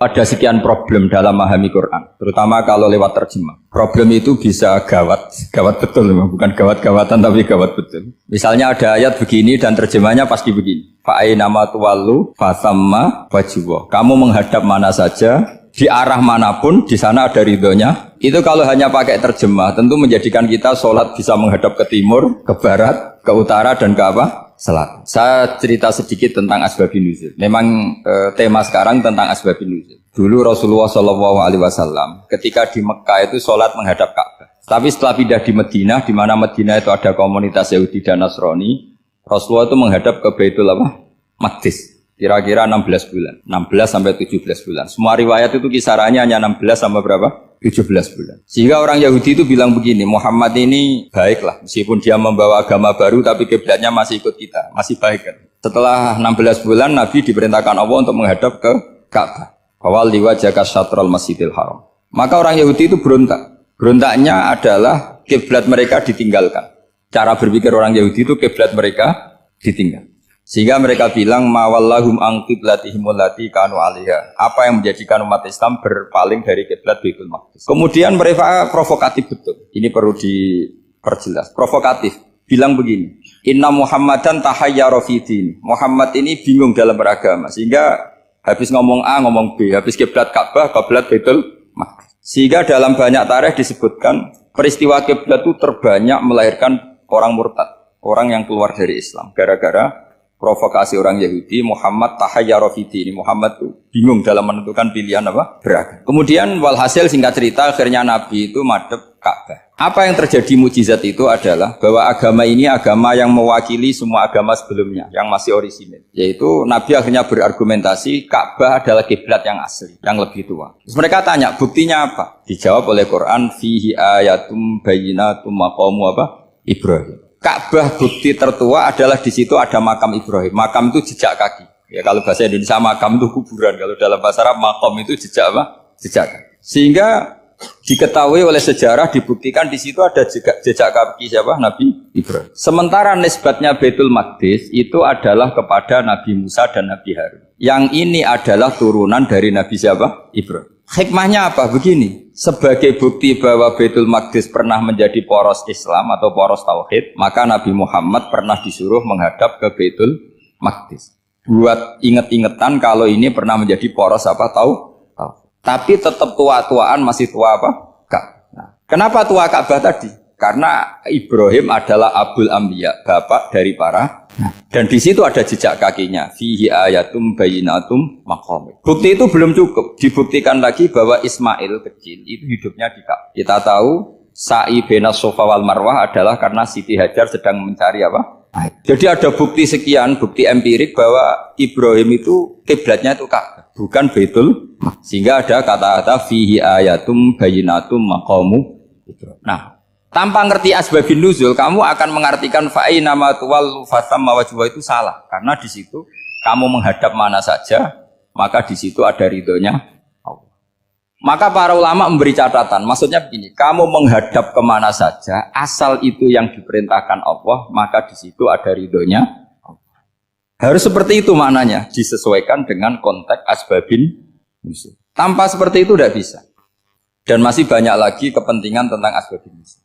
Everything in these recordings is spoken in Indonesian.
Ada sekian problem dalam memahami Quran, terutama kalau lewat terjemah. Problem itu bisa gawat betul, bukan gawat-gawatan tapi gawat betul. Misalnya ada ayat begini dan terjemahnya pasti begini. Fa'ainama tuwallu fasamma wajhullah. Kamu menghadap mana saja, di arah manapun, di sana ada ridhonya. Itu kalau hanya pakai terjemah, tentu menjadikan kita sholat bisa menghadap ke timur, ke barat, ke utara, dan ke apa? Selatan. Saya cerita sedikit tentang asbabun nuzul. Memang tema sekarang tentang asbabun nuzul. Dulu Rasulullah SAW ketika di Mekah itu sholat menghadap Ka'bah. Tapi setelah pindah di Madinah, di mana Madinah itu ada komunitas Yahudi dan Nasrani, Rasulullah itu menghadap ke Baitul Maqdis. Kira-kira 16 bulan, 16 sampai 17 bulan. Semua riwayat itu kisarannya hanya 16 sampai berapa? 17 bulan. Sehingga orang Yahudi itu bilang begini, Muhammad ini baiklah, meskipun dia membawa agama baru, tapi kiblatnya masih ikut kita, masih baik kan. Setelah 16 bulan, Nabi diperintahkan Allah untuk menghadap ke Ka'bah. Fawal liwajhaka syatrul masjidil haram. Maka orang Yahudi itu berontak. Berontaknya adalah kiblat mereka ditinggalkan. Cara berpikir orang Yahudi itu kiblat mereka ditinggal. Sehingga mereka bilang mawallahum an qiblatihim allati kanu 'alaiha. Apa yang menjadikan umat Islam berpaling dari kiblat Baitul Maqdis. Kemudian mereka provokatif betul. Ini perlu diperjelas. Provokatif. Bilang begini, "Inna Muhammadan tahayyara fi din." Muhammad ini bingung dalam beragama sehingga habis ngomong A ngomong B, habis kiblat Ka'bah, kiblat Baitul Maqdis. Sehingga dalam banyak tarikh disebutkan peristiwa kiblat itu terbanyak melahirkan orang murtad, orang yang keluar dari Islam gara-gara provokasi orang Yahudi. Muhammad tahayyara fi din. Muhammad itu bingung dalam menentukan pilihan apa? Beragama. Kemudian walhasil singkat cerita akhirnya Nabi itu madhep Ka'bah. Apa yang terjadi mukjizat itu adalah bahwa agama ini agama yang mewakili semua agama sebelumnya yang masih orisinil. Yaitu Nabi akhirnya berargumentasi Ka'bah adalah kiblat yang asli, yang lebih tua. Terus mereka tanya, buktinya apa? Dijawab oleh Quran, fihi ayatum bayyinatum maqamu apa? Ibrahim. Ka'bah bukti tertua adalah di situ ada makam Ibrahim. Makam itu jejak kaki. Ya kalau bahasa Indonesia makam itu kuburan. Kalau dalam bahasa Arab makam itu jejak apa? Jejak kaki. Sehingga diketahui oleh sejarah dibuktikan di situ ada jejak kaki siapa? Nabi Ibrahim. Sementara nisbatnya Baitul Maqdis itu adalah kepada Nabi Musa dan Nabi Harun. Yang ini adalah turunan dari Nabi siapa? Ibrahim. Hikmahnya apa? Begini, sebagai bukti bahwa Baitul Maqdis pernah menjadi poros Islam atau poros Tauhid, maka Nabi Muhammad pernah disuruh menghadap ke Baitul Maqdis. Buat inget-ingetan kalau ini pernah menjadi poros apa? Tahu? Tapi tetap tua-tuaan masih tua apa? Nah, kenapa tua Ka'bah tadi? Karena Ibrahim adalah Abul Anbiya, bapak dari para. Dan di situ ada jejak kakinya. Fihi ayatum bayyinatum maqam. Bukti itu belum cukup. Dibuktikan lagi bahwa Ismail kecil itu hidupnya di Ka'bah. Kita tahu sa'i bainas Safa wal Marwah adalah karena Siti Hajar sedang mencari apa? Jadi ada bukti sekian, bukti empirik bahwa Ibrahim itu kiblatnya itu Ka'bah, bukan Baitul. Sehingga ada kata-kata fihi ayatum bayyinatum maqamu Ibrahim. Nah, tanpa ngerti asbabun nuzul, kamu akan mengartikan fa'ainama tuwallu fasamma wajhullah itu salah. Karena di situ kamu menghadap mana saja, maka di situ ada ridhonya Allah. Maka para ulama memberi catatan, maksudnya begini, kamu menghadap kemana saja, asal itu yang diperintahkan Allah, maka di situ ada ridhonya Allah. Harus seperti itu maknanya, disesuaikan dengan konteks asbabun nuzul. Tanpa seperti itu tidak bisa. Dan masih banyak lagi kepentingan tentang asbabun nuzul.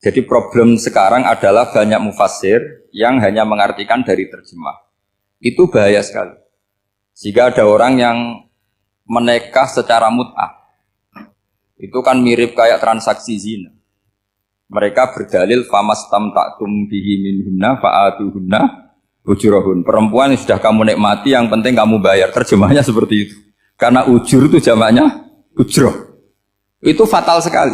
Jadi problem sekarang adalah banyak mufassir yang hanya mengartikan dari terjemah. Itu bahaya sekali. Jika ada orang yang menikah secara mut'ah, itu kan mirip kayak transaksi zina. Mereka berdalil famastamta'tum bihi minhunna fa'atuhunna ujurahun. Perempuan yang sudah kamu nikmati, yang penting kamu bayar. Terjemahnya seperti itu. Karena ujur itu jamaknya ujroh. Itu fatal sekali.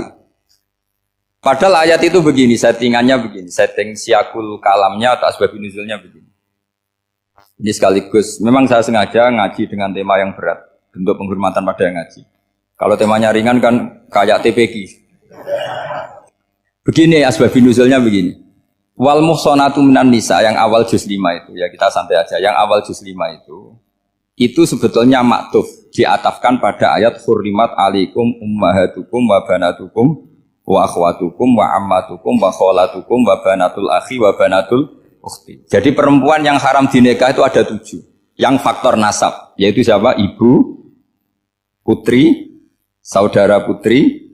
Padahal ayat itu begini, settingannya begini, setting siakul kalamnya atau asbabun nuzulnya begini. Ini sekaligus, memang saya sengaja ngaji dengan tema yang berat, bentuk penghormatan pada yang ngaji. Kalau temanya ringan kan kayak TPQ. Begini asbabun nuzulnya begini. Wal muhsanatu minan nisa yang awal juz 5 itu, ya kita santai aja, yang awal juz 5 itu sebetulnya maktuf, diatafkan pada ayat hurrimat alaikum ummahatukum wa banatukum wa akhwatukum wa ammatukum wa kholatukum wa banatul akhi wa banatul ukhti. Jadi perempuan yang haram dinikah itu ada 7. Yang faktor nasab, yaitu siapa? Ibu, putri, saudara putri,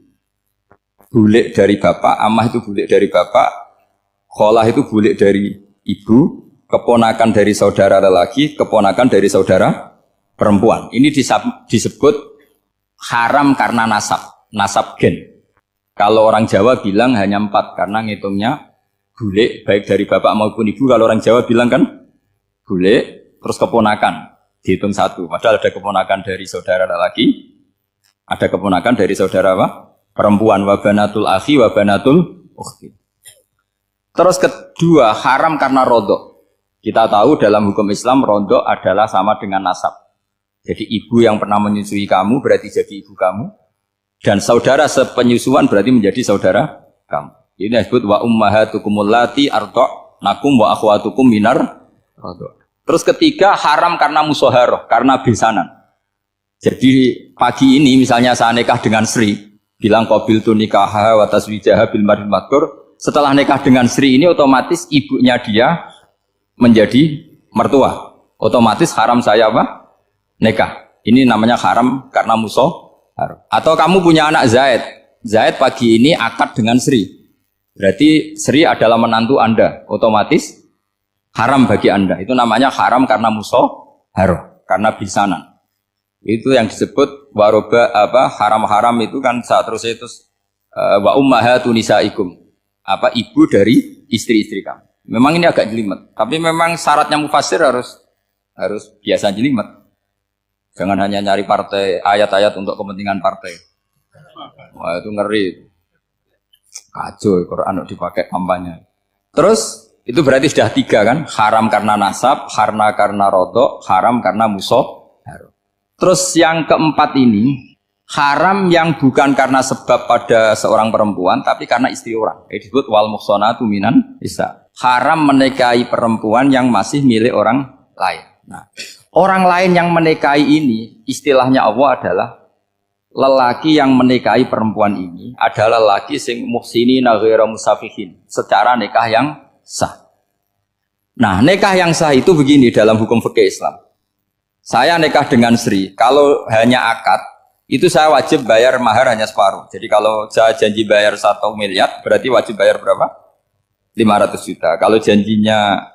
bulik dari bapak, amah itu bulik dari bapak, kholah itu bulik dari ibu, keponakan dari saudara lelaki, keponakan dari saudara perempuan. Ini disebut haram karena nasab gen. Kalau orang Jawa bilang hanya 4 karena ngitungnya bulik baik dari bapak maupun ibu. Kalau orang Jawa bilang kan bulik terus keponakan dihitung 1. Padahal ada keponakan dari saudara lelaki, ada keponakan dari saudara apa? Perempuan. Wabanatul akhi wabanatul ukhti. Terus kedua haram karena rodok. Kita tahu dalam hukum Islam rodok adalah sama dengan nasab. Jadi ibu yang pernah menyusui kamu berarti jadi ibu kamu. Dan saudara sepenyusuan berarti menjadi saudara kamu. Ini disebut wa ummahatukumul lati arda'nakum wa akhwatukum minar radha'. Terus ketiga haram karena musaharah, karena besanan. Jadi pagi ini misalnya saya nikah dengan Sri, bilang qabiltu nikaha wa taswijaha bil mar'il madkur. Setelah nikah dengan Sri ini otomatis ibunya dia menjadi mertua. Otomatis haram saya apa? Nikah. Ini namanya haram karena musaharah. Atau kamu punya anak Zaid. Zaid pagi ini akad dengan Sri. Berarti Sri adalah menantu Anda. Otomatis haram bagi Anda. Itu namanya haram karena musaharah, karena bisanan. Itu yang disebut waroba apa haram-haram itu kan saat terus itu wa ummahatu nisaikum. Apa ibu dari istri-istri kamu. Memang ini agak jelimet, tapi memang syaratnya mufassir harus biasa jelimet. Jangan hanya nyari partai ayat-ayat untuk kepentingan partai. Wah itu ngeri. Kacau Quran dipakai kampanye. Terus itu berarti sudah 3 kan? Haram karena nasab, karena rodok, haram karena musaharah. Terus yang keempat ini haram yang bukan karena sebab pada seorang perempuan, tapi karena istri orang. Disebut wal muhsanatu minan nisa. Haram menikahi perempuan yang masih milik orang lain. Nah, orang lain yang menikahi ini, istilahnya Allah adalah lelaki yang menikahi perempuan ini adalah lelaki sing muhsinina ghairu musafihin, secara nikah yang sah. Nah, nikah yang sah itu begini dalam hukum fikih Islam. Saya nikah dengan Sri, kalau hanya akad, itu saya wajib bayar mahar hanya separuh. Jadi kalau saya janji bayar 1 miliar, berarti wajib bayar berapa? 500 juta. Kalau janjinya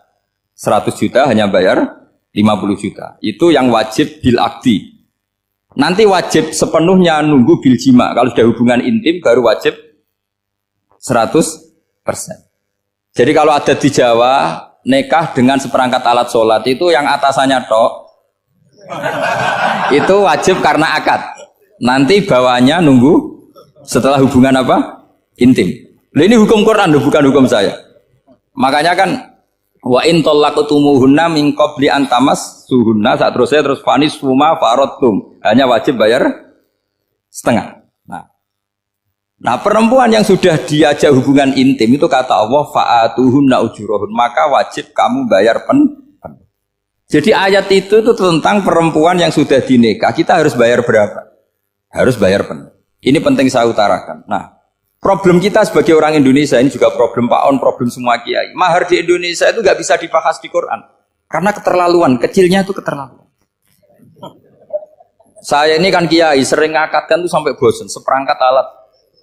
100 juta hanya bayar 50 juta. Itu yang wajib bil akdi. Nanti wajib sepenuhnya nunggu bil jima. Kalau sudah hubungan intim baru wajib 100%. Jadi kalau ada di Jawa nikah dengan seperangkat alat sholat itu yang atasannya tok itu wajib karena akad. Nanti bawahnya nunggu setelah hubungan apa? Intim. Nah, ini hukum Quran bukan hukum saya. Makanya kan wa in talaqtumuhunna min qabli an tamassuhunna saat terus fanis huma faradtum. Hanya wajib bayar setengah. Nah, perempuan yang sudah diajak hubungan intim itu kata Allah fa'atuhunna ujurahun, maka wajib kamu bayar Jadi ayat itu tentang perempuan yang sudah dinikah, kita harus bayar berapa? Harus bayar penuh. Ini penting saya utarakan. Nah, problem kita sebagai orang Indonesia, ini juga problem Pak On, problem semua kiai. Mahar di Indonesia itu nggak bisa dibahas di Quran. Karena keterlaluan, kecilnya itu keterlaluan. Saya ini kan kiai, sering ngakatkan tuh sampai bosan, seperangkat alat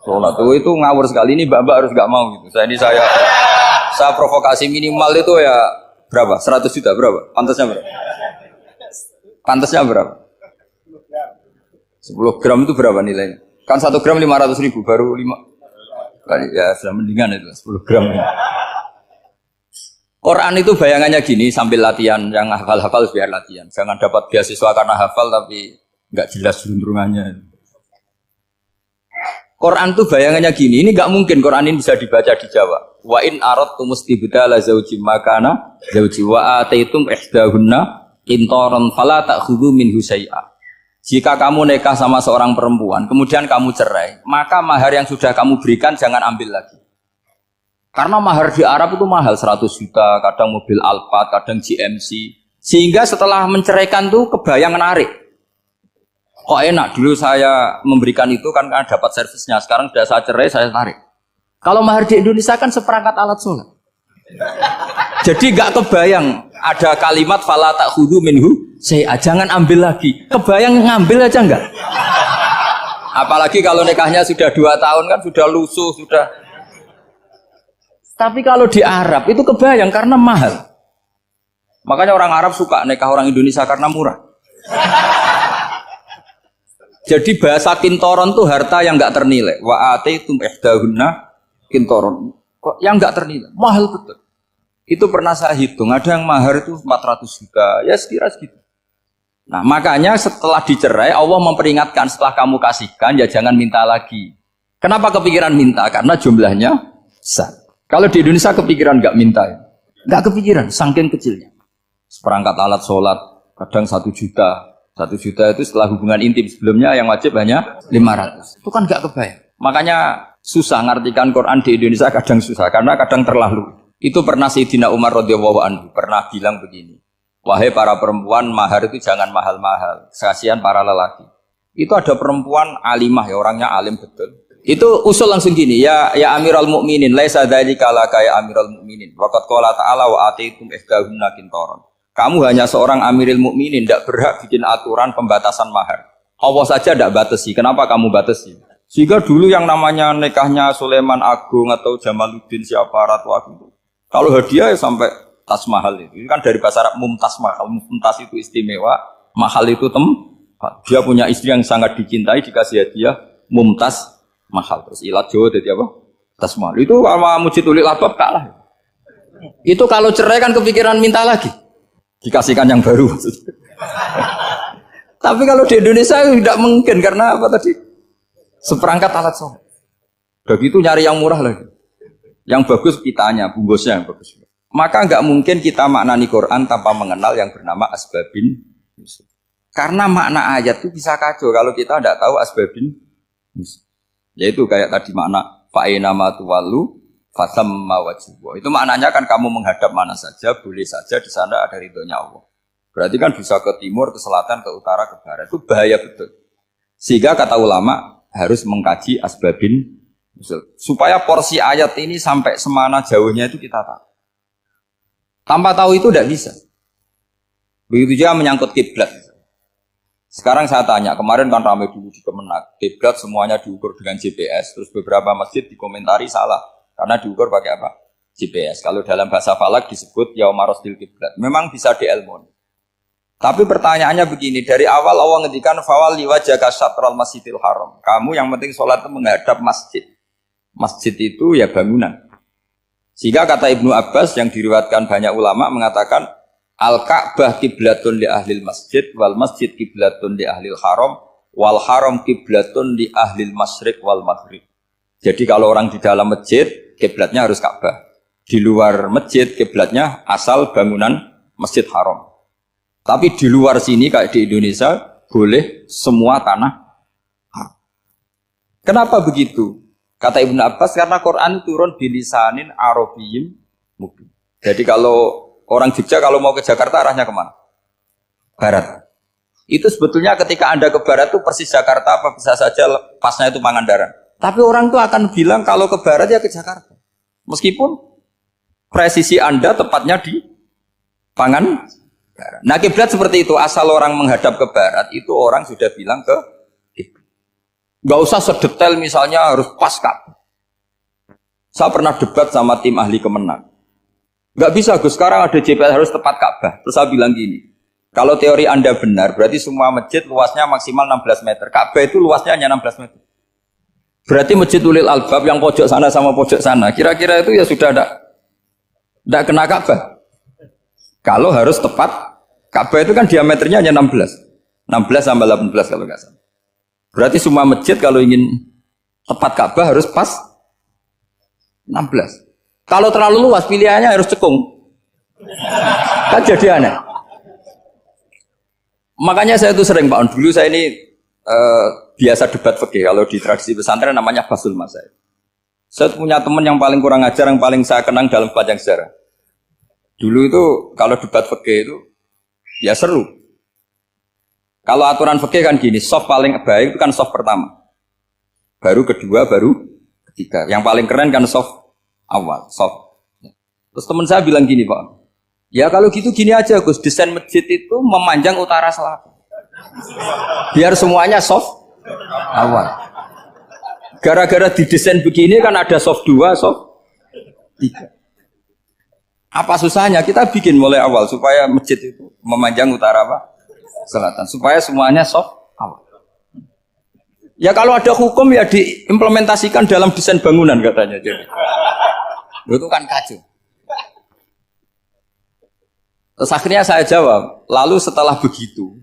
sholat itu ngawur sekali. Ini mbak-mbak harus nggak mau gitu. Saya provokasi minimal itu ya berapa? 100 juta berapa? Pantasnya berapa? Pantasnya berapa? 10 gram itu berapa nilainya? Kan 1 gram 500 ribu, baru 5. Ya sudah mendingan itu 10 gram. Quran itu bayangannya gini, sambil latihan, yang hafal-hafal biar latihan. Jangan dapat beasiswa karena hafal tapi nggak jelas juntrungannya. Quran itu bayangannya gini, ini nggak mungkin Quran ini bisa dibaca di Jawa. Wa in aradtum istibdala zawji makana zawji wa ataitum ihdahunna qintaran fala ta'khudhu minhu syai'a. Jika kamu nikah sama seorang perempuan, kemudian kamu cerai, maka mahar yang sudah kamu berikan jangan ambil lagi. Karena mahar di Arab itu mahal, 100 juta, kadang mobil Alphard, kadang GMC. Sehingga setelah menceraikan tuh kebayang menarik. Kok enak, dulu saya memberikan itu kan karena dapat servisnya, sekarang sudah saya cerai, saya tarik. Kalau mahar di Indonesia kan seperangkat alat sholat. Jadi gak kebayang ada kalimat fala ta'khudhu minhu syai'a, jangan ambil lagi. Kebayang ngambil aja enggak? Apalagi kalau nikahnya sudah 2 tahun kan sudah lusuh, sudah. Tapi kalau di Arab itu kebayang karena mahal. Makanya orang Arab suka nikah orang Indonesia karena murah. Jadi bahasa kintoron itu harta yang nggak ternilai. Wa ataitum ihdahunna kintoron. Kok yang nggak ternilai? Mahal betul. Itu pernah saya hitung. Ada yang mahar itu 400 juta. Ya sekira segitu. Nah makanya setelah dicerai Allah memperingatkan setelah kamu kasihkan ya jangan minta lagi. Kenapa kepikiran minta? Karena jumlahnya besar. Kalau di Indonesia kepikiran nggak minta ya? Nggak kepikiran, saking kecilnya. Seperangkat alat sholat kadang 1 juta. 1 juta itu setelah hubungan intim, sebelumnya yang wajib hanya 500. Itu kan nggak kebayang. Makanya susah ngartikan Quran di Indonesia, kadang susah karena kadang terlalu. Itu pernah Sayyidina Umar radhiyallahu anhu pernah bilang begini. Wahai para perempuan, mahar itu jangan mahal-mahal. Kasihan para lelaki. Itu ada perempuan alimah ya, orangnya alim betul. Itu usul langsung gini, ya Amirul Mukminin, laisa dzalika laka ya Amirul Mukminin. Waqad qala ta'ala wa ataitum ihdahunna qintaran. Kamu hanya seorang Amirul Mukminin, tidak berhak bikin aturan pembatasan mahar. Allah saja tidak batasi. Kenapa kamu batasi? Sehingga dulu yang namanya nikahnya Sulaiman Agung atau Jamaluddin siapa Ratu Agung, kalau hadiah ya sampai tas mahal itu. Ini kan dari bahasa Arab mumtaz mahal. Mumtaz itu istimewa, mahal itu tempat. Dia punya istri yang sangat dicintai, dikasih hadiah mumtaz mahal. Terus ilat Jawa jadi apa? Tas mahal. Itu sama Mujid Ulil Albab kalah. Itu kalau cerai kan kepikiran minta lagi. Dikasihkan yang baru. Tapi kalau di Indonesia tidak mungkin karena apa tadi? Seperangkat alat sholat. Begitu nyari yang murah lagi. Yang bagus kitanya, bungkusnya yang bagus. Maka nggak mungkin kita maknani Quran tanpa mengenal yang bernama asbabin. Karena makna ayat itu bisa kacau kalau kita tidak tahu asbabin. Yaitu kayak tadi makna fa'ina ma tuwallu fasamma wajibwa. Itu maknanya kan kamu menghadap mana saja, boleh saja di sana ada ridhonya Allah. Berarti kan bisa ke timur, ke selatan, ke utara, ke barat. Itu bahaya betul. Sehingga kata ulama harus mengkaji asbabin supaya porsi ayat ini sampai semana jauhnya itu kita tahu. Tanpa tahu itu tidak bisa. Begitu juga menyangkut kiblat. Sekarang saya tanya, kemarin kan ramai dulu di Kemenak, kiblat semuanya diukur dengan GPS, terus beberapa masjid dikomentari salah. Karena diukur pakai apa? GPS. Kalau dalam bahasa falak disebut yaumarosdil kiblat. Memang bisa diilmoni. Tapi pertanyaannya begini, dari awal Allah ngendikan fawalli wajhaka syatral masjidil haram. Kamu yang penting sholat itu menghadap masjid. Masjid itu ya bangunan. Sehingga kata Ibnu Abbas yang diriwayatkan banyak ulama mengatakan al-Ka'bah kiblatun li ahlil masjid wal masjid kiblatun li ahlil haram wal haram kiblatun li ahlil masyriq wal maghrib. Jadi kalau orang di dalam masjid, kiblatnya harus Ka'bah. Di luar masjid, kiblatnya asal bangunan Masjid Haram. Tapi di luar sini, kayak di Indonesia, boleh semua tanah haram. Kenapa begitu? Kata Ibnu Abbas, karena Quran turun bilisanin Arabiyyin mubin. Jadi kalau orang Jogja, kalau mau ke Jakarta, arahnya kemana? Barat. Itu sebetulnya ketika Anda ke barat itu persis Jakarta, apa bisa saja pasnya itu Pangandaran. Tapi orang itu akan bilang kalau ke barat ya ke Jakarta. Meskipun presisi Anda tepatnya di Pangandaran. Nah kiblat seperti itu, asal orang menghadap ke barat itu orang sudah bilang ke kiblat. Gak usah sedetail misalnya harus pas Ka'bah. Saya pernah debat sama tim ahli Kemenang. Gak bisa Gus, sekarang ada GPS harus tepat Ka'bah. Terus saya bilang gini, kalau teori Anda benar berarti semua masjid luasnya maksimal 16 meter. Ka'bah itu luasnya hanya 16 meter. Berarti Masjid Ulil Albab yang pojok sana sama pojok sana, kira-kira itu ya sudah tidak kena Ka'bah. Kalau harus tepat, Ka'bah itu kan diameternya hanya 16 sampai 18 kalau nggak salah. Berarti semua masjid kalau ingin tepat Ka'bah harus pas 16. Kalau terlalu luas pilihannya harus cekung. Kan jadi aneh. Makanya saya itu sering Pak, dulu saya ini biasa debat fikih. Kalau di tradisi pesantren namanya basul masail. Saya punya teman yang paling kurang ajar, yang paling saya kenang dalam panjang sejarah. Dulu itu kalau debat fikih itu ya seru. Kalau aturan fikih kan gini, soft paling baik itu kan soft pertama. Baru kedua, baru ketiga. Yang paling keren kan soft awal, soft. Terus teman saya bilang gini Pak, ya kalau gitu gini aja Gus, desain masjid itu memanjang utara selatan. Biar semuanya soft awal. Gara-gara didesain begini kan ada soft 2, soft 3. Apa susahnya? Kita bikin mulai awal supaya masjid itu memanjang utara apa? Selatan. Supaya semuanya soft awal. Ya kalau ada hukum ya diimplementasikan dalam desain bangunan katanya. Jadi. Itu kan kacau. Terus akhirnya saya jawab, lalu setelah begitu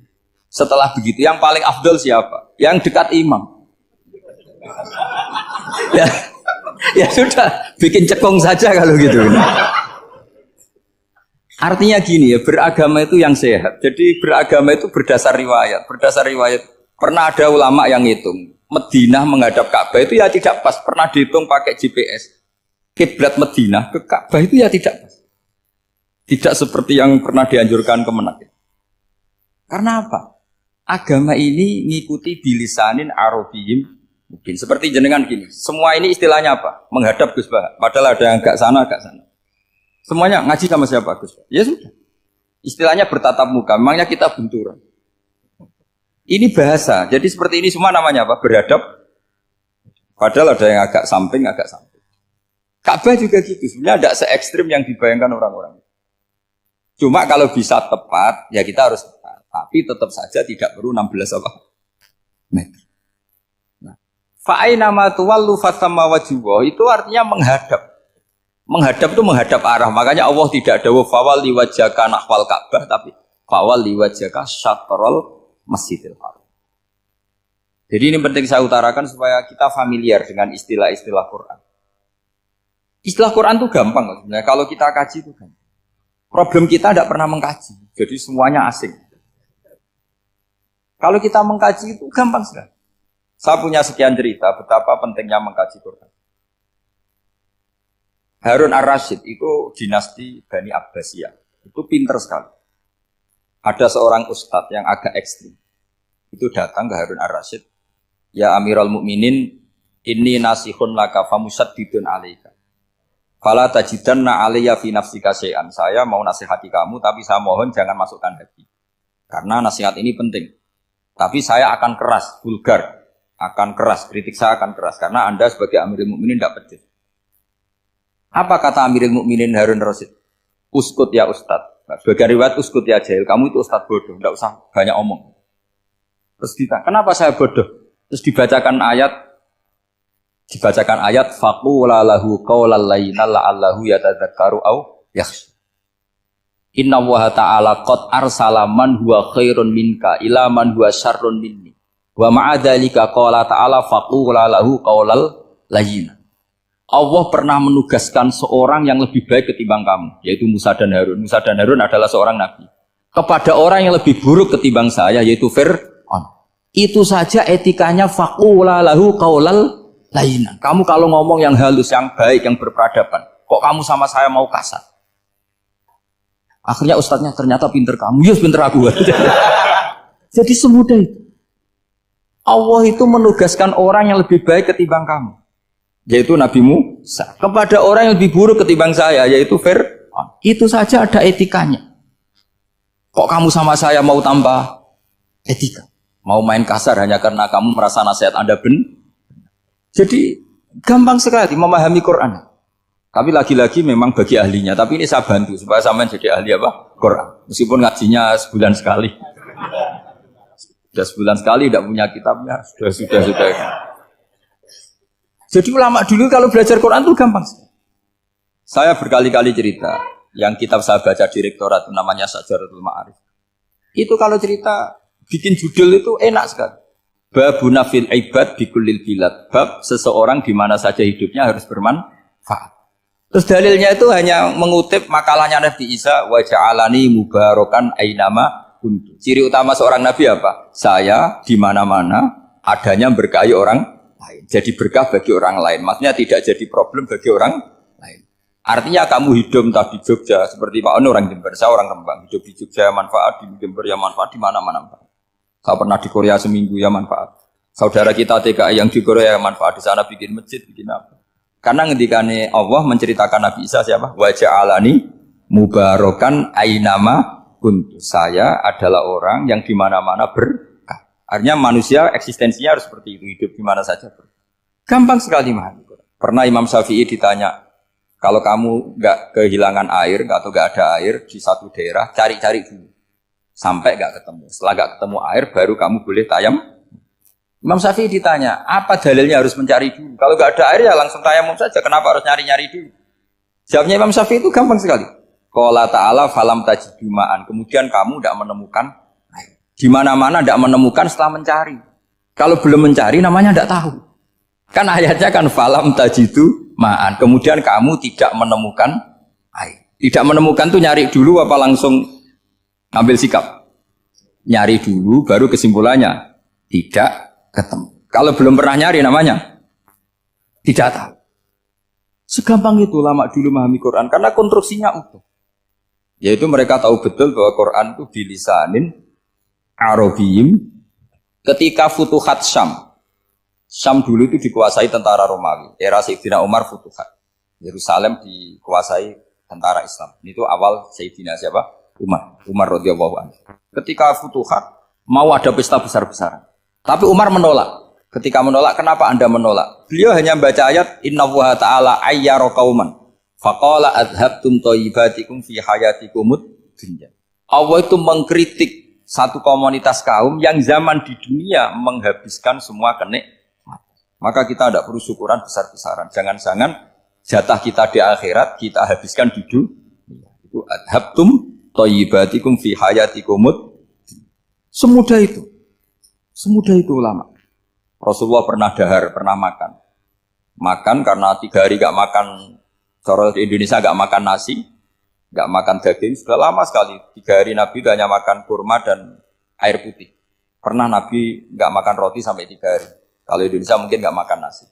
yang paling afdol siapa? Yang dekat imam. Ya sudah, bikin cekung saja kalau gitu. Artinya gini ya, beragama itu yang sehat. Jadi beragama itu berdasar riwayat. Berdasar riwayat, pernah ada ulama yang hitung. Madinah menghadap Ka'bah itu ya tidak pas. Pernah dihitung pakai GPS. Kiblat Madinah ke Ka'bah itu ya tidak pas. Tidak seperti yang pernah dianjurkan Kemenak. Karena apa? Agama ini ngikuti bilisanin arabiyyin mungkin. Seperti jenengan gini. Semua ini istilahnya apa? Menghadap Gus Bah. Padahal ada yang agak sana, agak sana. Semuanya ngaji sama siapa Gus? Ya sudah. Istilahnya bertatap muka. Memangnya kita benturan. Ini bahasa. Jadi seperti ini semua namanya apa? Berhadap. Padahal ada yang agak samping, agak samping. Ka'bah juga gitu. Sebenarnya tidak se-ekstrim yang dibayangkan orang-orang. Cuma kalau bisa tepat, ya kita harus tepat. Tapi tetap saja tidak perlu 16 apa? Meter. Nah, fa'aina ma tuwallu fasamma wajhuhu itu artinya menghadap. Menghadap itu menghadap arah. Makanya Allah tidak ada fawal liwajhaka nahwal Ka'bah, tapi fawal liwajhaka syatrul Masjidil Haram. Jadi ini penting saya utarakan supaya kita familiar dengan istilah-istilah Quran. Istilah Quran itu gampang sebenarnya. Kalau kita kaji itu gampang. Problem kita tidak pernah mengkaji. Jadi semuanya asing. Kalau kita mengkaji itu gampang sekali. Saya punya sekian cerita betapa pentingnya mengkaji Quran. Harun Ar-Rasyid itu dinasti Bani Abbasiyah. Itu pinter sekali. Ada seorang ustadz yang agak ekstrim. Itu datang ke Harun Ar-Rasyid. Ya Amirul Mukminin, inni nasihun laka famusaddidun alaika. Fala tajidanna alayya fi nafsika syai'an. Saya mau nasihati kamu, tapi saya mohon jangan masukkan hati. Karena nasihat ini penting. Tapi saya akan keras, vulgar. Akan keras, kritik saya akan keras. Karena Anda sebagai Amirul Mukminin tidak pedes. Apa kata Amirul Mukminin Harun Ar-Rasyid? Uskut ya Ustadz. Sebagai riwayat uskut ya jahil. Kamu itu Ustadz bodoh, tidak usah banyak omong. Terus ditanya, kenapa saya bodoh? Terus dibacakan ayat faqula lahu qaulal layyina la'allahu yatadzakkaru aw yakhsha. Inna Allaha ta'ala qad arsala man huwa khairun minka ila man huwa syarrun minni. Wa ma'a dzalika qala ta'ala faqula lahu qaulal layyina. Allah pernah menugaskan seorang yang lebih baik ketimbang kamu, yaitu Musa dan Harun. Musa dan Harun adalah seorang nabi. Kepada orang yang lebih buruk ketimbang saya, yaitu Fir'aun. Itu saja etikanya faqula lahu qaulal layyina. Kamu kalau ngomong yang halus, yang baik, yang berperadaban, kok kamu sama saya mau kasar? Akhirnya ustadznya ternyata pinter kamu, yes pinter aku. Jadi semudah itu. Allah itu menugaskan orang yang lebih baik ketimbang kamu, yaitu Nabi Musa, kepada orang yang lebih buruk ketimbang saya, yaitu Fir'aun. Itu saja ada etikanya. Kok kamu sama saya mau tambah etika? Mau main kasar hanya karena kamu merasa nasihat Anda benar? Jadi gampang sekali memahami Quran. Tapi lagi-lagi memang bagi ahlinya. Tapi ini saya bantu supaya sampean jadi ahli apa? Quran. Meskipun ngajinya sebulan sekali. Sudah sebulan sekali tidak punya kitabnya. Sudah. Jadi ulama dulu kalau belajar Quran itu gampang. Saya berkali-kali cerita, yang kitab saya baca di rektorat namanya Syajaratul Ma'arif. Itu kalau cerita bikin judul itu enak sekali. Babuna fil ibad bikullil bilad. Bab seseorang di mana saja hidupnya harus bermanfaat. Terus dalilnya itu hanya mengutip makalahnya Nabi Isa, wa ja'alani mubarakan ainama kuntu. Ciri utama seorang nabi apa? Saya di mana-mana adanya berkahi orang lain. Jadi berkah bagi orang lain. Maksudnya tidak jadi problem bagi orang lain. Artinya kamu hidup entah di Jogja seperti Pak Ono orang Jember, saya orang Rembang. Hidup di Jogja manfaat, di Jember ya manfaat, di mana-mana manfaat. Saya pernah di Korea seminggu ya manfaat. Saudara kita TKI yang di Korea manfaat, di sana bikin masjid, bikin apa. Karena ngendikane Allah menceritakan Nabi Isa siapa? Wa ja'alani mubarakan ainama kuntu. Saya adalah orang yang di mana-mana berkah. Artinya manusia eksistensinya harus seperti itu, hidup di mana saja. Gampang sekali memahami Quran. Pernah Imam Syafi'i ditanya, kalau kamu nggak kehilangan air atau nggak ada air di satu daerah, cari-cari dulu sampai nggak ketemu. Setelah nggak ketemu air, baru kamu boleh tayam. Imam Syafi'i ditanya, apa dalilnya harus mencari dulu? Kalau nggak ada air ya langsung tayamum saja. Kenapa harus nyari-nyari dulu? Jawabnya Imam Syafi'i itu gampang sekali. Qala ta'ala falam tajidu ma'an. Kemudian kamu tidak menemukan air. Di mana-mana tidak menemukan setelah mencari. Kalau belum mencari namanya tidak tahu. Kan ayatnya kan falam tajidu ma'an. Kemudian kamu tidak menemukan air. Tidak menemukan tuh nyari dulu apa langsung ambil sikap? Nyari dulu baru kesimpulannya tidak ketemu. Kalau belum pernah nyari namanya tidak tahu. Segampang itu ulama dulu memahami Quran karena konstruksinya utuh. Yaitu mereka tahu betul bahwa Quran itu bilisanin Arabiyim. Ketika Futuhat Syam. Syam dulu itu dikuasai tentara Romawi. Era Sayyidina Umar Futuhat. Yerusalem dikuasai tentara Islam. Itu awal Sayyidina siapa? Umar radhiyallahu anhu. Ketika Futuhat mau ada pesta besar-besaran. Tapi Umar menolak. Ketika menolak, kenapa Anda menolak? Beliau hanya baca ayat Inna Allaha ta'ala ayyara qauman faqala adhabtum thayyibatikum fi hayatikumud dunya. Allah itu mengkritik satu komunitas kaum yang zaman di dunia menghabiskan semua kenikmatan. Maka kita tidak perlu syukuran besar-besaran. Jangan-jangan jatah kita di akhirat kita habiskan di dunia. Itu adhabtum thayyibatikum fi hayatikumud. Semudah itu. Semudah itu ulama. Rasulullah pernah dahar, pernah makan. Makan karena 3 hari gak makan, cara di Indonesia gak makan nasi, gak makan daging, sudah lama sekali. 3 hari Nabi hanya makan kurma dan air putih. Pernah Nabi gak makan roti sampai 3 hari. Kalau Indonesia mungkin gak makan nasi.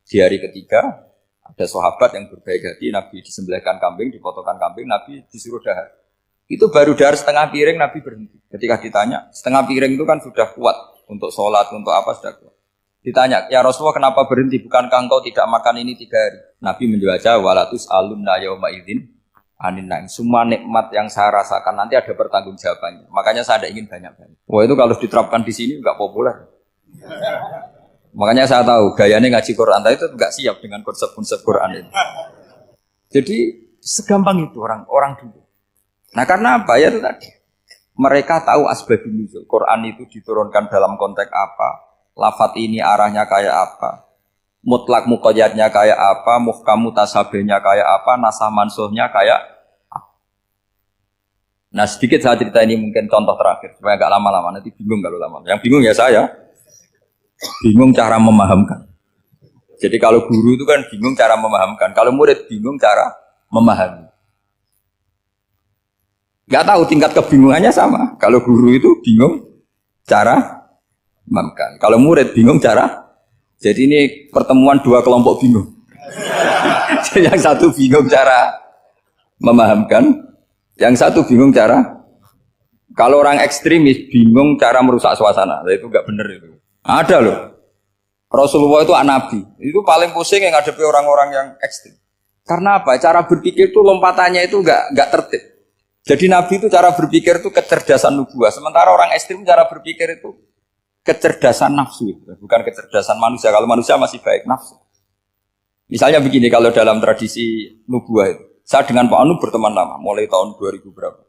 Di hari ketiga, ada sahabat yang berbaik hati, Nabi disembelihkan kambing, dipotongkan kambing, Nabi disuruh dahar. Itu baru dahar setengah piring, Nabi berhenti. Ketika ditanya, setengah piring itu kan sudah kuat. Untuk sholat, untuk apa sudah kuat. Ditanya, ya Rasulullah kenapa berhenti? Bukankah engkau tidak makan ini 3 hari? Nabi menjawab, walatus alunna yauma idzin anin naim. Semua nikmat yang saya rasakan nanti ada pertanggungjawabannya. Makanya saya tidak ingin banyak-banyak. Wah itu kalau diterapkan di sini enggak populer. Makanya saya tahu gayanya ngaji Quran itu enggak siap dengan konsep-konsep Quran itu. Jadi segampang itu orang dulu. Nah karena apa ya itu tadi? Mereka tahu asbabun nuzul. Quran itu diturunkan dalam konteks apa? Lafat ini arahnya kayak apa? Mutlak muqayyadnya kayak apa? Muhkam mutasabihnya kayak apa? Nasah mansuhnya kayak apa? Nah sedikit saya cerita ini mungkin contoh terakhir supaya agak lama-lama. Nanti bingung kalau lama. Yang bingung ya saya. Bingung cara memahamkan. Jadi kalau guru itu kan bingung cara memahamkan. Kalau murid bingung cara memahami. Gak tahu tingkat kebingungannya sama. Kalau guru itu bingung cara memahamkan. Kalau murid bingung cara. Jadi ini pertemuan 2 kelompok bingung. Yang satu bingung cara memahamkan. Yang satu bingung cara. Kalau orang ekstremis bingung cara merusak suasana. Itu gak benar itu. Ada loh. Rasulullah itu nabi. Itu paling pusing yang ngadepi orang-orang yang ekstrim. Karena apa? Cara berpikir itu lompatannya itu gak tertib. Jadi Nabi itu cara berpikir itu kecerdasan nubuah. Sementara orang ekstrim cara berpikir itu kecerdasan nafsu. Bukan kecerdasan manusia. Kalau manusia masih baik nafsu. Misalnya begini, kalau dalam tradisi nubuah itu. Saya dengan Pak Anu berteman lama. Mulai tahun 2000 berapa.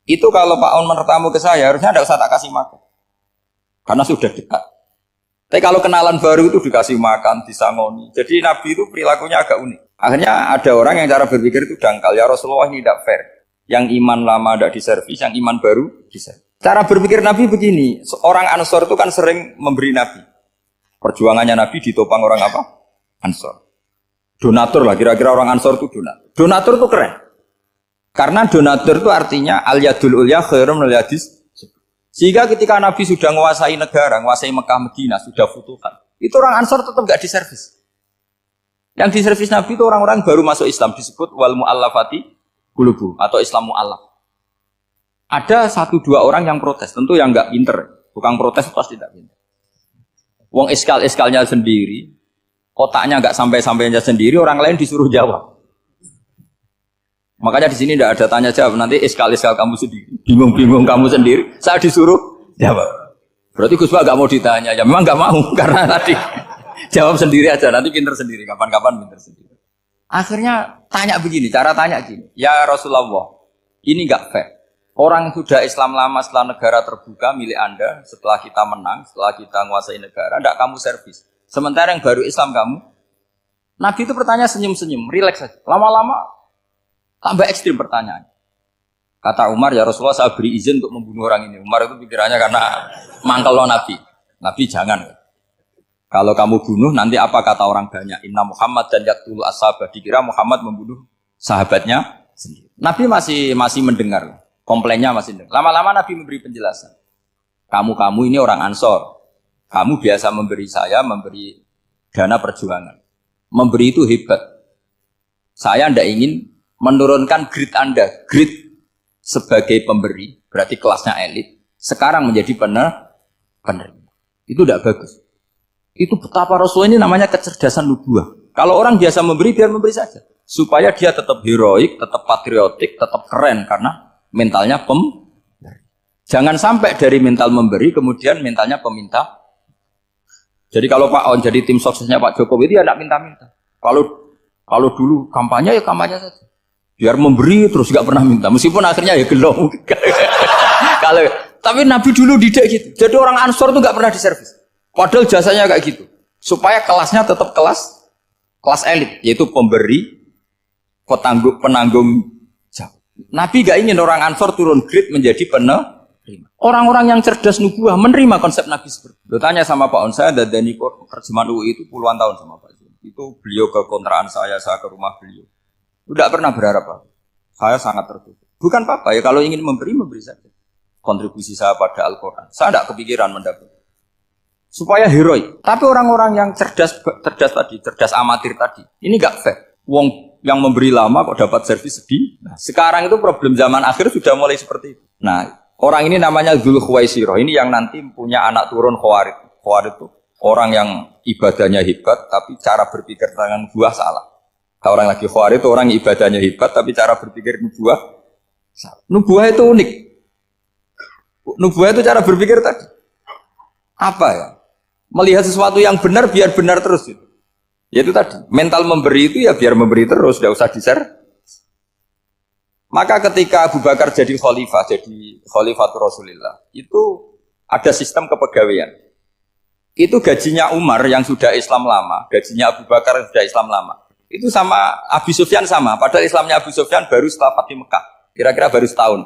Itu kalau Pak Anu bertamu ke saya, harusnya tidak usah tak kasih makan. Karena sudah dekat. Tapi kalau kenalan baru itu dikasih makan, disangoni. Jadi Nabi itu perilakunya agak unik. Akhirnya ada orang yang cara berpikir itu dangkal. Ya Rasulullah ini tidak fair. Yang iman lama tidak diservis, yang iman baru diservis. Cara berpikir Nabi begini, orang Ansor itu kan sering memberi Nabi. Perjuangannya Nabi ditopang orang apa? Ansor. Donatur lah, kira-kira orang Ansor itu donatur. Donatur itu keren. Karena donatur itu artinya al-yadul ulya khairum minal yadis. Sehingga ketika Nabi sudah menguasai negara, menguasai Mekah, Madinah, sudah futuhan. Itu orang Ansor tetap tidak diservis. Yang diservis Nabi itu orang-orang baru masuk Islam, disebut wal mu'allafati qulubu atau Islam mu'allaf. Ada 1-2 orang yang protes, tentu yang enggak pinter. Tukang protes pasti tidak pinter. Wong iskal-iskalnya sendiri, kotaknya enggak sampai-sampainya sendiri, orang lain disuruh jawab. Makanya di sini tidak ada tanya jawab, nanti iskal-iskal kamu sendiri, bingung-bingung kamu sendiri, saya disuruh jawab. Berarti Gus Pak enggak mau ditanya, ya memang enggak mau karena tadi Jawab sendiri aja, nanti pinter sendiri. Kapan-kapan pinter sendiri. Akhirnya tanya begini, cara tanya gini. Ya Rasulullah, ini enggak fair. Orang sudah Islam lama setelah negara terbuka milik Anda, setelah kita menang, setelah kita menguasai negara, enggak kamu servis. Sementara yang baru Islam kamu, Nabi itu bertanya senyum-senyum, rileks saja. Lama-lama tambah ekstrim pertanyaan. Kata Umar, ya Rasulullah saya beri izin untuk membunuh orang ini. Umar itu pikirannya karena mangkel lo Nabi. Nabi jangan. Kalau kamu bunuh nanti apa kata orang banyak? Inna Muhammad dan yaqtulu ashabah. Dikira Muhammad membunuh sahabatnya sendiri. Nabi masih mendengar. Komplainnya masih dengar. Lama-lama Nabi memberi penjelasan. Kamu ini orang Ansor. Kamu biasa memberi saya, memberi dana perjuangan. Memberi itu hebat. Saya tidak ingin menurunkan grade Anda. Grade sebagai pemberi, berarti kelasnya elit. Sekarang menjadi penerima. Itu tidak bagus. Itu betapa Rasul ini namanya kecerdasan nubuah. Kalau orang biasa memberi, biar memberi saja. Supaya dia tetap heroik, tetap patriotik, tetap keren. Karena mentalnya jangan sampai dari mental memberi, kemudian mentalnya peminta. Jadi kalau Pak On jadi tim suksesnya Pak Jokowi, dia tidak minta-minta. Kalau dulu kampanye, ya kampanye saja. Biar memberi terus gak pernah minta. Meskipun akhirnya ya gelong. Tapi Nabi dulu tidak gitu. Jadi orang Ansor itu gak pernah diservis. Padahal jasanya kayak gitu. Supaya kelasnya tetap kelas elit. Yaitu pemberi, penanggung jawab. Nabi gak ingin orang Ansor turun grade menjadi penerima. Orang-orang yang cerdas nubuah menerima konsep Nabi seperti itu. Tanya sama Pak On, saya dadani terjemahan UI itu puluhan tahun sama Pak Zul. Itu beliau ke kontrakan saya ke rumah beliau. Tidak pernah berharap apa. Saya sangat tertutup. Bukan apa-apa ya, kalau ingin memberi saja. Kontribusi saya pada Al-Quran. Saya tidak kepikiran mendapat. Supaya heroik. Tapi orang-orang yang cerdas amatir tadi, ini nggak fair. Wong yang memberi lama kok dapat servis sedih. Nah, sekarang itu problem zaman akhir sudah mulai seperti itu. Nah, orang ini namanya Dzul Khuwaisirah. Ini yang nanti punya anak turun Khawarij. Khawarij itu orang yang ibadahnya hebat, tapi cara berpikir tentang buah salah. Orang lagi Khawarij itu orang ibadahnya hebat, tapi cara berpikir nubuah salah. Nubuah itu unik. Nubuah itu cara berpikir tadi. Apa ya? Melihat sesuatu yang benar biar benar terus itu. Yaitu tadi, mental memberi itu ya biar memberi terus, tidak usah di-share. Maka ketika Abu Bakar jadi Khalifatul Rasulillah, itu ada sistem kepegawaian. Itu gajinya Umar yang sudah Islam lama, gajinya Abu Bakar yang sudah Islam lama. Itu sama Abu Sufyan sama, padahal Islamnya Abu Sufyan baru setelah Fatih Mekah, kira-kira baru setahun.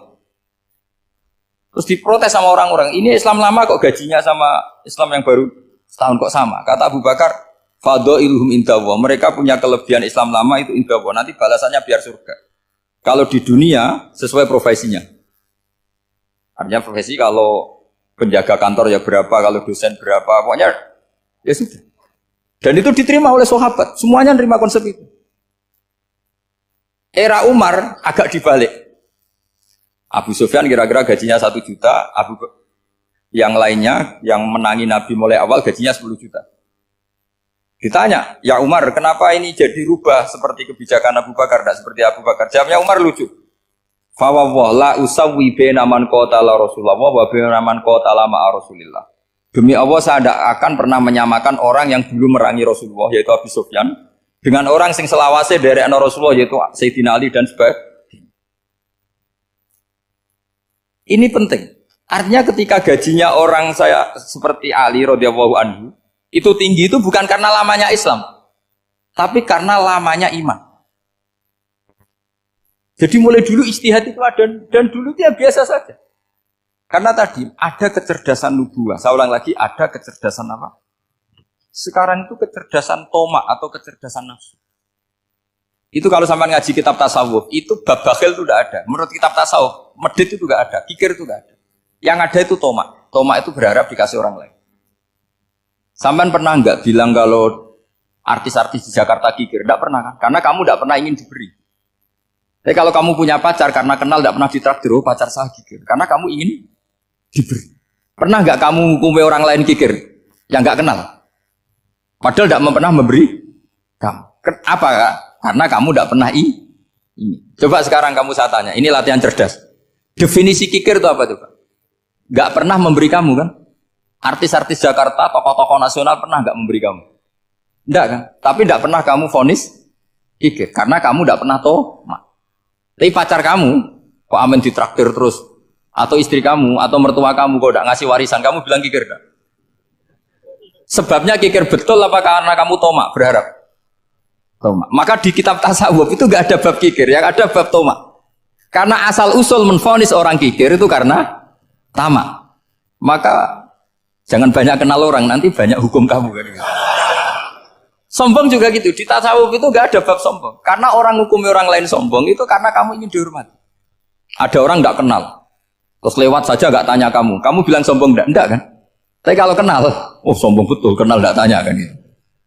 Terus diprotes sama orang-orang, ini Islam lama kok gajinya sama Islam yang baru setahun kok sama. Kata Abu Bakar, fadha'iluhum indallah, mereka punya kelebihan Islam lama itu indallah, nanti balasannya biar surga. Kalau di dunia sesuai profesinya. Artinya profesi kalau penjaga kantor ya berapa, kalau dosen berapa, pokoknya ya sudah. Dan itu diterima oleh sahabat. Semuanya nerima konsep itu. Era Umar agak dibalik. Abu Sufyan kira-kira gajinya 1 juta. Yang lainnya yang menangi Nabi mulai awal gajinya 10 juta. Ditanya, ya Umar kenapa ini jadi rubah seperti kebijakan Abu Bakar, tidak seperti Abu Bakar? Jawabnya Umar lucu. Fawwah la usawwi baina man qatala Rasulullah wa baina man qatala ma'a Rasulillah. Demi Allah saya tidak akan pernah menyamakan orang yang dulu merangi Rasulullah yaitu Abu Sufyan dengan orang sing selawase dari anak Rasulullah yaitu Sayyidina Ali dan sebagainya. Ini penting. Artinya ketika gajinya orang saya seperti Ali radhiyallahu anhu itu tinggi itu bukan karena lamanya Islam, tapi karena lamanya iman. Jadi mulai dulu ijtihad itu ada dan dulu dia biasa saja. Karena tadi ada kecerdasan nubuah. Saya ulang lagi, ada kecerdasan apa? Sekarang itu kecerdasan tomak atau kecerdasan nafsu. Itu kalau sampai ngaji kitab tasawuf, itu bab bakhil itu tidak ada. Menurut kitab tasawuf, medit itu tidak ada, kikir itu tidak ada. Yang ada itu tomak. Tomak itu berharap dikasih orang lain. Sampai pernah enggak bilang kalau artis-artis di Jakarta kikir? Tidak pernah kan? Karena kamu tidak pernah ingin diberi. Tapi kalau kamu punya pacar karena kenal tidak pernah ditraktir, oh pacar saya kikir. Karena kamu ingin diberi. Pernah enggak kamu ngukumi orang lain kikir yang enggak kenal? Padahal tidak pernah memberi kamu. Apa? Karena kamu tidak pernah ini. Coba sekarang kamu saya tanya, ini latihan cerdas. Definisi kikir itu apa coba? Enggak pernah memberi kamu kan? Artis-artis Jakarta, tokoh-tokoh nasional pernah enggak memberi kamu? Enggak kan? Tapi enggak pernah kamu vonis kikir karena kamu enggak pernah tomak. Tapi pacar kamu kok amen ditraktir terus, atau istri kamu atau mertua kamu kok enggak ngasih warisan, kamu bilang kikir enggak? Sebabnya kikir betul apa karena kamu tomak berharap? Tomak. Maka di kitab tasawuf itu enggak ada bab kikir, yang ada bab tomak. Karena asal usul menvonis orang kikir itu karena tamak. Maka jangan banyak kenal orang, nanti banyak hukum kamu kan. Sombong juga gitu. Di tasawuf itu enggak ada bab sombong. Karena orang hukumi orang lain sombong itu karena kamu ingin dihormati. Ada orang enggak kenal, terus lewat saja enggak tanya kamu. Kamu bilang sombong enggak? Enggak kan? Tapi kalau kenal, oh sombong betul, kenal enggak tanya kan itu.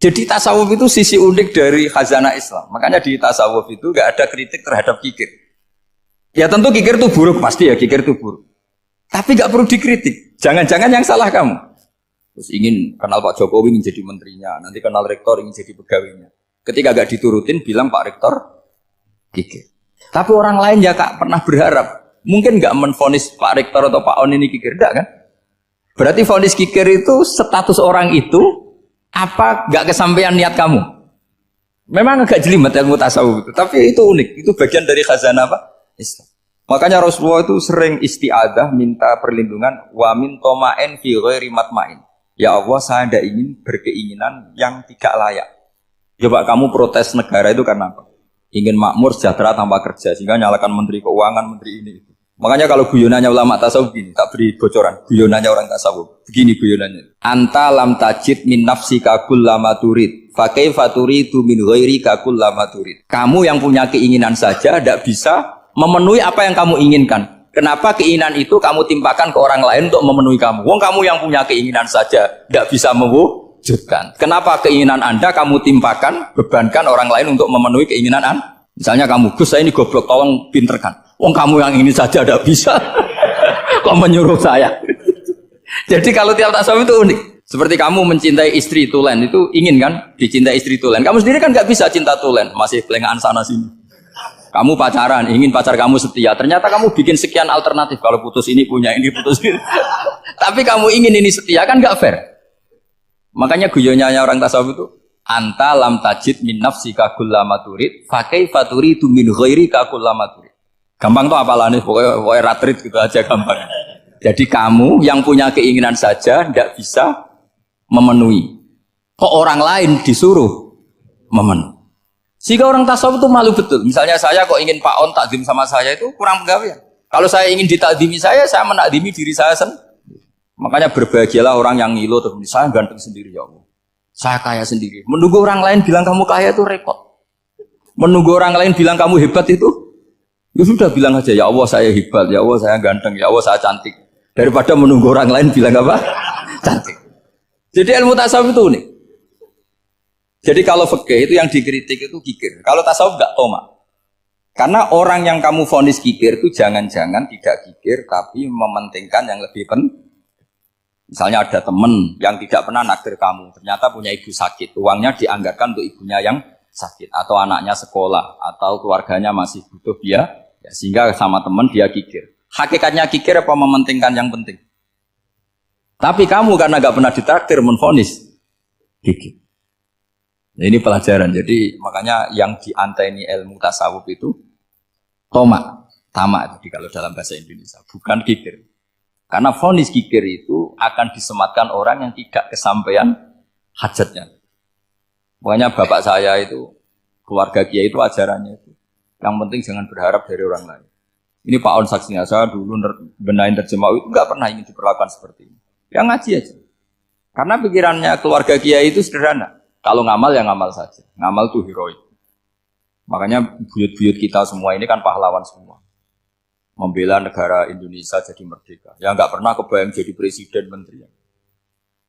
Jadi tasawuf itu sisi unik dari khazanah Islam. Makanya di tasawuf itu enggak ada kritik terhadap kikir. Ya tentu kikir itu buruk, pasti ya kikir itu buruk. Tapi enggak perlu dikritik. Jangan-jangan yang salah kamu. Terus ingin kenal Pak Jokowi ingin jadi menterinya, nanti kenal rektor ingin jadi pegawainya. Ketika enggak diturutin bilang Pak Rektor kikir. Tapi orang lain ya Kak pernah berharap, mungkin enggak menvonis Pak Rektor atau Pak On ini kikir, enggak kan? Berarti vonis kikir itu status orang itu apa enggak kesampaian niat kamu? Memang agak jelimet ilmu tasawuf itu, tapi itu unik, itu bagian dari khazanah apa? Islam. Makanya Rasulullah itu sering isti'adah minta perlindungan wa min toma'in fi ghairi matma'in. Ya Allah, saya tidak ingin berkeinginan yang tidak layak. Coba kamu protes negara itu karena apa? Ingin makmur sejahtera tanpa kerja sehingga nyalakan menteri keuangan, menteri ini itu. Makanya kalau guyonannya ulama tasawuf gini, tak beri bocoran. Guyonannya orang tasawuf. Begini guyonannya. Anta lam tajid min nafsika kullama turid. Fa kaifa turidu min ghairika kullama turid. Kamu yang punya keinginan saja tidak bisa memenuhi apa yang kamu inginkan. Kenapa keinginan itu kamu timpakan ke orang lain untuk memenuhi kamu? Wong kamu yang punya keinginan saja tidak bisa mewujudkan. Kenapa keinginan Anda kamu timpakan, bebankan orang lain untuk memenuhi keinginan Anda? Misalnya kamu, Gus saya ini goblok, tolong pinterkan. Wong kamu yang ini saja tidak bisa. Kok menyuruh saya? Jadi kalau tiap tasawuf itu unik. Seperti kamu mencintai istri tulen, itu ingin kan dicintai istri tulen. Kamu sendiri kan nggak bisa cinta tulen, masih pelengahan sana sini. Kamu pacaran, ingin pacar kamu setia. Ternyata kamu bikin sekian alternatif. Kalau putus ini punya ini, putus ini. Tapi kamu ingin ini setia, kan gak fair. Makanya guyonnya orang tasawuf itu, anta lam tajid min nafsika kullama turid, fa kaifa turidu min ghairika kullama turid. Gampang tuh apalane, pokoknya ratrit gitu aja gampang. Jadi kamu yang punya keinginan saja tidak bisa memenuhi. Kok orang lain disuruh memenuhi? Sehingga orang tasawuf itu malu betul. Misalnya saya kok ingin Pak On takdim sama saya itu kurang pegawaian. Kalau saya ingin ditakdimi saya menakdimi diri saya sendiri. Makanya berbahagialah orang yang ngilu terus saya ganteng sendiri ya Allah. Saya kaya sendiri. Menunggu orang lain bilang kamu kaya itu repot. Menunggu orang lain bilang kamu hebat itu, ya sudah bilang aja ya Allah saya hebat, ya Allah saya ganteng, ya Allah saya cantik. Daripada menunggu orang lain bilang apa? Cantik. Jadi ilmu tasawuf itu unik. Jadi kalau fikih itu yang dikritik itu kikir. Kalau tasawuf enggak tomak. Karena orang yang kamu vonis kikir itu jangan-jangan tidak kikir tapi mementingkan yang lebih penting. Misalnya ada teman yang tidak pernah naktir kamu, ternyata punya ibu sakit, uangnya dianggarkan untuk ibunya yang sakit atau anaknya sekolah atau keluarganya masih butuh dia, ya, sehingga sama teman dia kikir. Hakikatnya kikir apa mementingkan yang penting? Tapi kamu karena enggak pernah ditraktir menvonis kikir. Nah, ini pelajaran. Jadi makanya yang dianteni ilmu tasawuf itu tomak, tamak. Jadi kalau dalam bahasa Indonesia bukan kikir. Karena vonis kikir itu akan disematkan orang yang tidak kesampaian hajatnya. Makanya bapak saya itu keluarga kiai itu ajarannya itu yang penting jangan berharap dari orang lain. Ini Pak On saksinya, saya dulu benahin terjemah itu nggak pernah ingin diperlakukan seperti ini. Ya ngaji aja. Karena pikirannya keluarga kiai itu sederhana. Kalau ngamal ya ngamal saja. Ngamal tuh heroik. Makanya buyut-buyut kita semua ini kan pahlawan semua. Membela negara Indonesia jadi merdeka. Ya nggak pernah kebayang jadi presiden, menteri.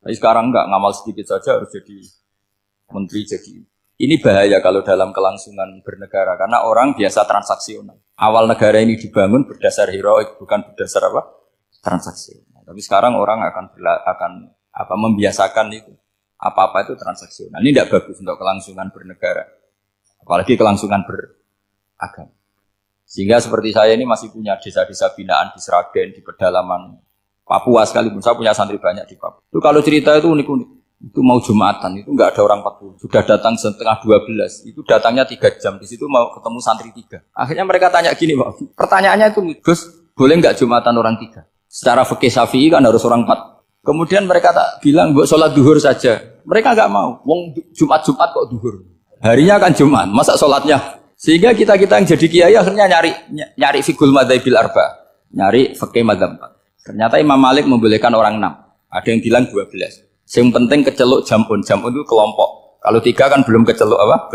Tapi sekarang nggak, ngamal sedikit saja harus jadi menteri. Jadi ini bahaya kalau dalam kelangsungan bernegara. Karena orang biasa transaksional. Awal negara ini dibangun berdasar heroik, bukan berdasar apa? Transaksional. Tapi sekarang orang akan membiasakan itu. Apa-apa itu transaksional. Ini tidak bagus untuk kelangsungan bernegara. Apalagi kelangsungan beragama. Sehingga seperti saya ini masih punya desa-desa binaan di Sragen, di pedalaman Papua sekalipun. Saya punya santri banyak di Papua. Itu kalau cerita itu unik-unik. Itu mau Jumatan, itu nggak ada orang 40. Sudah datang setengah 12. Itu datangnya 3 jam. Di situ mau ketemu santri 3. Akhirnya mereka tanya gini, Pak. Pertanyaannya itu, Gus, boleh nggak Jumatan orang 3? Secara fikih Syafi'i kan harus orang 4. Kemudian mereka tak bilang, buat sholat duhur saja. Mereka nggak mau. Wong Jumat kok duhur. Harinya kan Jumat, masa sholatnya? Sehingga kita yang jadi kiai akhirnya nyari fikul madzhabil arba, nyari fikih madzhab 4. Ternyata Imam Malik membolehkan orang 6. Ada yang bilang 12. Yang penting keceluk jamun itu kelompok. Kalau 3 kan belum keceluk apa?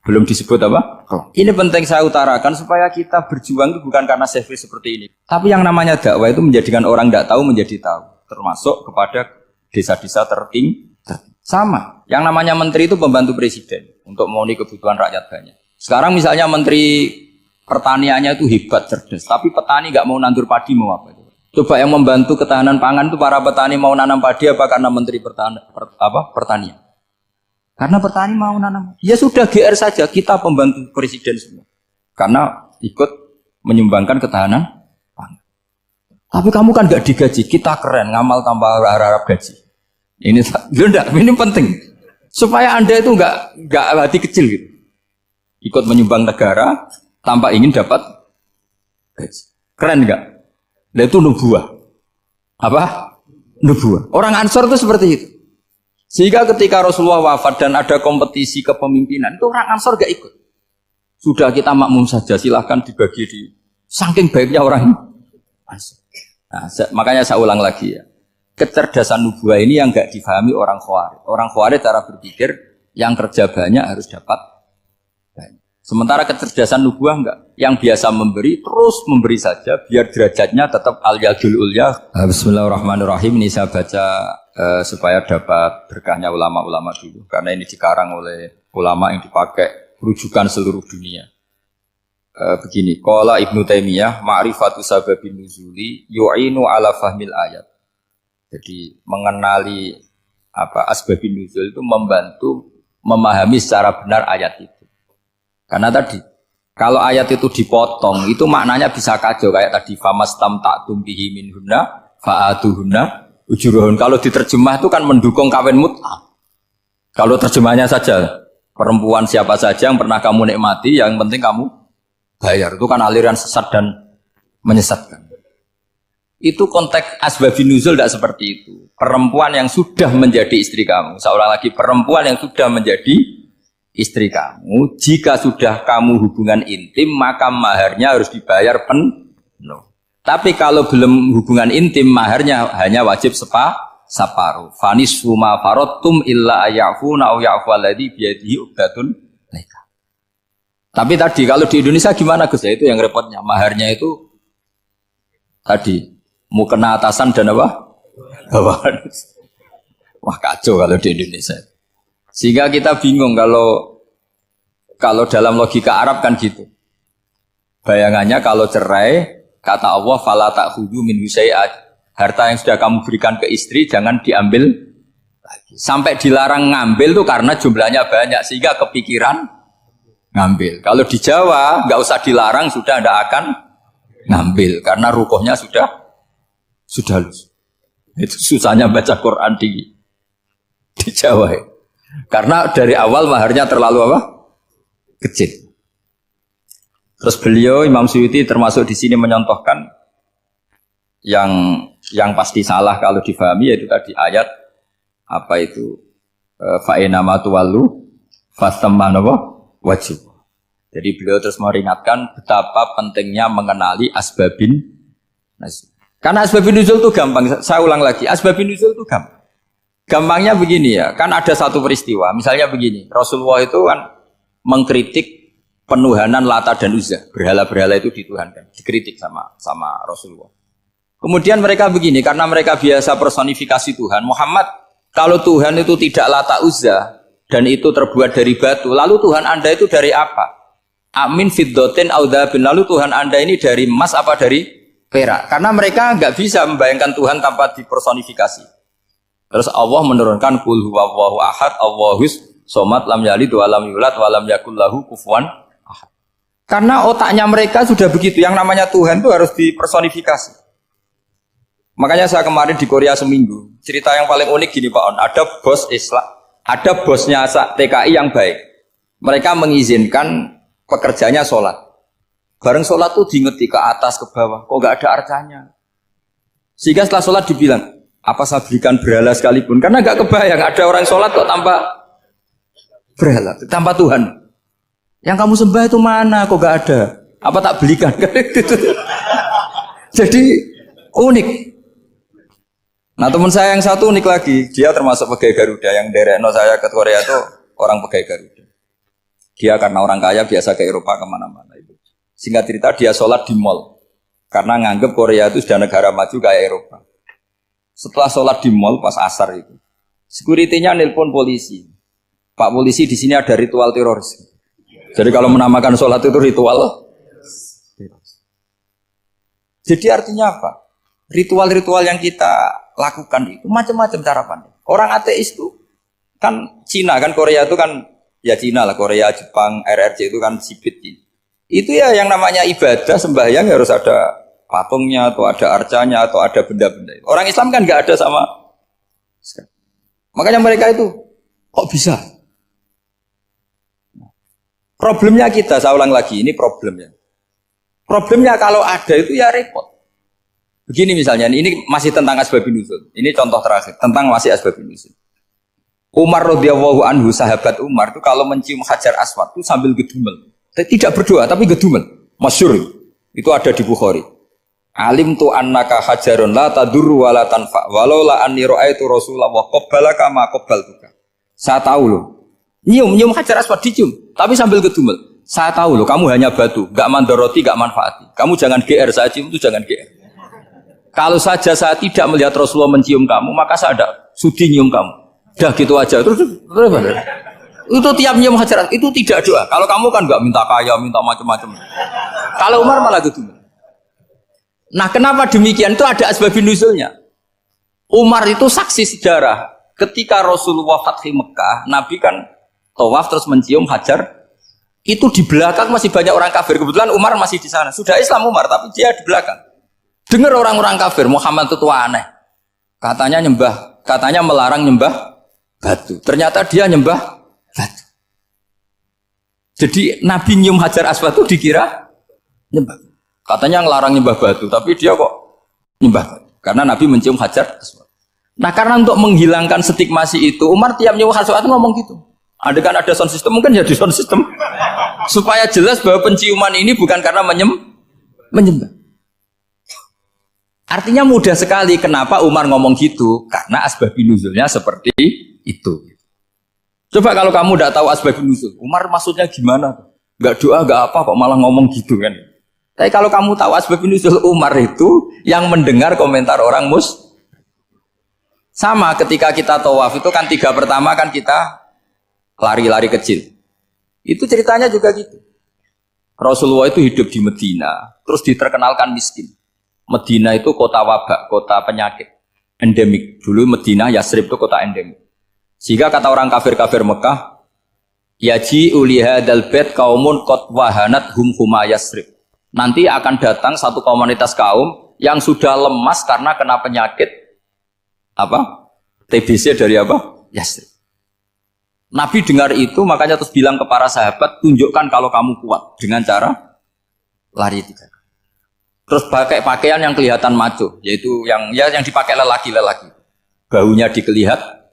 Belum disebut apa? Ini penting saya utarakan supaya kita berjuang itu bukan karena selfie seperti ini. Tapi yang namanya dakwah itu menjadikan orang tidak tahu menjadi tahu. Termasuk kepada desa-desa tertinggi. Sama. Yang namanya menteri itu pembantu presiden untuk memenuhi kebutuhan rakyat banyak. Sekarang misalnya menteri pertaniannya itu hebat, cerdas. Tapi petani nggak mau nandur padi mau apa? Coba yang membantu ketahanan pangan itu para petani mau nanam padi apa karena menteri pertanian? Karena petani mau nanam. Ya sudah GR saja, kita pembantu presiden semua. Karena ikut menyumbangkan ketahanan pangan. Tapi kamu kan nggak digaji, kita keren, ngamal tanpa harap gaji. Ini penting. Supaya Anda itu nggak hati kecil gitu. Ikut menyumbang negara tanpa ingin dapat gaji. Keren nggak? Nah, itu nubuah. Apa? Nubuah. Orang Ansor itu seperti itu. Sehingga ketika Rasulullah wafat dan ada kompetisi kepemimpinan, itu orang Ansor gak ikut. Sudah kita makmum saja, silahkan dibagi di. Saking baiknya orang Ansor. Nah, makanya saya ulang lagi ya. Kecerdasan nubuah ini yang gak difahami orang Khawarij. Orang Khawarij cara berpikir yang kerja banyak harus dapat banyak. Sementara kecerdasan nubuah enggak. Yang biasa memberi, terus memberi saja. Biar derajatnya tetap al-yadul ulya. Bismillahirrahmanirrahim. Ini saya baca supaya dapat berkahnya ulama-ulama dulu. Karena ini dikarang oleh ulama yang dipakai rujukan seluruh dunia. Begini. Qala Ibnu Taimiyah, ma'rifatu sababin nuzuli yu'inu ala fahmil ayat. Jadi mengenali asbabin nuzul itu membantu memahami secara benar ayat itu. Karena tadi, kalau ayat itu dipotong, itu maknanya bisa kacau. Kayak tadi, famastam ta'tum bihi minhunna, fa'atuhunna, ujuruhun. Kalau diterjemah itu kan mendukung kawin mut'ah. Kalau terjemahnya saja, perempuan siapa saja yang pernah kamu nikmati, yang penting kamu bayar. Itu kan aliran sesat dan menyesatkan. Itu konteks asbabun nuzul tidak seperti itu. Perempuan yang sudah menjadi istri kamu. Seorang lagi perempuan yang sudah menjadi istri kamu, jika sudah kamu hubungan intim, maka maharnya harus dibayar penuh. Tapi kalau belum hubungan intim, maharnya hanya wajib separuh. Fanisfu ma faradtum illa ayafuna aw ya'fu alladhi biyadihi uqdatun nikah. Tapi tadi kalau di Indonesia gimana Gus? Itu yang repotnya. Maharnya itu tadi mau kena atasan dan apa? Bawahan. Wah kacau kalau di Indonesia. Sehingga kita bingung kalau dalam logika Arab kan gitu. Bayangannya kalau cerai, kata Allah, fala ta'khudhu min syai'at. Harta yang sudah kamu berikan ke istri jangan diambil lagi. Sampai dilarang ngambil tuh karena jumlahnya banyak sehingga kepikiran ngambil. Kalau di Jawa nggak usah dilarang sudah tidak akan ngambil karena rukuhnya sudah lulus. Itu susahnya baca Quran di Jawa ya. Karena dari awal maharnya terlalu apa? Kecil. Terus beliau Imam Suyuti termasuk di sini menyontohkan yang pasti salah kalau difahami yaitu tadi ayat apa itu fa inama tuwallu fasamma wajib. Jadi beliau terus meringatkan betapa pentingnya mengenali asbabin nuzul. Karena asbabin nuzul itu gampang. Saya ulang lagi, asbabin nuzul itu gampang. Gampangnya begini ya, kan ada satu peristiwa, misalnya begini, Rasulullah itu kan mengkritik penuhanan Lata dan Uzza, berhala-berhala itu dituhankan, dikritik sama Rasulullah. Kemudian mereka begini, karena mereka biasa personifikasi Tuhan, Muhammad, kalau Tuhan itu tidak Lata Uzza, dan itu terbuat dari batu, lalu Tuhan Anda itu dari apa? Amin fiddotin audhabin, lalu Tuhan Anda ini dari emas apa dari perak? Karena mereka nggak bisa membayangkan Tuhan tanpa dipersonifikasi. Terus Allah menurunkan qul huwallahu ahad, Allahus somad, lam yalid wa lam yulad wa lam yakul lahu kufuwan ahad. Karena otaknya mereka sudah begitu, yang namanya Tuhan itu harus dipersonifikasi. Makanya saya kemarin di Korea seminggu. Cerita yang paling unik gini Pak On. Ada bos Islam, ada bosnya TKI yang baik. Mereka mengizinkan pekerjanya sholat. Bareng sholat tuh diingeti ke atas ke bawah. Kok gak ada arcanya? Sehingga setelah sholat dibilang, apa saya berikan berhala sekalipun? Karena gak kebayang ada orang sholat kok tanpa berhala, tanpa Tuhan. Yang kamu sembah itu mana? Kok gak ada? Apa tak belikan? Jadi unik. Nah teman saya yang satu unik lagi, dia termasuk pegawai Garuda yang derekno saya ke Korea itu orang pegawai Garuda. Dia karena orang kaya biasa ke Eropa kemana-mana itu. Singkat cerita dia sholat di mall karena nganggep Korea itu sudah negara maju kayak Eropa. Setelah sholat di mall pas asar itu, security-nya nelpon polisi. Pak polisi di sini ada ritual teroris. Jadi kalau menamakan sholat itu ritual. Jadi artinya apa? Ritual-ritual yang kita lakukan itu macam-macam cara pandang. Orang ateis itu kan Cina kan Korea itu kan ya Cina lah, Korea, Jepang, RRC itu kan sipit. Itu ya yang namanya ibadah sembahyang harus ada patungnya atau ada arcanya atau ada benda-benda itu. Orang Islam kan nggak ada sama. Makanya mereka itu kok bisa? Problemnya kita, saya ulang lagi, ini problemnya. Problemnya kalau ada itu ya repot. Begini misalnya, ini masih tentang asbabun nuzul. Ini contoh terakhir, tentang masih asbabun nuzul. Umar radhiyallahu anhu, sahabat Umar itu kalau mencium Hajar Aswad itu sambil gedumel. Tidak berdoa, tapi gedumel. Masyhur. Itu ada di Bukhari. Alim tu annaka hajarun la tadur wa la tanfa. Walau la anni ra'aitu Rasulullah wa qabbalaka ma qabbaltuka. Saya tahu loh. Nyium Hajar Aswad dicium, tapi sambil gedumel. Saya tahu loh, kamu hanya batu, gak mandoroti, gak manfaati. Kamu jangan GR, saya cium itu jangan GR. Kalau saja saya tidak melihat Rasulullah mencium kamu, maka saya ada sudi nyium kamu. Dah gitu aja. Terus itu tiap nyium Hajar itu tidak doa. Kalau kamu kan nggak minta kaya, minta macam-macam. Kalau Umar malah gitu. Nah, kenapa demikian? Itu ada asbabun nuzulnya. Umar itu saksi sejarah. Ketika Rasulullah Fathi Mekah, Nabi kan tawaf terus mencium Hajar. Itu di belakang masih banyak orang kafir. Kebetulan Umar masih di sana. Sudah Islam Umar, tapi dia di belakang. Dengar orang-orang kafir, Muhammad itu aneh. Katanya melarang nyembah batu. Ternyata dia nyembah batu. Jadi Nabi nyium Hajar Aswad itu dikira nyembah. Katanya ngelarang nyembah batu, tapi dia kok nyembah batu. Karena Nabi mencium Hajar Aswad. Nah karena untuk menghilangkan stigmasi itu, Umar tiap nyium Hajar Aswad itu ngomong gitu. Kan ada sound system, mungkin jadi sound system. Supaya jelas bahwa penciuman ini bukan karena menyembah. Artinya mudah sekali kenapa Umar ngomong gitu, karena asbabun nuzulnya seperti itu. Coba kalau kamu tidak tahu asbabun nuzul, Umar maksudnya gimana? Gak doa, gak apa, kok malah ngomong gitu kan? Tapi kalau kamu tahu asbabun nuzul Umar itu yang mendengar komentar orang sama ketika kita tawaf itu kan 3 pertama kan kita lari-lari kecil. Itu ceritanya juga gitu. Rasulullah itu hidup di Medina, terus diterkenalkan miskin. Medina itu kota wabak, kota penyakit, endemik. Dulu Medina, Yasrib itu kota endemik. Sehingga kata orang kafir-kafir Mekah, yaji uliha dalbet kaumun kot wahanat huma Yasrib. Nanti akan datang satu komunitas kaum yang sudah lemas karena kena penyakit TBC dari Yasrib. Nabi dengar itu, makanya terus bilang ke para sahabat, tunjukkan kalau kamu kuat dengan cara lari 3 kali. Terus pakai pakaian yang kelihatan maco, yaitu yang dipakai lelaki-lelaki. Bahunya dikelihatan.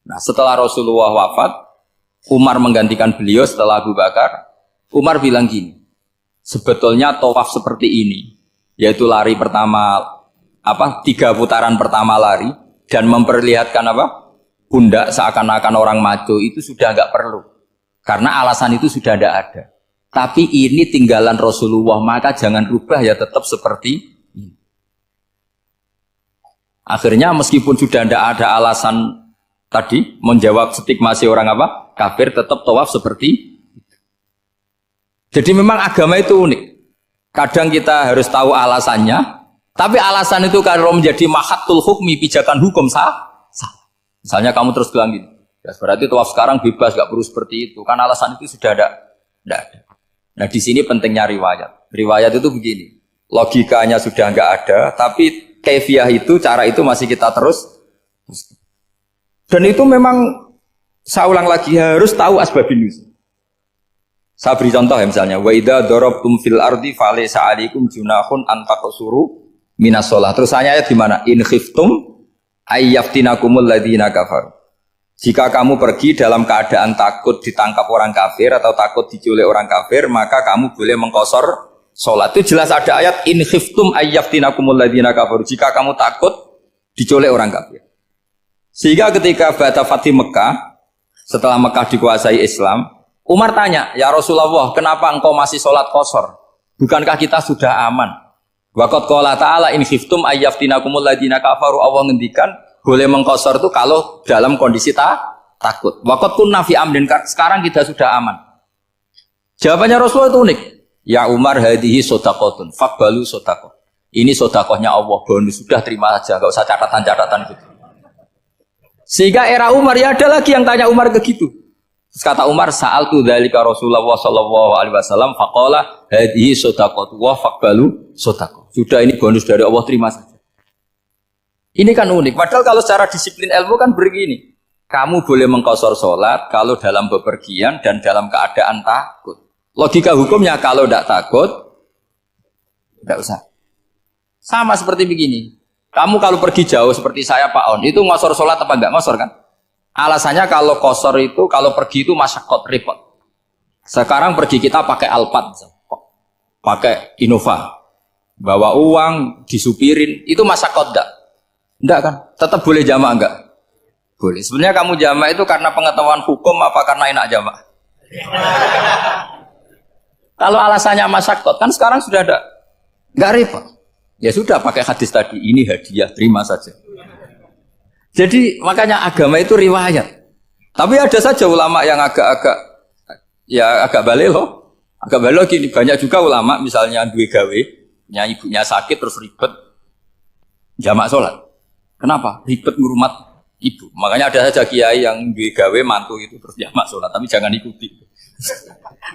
Nah, setelah Rasulullah wafat, Umar menggantikan beliau setelah Abu Bakar. Umar bilang gini, sebetulnya tawaf seperti ini, yaitu lari pertama 3 putaran pertama lari dan memperlihatkan pundak seakan-akan orang maco itu sudah enggak perlu. Karena alasan itu sudah tidak ada. Tapi ini tinggalan Rasulullah, maka jangan rubah ya tetap seperti ini. Akhirnya meskipun sudah tidak ada alasan tadi menjawab stigmasi orang kafir, tetap tawaf seperti itu. Jadi memang agama itu unik. Kadang kita harus tahu alasannya, tapi alasan itu kalau menjadi mahatul hukmi, pijakan hukum sah. Misalnya kamu terus bilang gini, ya berarti tawaf sekarang bebas, gak perlu seperti itu. Karena alasan itu sudah tidak ada. Nah di sini pentingnya riwayat. Riwayat itu begini, logikanya sudah nggak ada, tapi kaifiyah itu, cara itu masih kita terus. Dan itu memang saya ulang lagi harus tahu asbabun nuzul. Saya beri contoh ya misalnya, wa idza darabtum fil ardi falaysa 'alaikum junahun an taqsuru minas shalah. Terus ayat di mana? In khiftum ayyaftinakumul ladzina kafaru. Jika kamu pergi dalam keadaan takut ditangkap orang kafir atau takut diculik orang kafir, maka kamu boleh mengqasar salat. Itu jelas ada ayat in khiftum ayyaftinakumul ladzina kafaru. Jika kamu takut diculik orang kafir. Sehingga ketika Ba'da Fathi Mekah, setelah Mekah dikuasai Islam, Umar tanya, ya Rasulullah, kenapa engkau masih sholat qasar? Bukankah kita sudah aman? Waqad qala ta'ala in khiftum ayyaftinakumul ladzina kafaru. Allah ngendikan boleh mengqasar itu kalau dalam kondisi takut. Waqad kunna fi amrin, sekarang kita sudah aman. Jawabannya Rasulullah itu unik. Ya Umar, hadihi shadaqatun faqbalu shadaqah. Ini sedekahnya Allah, bonus sudah terima saja, enggak usah catatan-catatan gitu. Sehingga era Umar ya ada lagi yang tanya Umar begitu. Terus kata Umar, sa'altu dzalika Rasulullah sallallahu alaihi wasallam faqala hadhihi shadaqatu wa faqbalu shadaqah. Sudah ini bonus dari Allah, terima saja. Ini kan unik. Padahal kalau secara disiplin ilmu kan begini. Kamu boleh mengqasar salat kalau dalam bepergian dan dalam keadaan takut. Logika hukumnya kalau tidak takut tidak usah. Sama seperti begini. Kamu kalau pergi jauh seperti saya Pak On, itu ngosor salat apa enggak ngosor kan? Alasannya kalau kosor itu, kalau pergi itu masyakot, repot. Sekarang pergi kita pakai Alphard, pakai Innova, bawa uang, disupirin, itu masyakot enggak? Enggak kan? Tetap boleh jamak enggak? Boleh. Sebenarnya kamu jamak itu karena pengetahuan hukum apa karena enak jamak? Kalau alasannya masyakot, kan sekarang sudah ada, enggak repot. Ya sudah pakai hadis tadi, ini hadiah, terima saja. Jadi makanya agama itu riwayat. Tapi ada saja ulama yang agak balelo. Agak balelo gini, banyak juga ulama misalnya duwe gawe, ibunya sakit terus ribet jamak sholat. Kenapa? Ribet ngurmat ibu. Makanya ada saja kiai yang duwe gawe mantu itu terus jamak sholat, tapi jangan ikuti.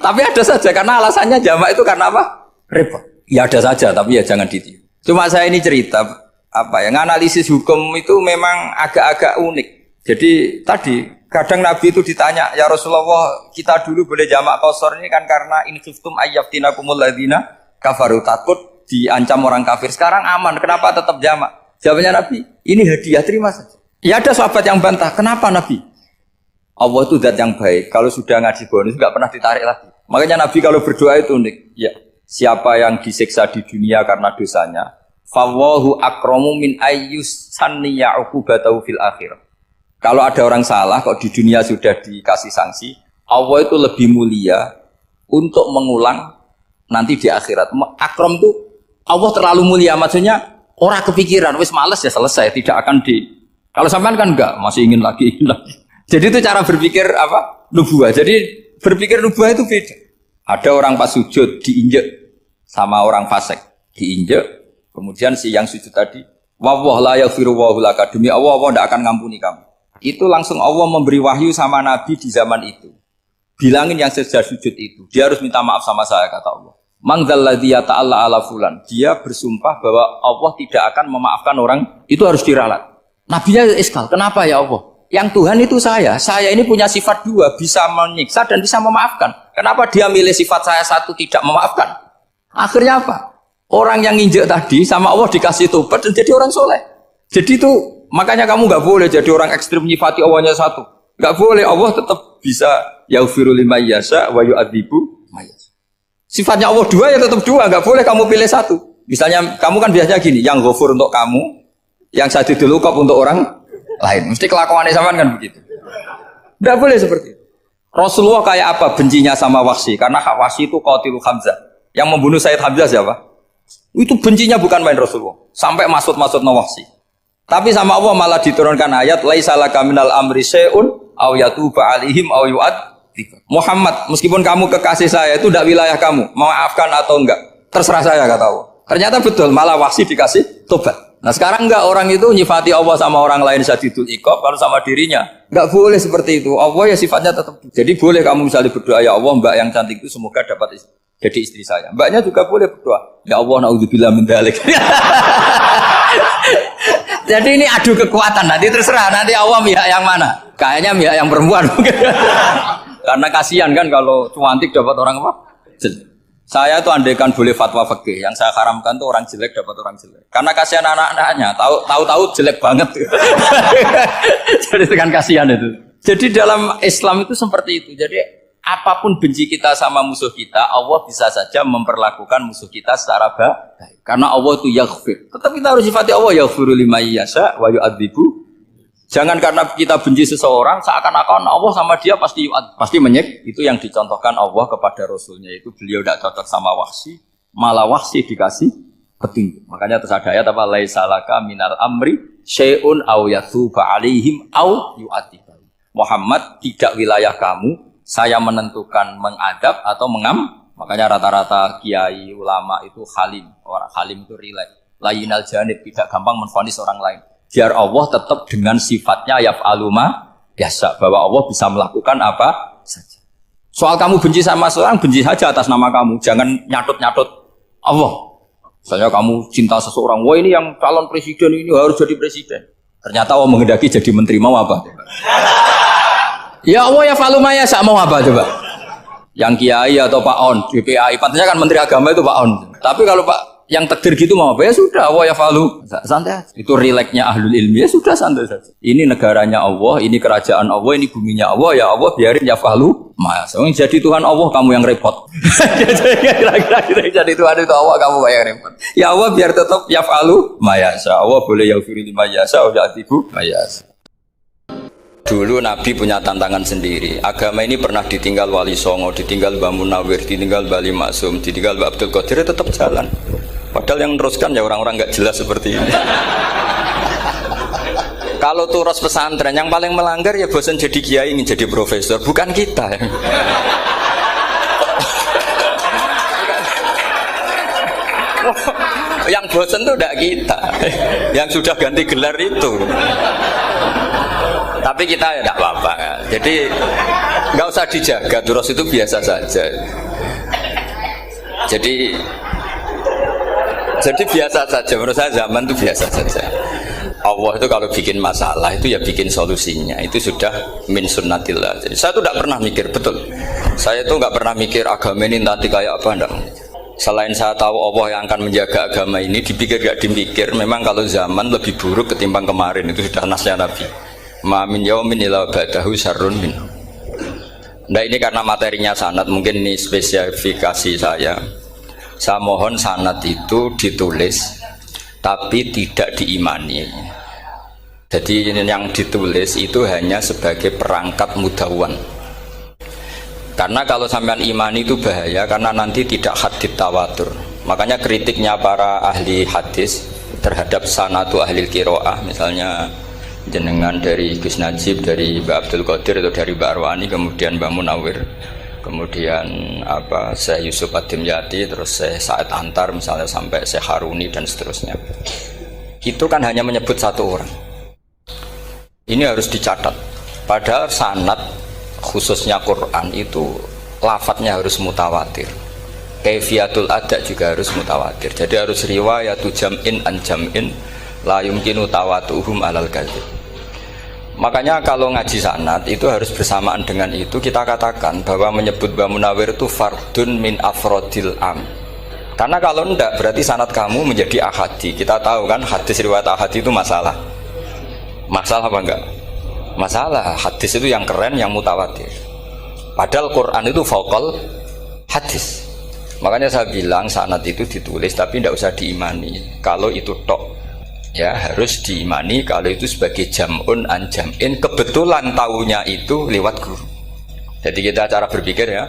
Tapi ada saja karena alasannya jamak itu karena apa? Repot. Ya ada saja, tapi ya jangan ditiru. Cuma saya ini cerita analisis hukum itu memang agak-agak unik. Jadi tadi kadang Nabi itu ditanya, ya Rasulullah, kita dulu boleh jamak qasar ini kan karena in khiftum ayyaftinakumul ladzina kafaru, takut diancam orang kafir. Sekarang aman, kenapa tetap jamak? Jawabannya Nabi, ini hadiah, terima saja. Ya ada sahabat yang bantah, kenapa Nabi? Allah itu zat yang baik, kalau sudah ngaji bonus enggak pernah ditarik lagi. Makanya Nabi kalau berdoa itu unik. Ya, siapa yang disiksa di dunia karena dosanya, fawahu akramu min ayyus sanniya uqubatahu fil akhirah. Kalau ada orang salah kok di dunia sudah dikasih sanksi, Allah itu lebih mulia untuk mengulang nanti di akhirat. Akram itu Allah terlalu mulia, maksudnya orang kepikiran wis males ya selesai, tidak akan kalau sampean kan enggak, masih ingin lagi. Jadi itu cara berpikir nubuah. Jadi berpikir nubuah itu beda. Ada orang pas sujud diinjek sama orang fasik, diinjek. Kemudian si yang sujud tadi, wawah la yaghfiru wa laka, demi Allah tidak akan ngampuni kamu. Itu langsung Allah memberi wahyu sama Nabi di zaman itu. Bilangin yang sedang sujud itu, dia harus minta maaf sama saya, kata Allah. Mangzalladzi yata'alla ala fulan. Dia bersumpah bahwa Allah tidak akan memaafkan orang, itu harus diralat. Nabinya iskal, kenapa ya Allah? Yang Tuhan itu saya ini punya sifat dua, bisa menyiksa dan bisa memaafkan. Kenapa dia milih sifat saya satu tidak memaafkan? Akhirnya apa? Orang yang nginjek tadi sama Allah dikasih tobat dan jadi orang soleh. Jadi itu makanya kamu nggak boleh jadi orang ekstrim nyifati Allahnya satu. Nggak boleh, Allah tetap bisa yaghfiru liman yasha wa yu'adzibu may yasha. Sifatnya Allah dua ya tetap dua, nggak boleh kamu pilih satu. Misalnya kamu kan biasanya gini, yang ghafur untuk kamu, yang sadidul uqab untuk orang lain. Mesti kelakuannya sama kan begitu. Nggak boleh seperti itu. Rasulullah kayak apa bencinya sama Wahsy? Karena Wahsy itu qatilu Hamzah. Yang membunuh Sayyid Hamzah siapa? Itu bencinya bukan main Rasulullah. Sampai maksud-maksud Wahsy. Tapi sama Allah malah diturunkan ayat laisa laka minal amri syai'un aw yatuba alaihim aw yu'adzib. Muhammad, meskipun kamu kekasih saya itu tidak wilayah kamu, maafkan atau enggak, terserah saya, kata Allah. Ternyata betul, malah Wahsy dikasih tobat. Nah sekarang enggak, orang itu nyifati Allah sama orang lain syadidul iqab, kalau sama dirinya enggak boleh seperti itu. Allah ya sifatnya tetap. Jadi boleh kamu misalnya berdoa, ya Allah mbak yang cantik itu semoga dapat jadi istri saya. Mbaknya juga boleh berdoa, ya Allah naudzubillah min dzalik. Jadi ini adu kekuatan, nanti terserah nanti awam pihak yang mana. Kayaknya pihak yang perempuan mungkin. Karena kasihan kan kalau cuantik dapat orang apa? Jelek. Saya tuh andaikan boleh fatwa fikih, yang saya haramkan tuh orang jelek dapat orang jelek. Karena kasihan anak-anaknya, tahu-tahu jelek banget. Jadi kan kasihan itu. Jadi dalam Islam itu seperti itu. Jadi apapun benci kita sama musuh kita, Allah bisa saja memperlakukan musuh kita secara baik. Karena Allah itu yaghfir. Tetap kita harus sifati Allah yaghfiru liman yasha wa yu'adzibu. Jangan karena kita benci seseorang seakan-akan Allah sama dia pasti menyek. Itu yang dicontohkan Allah kepada Rasulnya, itu beliau tidak cocok sama Wahsy, malah Wahsy dikasih petunjuk. Makanya terus ada ayat apa, laisa laka minal amri syai'un aw yatuba alaihim aw yu'adzibahum. Muhammad, tidak wilayah kamu, saya menentukan mengadab atau mengam. Makanya rata-rata kiai ulama itu halim. Orang halim itu rileks, layinal janib, tidak gampang menvonis orang lain. Biar Allah tetap dengan sifatnya yaf'alu ma yasha, bahwa Allah bisa melakukan apa saja. Soal kamu benci sama seorang, benci saja atas nama kamu, jangan nyatut-nyatut Allah. Misalnya kamu cinta seseorang, wah ini yang calon presiden ini harus jadi presiden. Ternyata Allah menghendaki jadi menteri, mau apa? Ya Allah yaf'alu ma yasha, mau apa coba? Yang kiai atau Pak On, DPAI, pantasnya kan menteri agama itu Pak On. Tapi kalau Pak yang takdir gitu mau apa ya sudah, Allah ya falu santai aja. Itu rileksnya ahlul ilmi, ya sudah santai saja. Ini negaranya Allah, ini kerajaan Allah, ini buminya Allah, ya Allah biarin ya falu. Mas, jadi Tuhan Allah kamu yang repot. Kira-kira jadi Tuhan itu Allah kamu yang repot. Ya Allah biar tetap ya falu mayasa. Allah boleh ya firli mayasa, ya atibu mayasa. Dulu Nabi punya tantangan sendiri. Agama ini pernah ditinggal Wali Songo, ditinggal Mbah Munawir, ditinggal Mbah Ali Maksum, ditinggal Mbah Abdul Qadir, tetap jalan. Padahal yang meneruskan ya orang-orang nggak jelas seperti ini. Kalau turus pesantren yang paling melanggar ya bosan jadi kiai, ingin jadi profesor, bukan kita. Yang bosan tuh tidak kita, yang sudah ganti gelar itu. Tapi kita ya tidak apa-apa. Jadi nggak usah dijaga, turus itu biasa saja. Jadi biasa saja, menurut saya zaman itu biasa saja. Allah itu kalau bikin masalah itu ya bikin solusinya, itu sudah min sunnatillah. Jadi saya itu tidak pernah mikir, betul. Saya itu nggak pernah mikir agama ini nanti kayak apa, enggak. Selain saya tahu Allah yang akan menjaga agama ini, dipikir gak dipikir, memang kalau zaman lebih buruk ketimbang kemarin, itu sudah nasnya Nabi. Ma min yaumin illa ba'dahu syarrun min. Nah ini karena materinya sanad, mungkin ini spesifikasi saya. Saya mohon sanad itu ditulis tapi tidak diimani. Jadi yang ditulis itu hanya sebagai perangkat mudawwan. Karena kalau sampean imani itu bahaya, karena nanti tidak hadits tawatur. Makanya kritiknya para ahli hadis terhadap sanadu ahli qiraah, misalnya jenengan dari Gus Najib, dari Mbak Abdul Qadir atau dari Mbak Arwani, kemudian Mbak Munawir, kemudian Syekh Yusuf Ad-Dimyati, terus Syekh Sa'id Antar misalnya, sampai Syekh Haruni dan seterusnya. Itu kan hanya menyebut satu orang. Ini harus dicatat. Padahal sanad khususnya Quran itu lafadznya harus mutawatir. Kaifiyatul ada juga harus mutawatir. Jadi harus riwayatu jam'in an jam'in la yumkinu tawatuhum alal kadzib. Makanya kalau ngaji sanad itu harus bersamaan dengan itu kita katakan bahwa menyebut Mbah Munawir itu fardun min afrodil am. Karena kalau enggak berarti sanad kamu menjadi ahadi. Kita tahu kan hadis riwayat ahadi itu masalah. Masalah apa enggak? Masalah. Hadis itu yang keren, yang mutawatir. Padahal Quran itu fauqal hadis. Makanya saya bilang sanad itu ditulis tapi tidak usah diimani. Kalau itu tok, ya harus diimani kalau itu sebagai jam'un an jam'in. Kebetulan tahunya itu lewat guru. Jadi kita cara berpikir ya,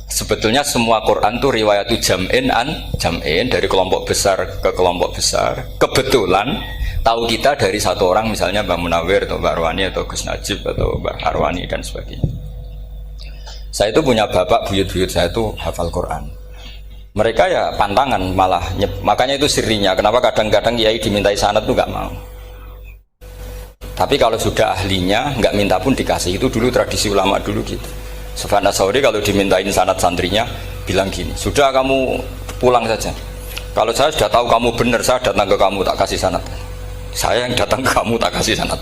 sebetulnya semua Quran itu riwayatu jam'in an jam'in, dari kelompok besar ke kelompok besar. Kebetulan tahu kita dari satu orang, misalnya Mbak Munawir atau Mbak Arwani atau Gus Najib atau Mbak Arwani dan sebagainya. Saya itu punya bapak, buyut-buyut saya itu hafal Quran. Mereka ya pantangan malah, makanya itu sirinya. Kenapa kadang-kadang kiai dimintai sanad tuh nggak mau. Tapi kalau sudah ahlinya nggak minta pun dikasih. Itu dulu tradisi ulama dulu gitu. Sufyan Ats-Tsauri kalau dimintain sanad santrinya bilang gini, sudah kamu pulang saja. Kalau saya sudah tahu kamu benar, saya datang ke kamu tak kasih sanad. Saya yang datang ke kamu tak kasih sanad.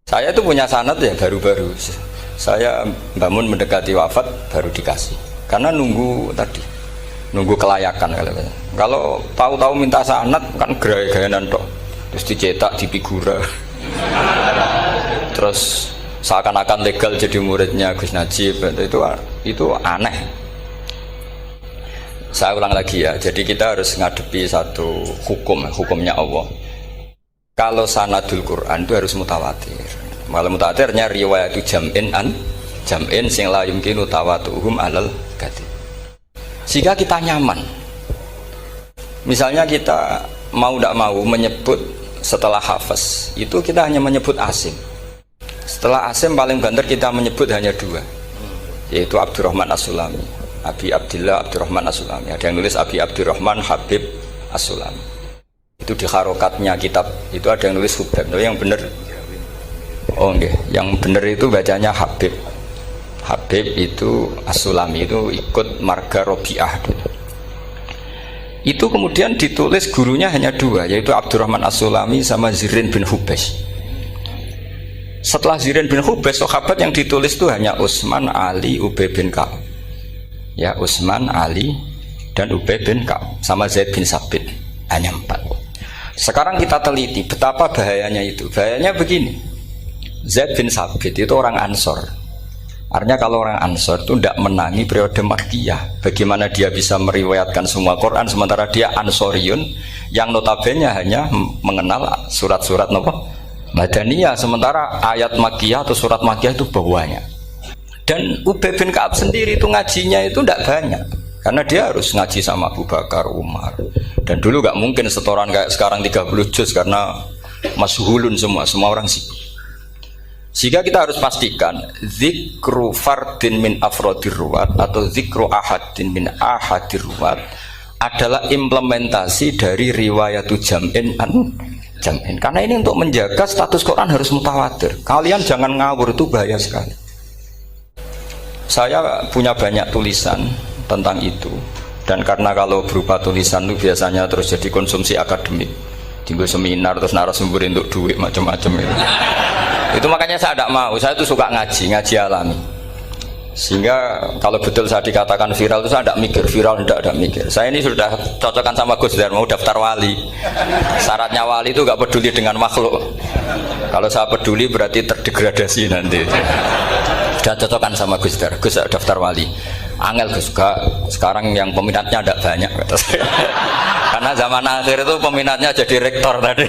Saya itu punya sanad ya baru-baru. Saya bangun mendekati wafat baru dikasih. Karena nunggu tadi, nunggu kelayakan. Kalau tahu-tahu minta sanad kan gaya-gayanan tok. Terus dicetak di figura. Terus seakan-akan legal jadi muridnya Gus Najib. Itu aneh. Saya ulang lagi ya. Jadi kita harus ngadepi satu hukumnya Allah. Kalau sanadul Quran itu harus mutawatir. Malah mutawatirnya riwayat jam'in sing la yumkinu tawatuhum alal gadi. Jika kita nyaman, misalnya kita mau tidak mau menyebut setelah hafaz, itu kita hanya menyebut asim. Setelah asim paling banter kita menyebut hanya dua, yaitu Abdurrahman As-Sulami, Abi Abdillah Abdurrahman As-Sulami. Ada yang nulis Abi Abdurrahman Habib As-Sulami. Itu di harokatnya kitab itu ada yang nulis Hubab, tapi yang benar yang benar itu bacanya Habib. Habib itu As-Sulami, itu ikut marga Robi'ah. Itu kemudian ditulis gurunya hanya dua, yaitu Abdurrahman As-Sulami sama Zirin bin Hubes. Setelah Zirin bin Hubes, sahabat yang ditulis itu hanya Utsman, Ali, Ubay bin Ka'ab. Ya, Utsman, Ali dan Ubay bin Ka'ab sama Zaid bin Sabit, hanya 4. Sekarang kita teliti betapa bahayanya itu. Bahayanya begini, Zaid bin Sabit itu orang Ansor. Artinya kalau orang Ansor itu tidak menangi periode Makkiyah. Bagaimana dia bisa meriwayatkan semua Quran sementara dia Ansoriun yang notabene hanya mengenal surat-surat Madaniyah, sementara ayat Makkiyah atau surat Makkiyah itu bawahnya. Dan Ubay bin Ka'ab sendiri itu ngajinya itu tidak banyak, karena dia harus ngaji sama Abu Bakar, Umar. Dan dulu gak mungkin setoran kayak sekarang 30 juz karena masyhulun semua orang sibuk. Sehingga kita harus pastikan zikru fardin min afrodir ruwat atau zikru ahadin min ahadir ruwat adalah implementasi dari riwayatu jam'in. Karena ini untuk menjaga status Quran harus mutawatir. Kalian jangan ngawur, itu bahaya sekali. Saya punya banyak tulisan tentang itu, dan karena kalau berupa tulisan itu biasanya terus jadi konsumsi akademik, tinggal seminar terus narasumber untuk duit macam-macam itu makanya saya tidak mau. Saya itu suka ngaji alami, sehingga kalau betul saya dikatakan viral itu saya tidak mikir viral, tidak mikir. Saya ini sudah cocokkan sama Gus Dar, mau daftar wali. Syaratnya wali itu gak peduli dengan makhluk. Kalau saya peduli berarti terdegradasi nanti. Sudah cocokkan sama Gus Dar, Gus daftar wali. Angel Gus, sekarang yang peminatnya tidak banyak kata saya. Karena zaman akhir itu peminatnya jadi rektor tadi.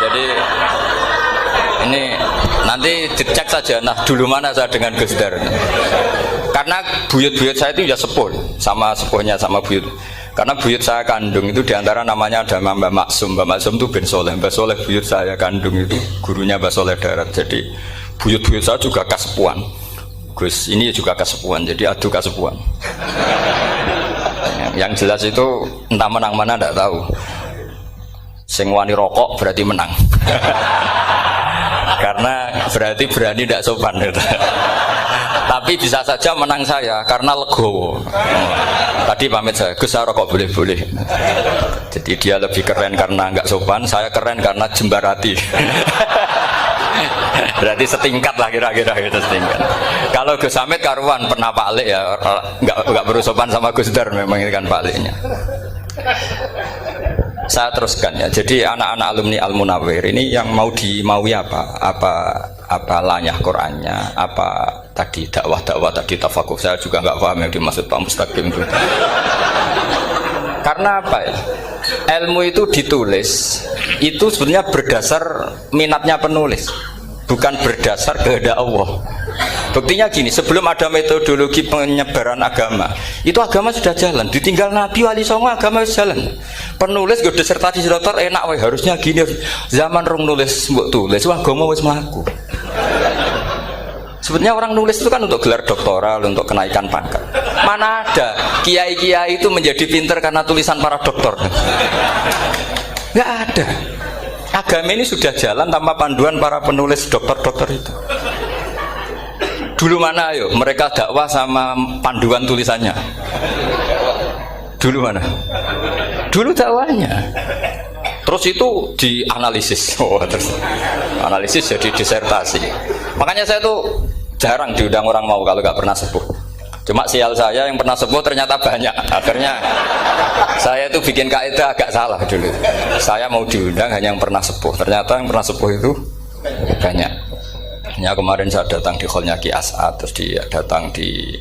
jadi ini nanti dicek saja. Nah dulu mana saya dengan Gus Dar. Karena buyut-buyut saya itu ya sepuh, sama sepuhnya sama buyut. Karena buyut saya kandung itu diantara namanya ada Mbak Maksum. Mbak Maksum itu bin Soleh. Mbak Soleh buyut saya kandung itu gurunya Mbak Soleh Darat. Jadi buyut-buyut saya juga kasepuan. Gus ini juga kasepuan, jadi adu kasepuan. Yang jelas itu entah menang mana tidak tahu. Sing wani rokok berarti menang. Karena berarti berani tidak sopan gitu. Tapi bisa saja menang saya karena legowo. Tadi pamit saya, Gus saya rokok boleh-boleh. Jadi dia lebih keren karena nggak sopan, saya keren karena jembarati. Berarti setingkat lah kira-kira gitu, setingkat. Kalau Gus Hamid karuan pernah Pak Alik ya, nggak perlu sopan sama Gus Dar, memang ini kan Pak Aliknya. Saya teruskan ya. Jadi anak-anak alumni Al Munawwir ini yang mau dimaui apa lanyah Qurannya, apa tadi dakwah tadi tafakuh, saya juga nggak paham yang dimaksud Pak Mustaqim itu. Karena apa ya? Ilmu itu ditulis itu sebenarnya berdasar minatnya penulis, bukan berdasar kehendak Allah. Buktinya gini, sebelum ada metodologi penyebaran agama, itu agama sudah jalan. Ditinggal Nabi Wali Songo agama sudah jalan. Penulis gue disertasi dokter enak, weh harusnya gini. Zaman rong nulis mbok tulis, wah agama wis mlaku. Sebenarnya orang nulis itu kan untuk gelar doktoral, untuk kenaikan pangkat. Mana ada kiai-kiai itu menjadi pinter karena tulisan para doktor? Nggak ada. Agama ini sudah jalan tanpa panduan para penulis dokter-dokter itu. Dulu mana ayo mereka dakwah sama panduan tulisannya? Dulu mana? Dulu dakwahnya. Terus itu dianalisis, terus analisis jadi disertasi. Makanya saya tuh jarang diundang orang mau kalau nggak pernah sepuh. Cuma sial saya yang pernah sepuh ternyata banyak. Akhirnya saya tuh bikin kaidah agak salah dulu. Saya mau diundang hanya yang pernah sepuh. Ternyata yang pernah sepuh itu banyak. Ya kemarin saya datang di hallnya Ki As'ad, terus dia datang di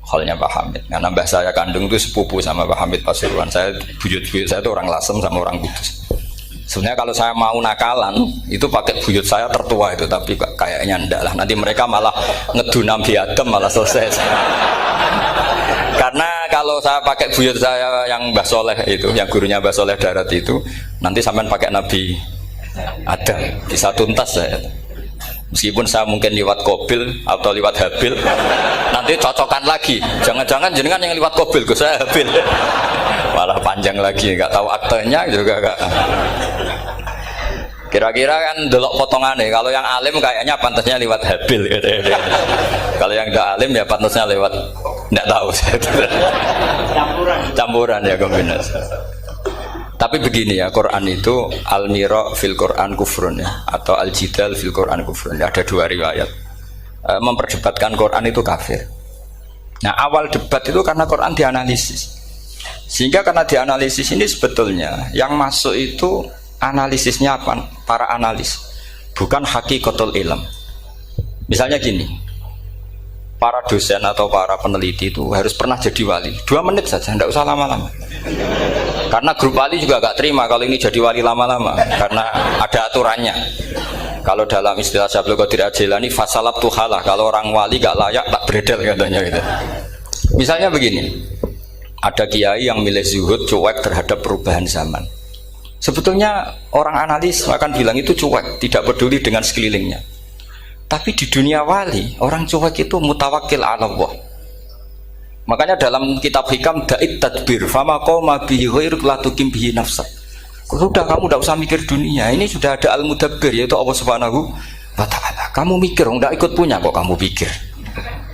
hallnya Pak Hamid. Karena mbah saya kandung itu sepupu sama Pak Hamid Pasuruan. Saya buyut-buyut saya itu orang Lasem sama orang Kudus. Sebenarnya kalau saya mau nakalan itu pakai buyut saya tertua itu, tapi kayaknya enggak lah. Nanti mereka malah ngedu Nabi Adam malah selesai. Karena kalau saya pakai buyut saya yang Mbah Soleh itu, yang gurunya Mbah Soleh Darat itu, nanti sampean pakai Nabi Adam bisa tuntas saya. Meskipun saya mungkin lewat Kobil atau lewat Habil, nanti cocokan lagi. Jangan-jangan jenengan yang lewat Kobil, saya Habil. Malah panjang lagi, nggak tahu aktenya juga nggak. Kira-kira kan delok potongannya. Kalau yang alim kayaknya pantasnya lewat Habil. Gitu. Kalau yang nggak alim ya pantasnya lewat nggak tahu. Campuran ya kombinasi. Tapi begini ya, Quran itu al-mira fil Quran kufrun ya, atau al-jidal fil Quran kufrun ya, ada dua riwayat. Memperdebatkan Quran itu kafir. Nah awal debat itu karena Quran dianalisis. Sehingga karena dianalisis ini sebetulnya yang masuk itu analisisnya apa? Para analis, bukan hakikatul ilm. Misalnya gini, para dosen atau para peneliti itu harus pernah jadi wali. 2 menit saja, tidak usah lama-lama. Karena grup wali juga gak terima kalau ini jadi wali lama-lama, karena ada aturannya. Kalau dalam istilah Syaikhul Qadir Al-Jilani, fasalab tuhalah, kalau orang wali gak layak tak beredel katanya gitu. Misalnya begini, ada kiai yang milih zuhud, cuek terhadap perubahan zaman. Sebetulnya orang analis akan bilang itu cuek, tidak peduli dengan sekelilingnya. Tapi di dunia wali, orang cuek itu mutawakkil ala Allah. Makanya dalam kitab hikam da'it tadbir fama qoma bihi ghairuk la tuqim bihi nafsak. Sudah kamu tidak usah mikir dunia, ini sudah ada al-mudabbir yaitu Allah Subhanahu wa ta'ala. Kamu mikir, tidak ikut punya kok kamu pikir.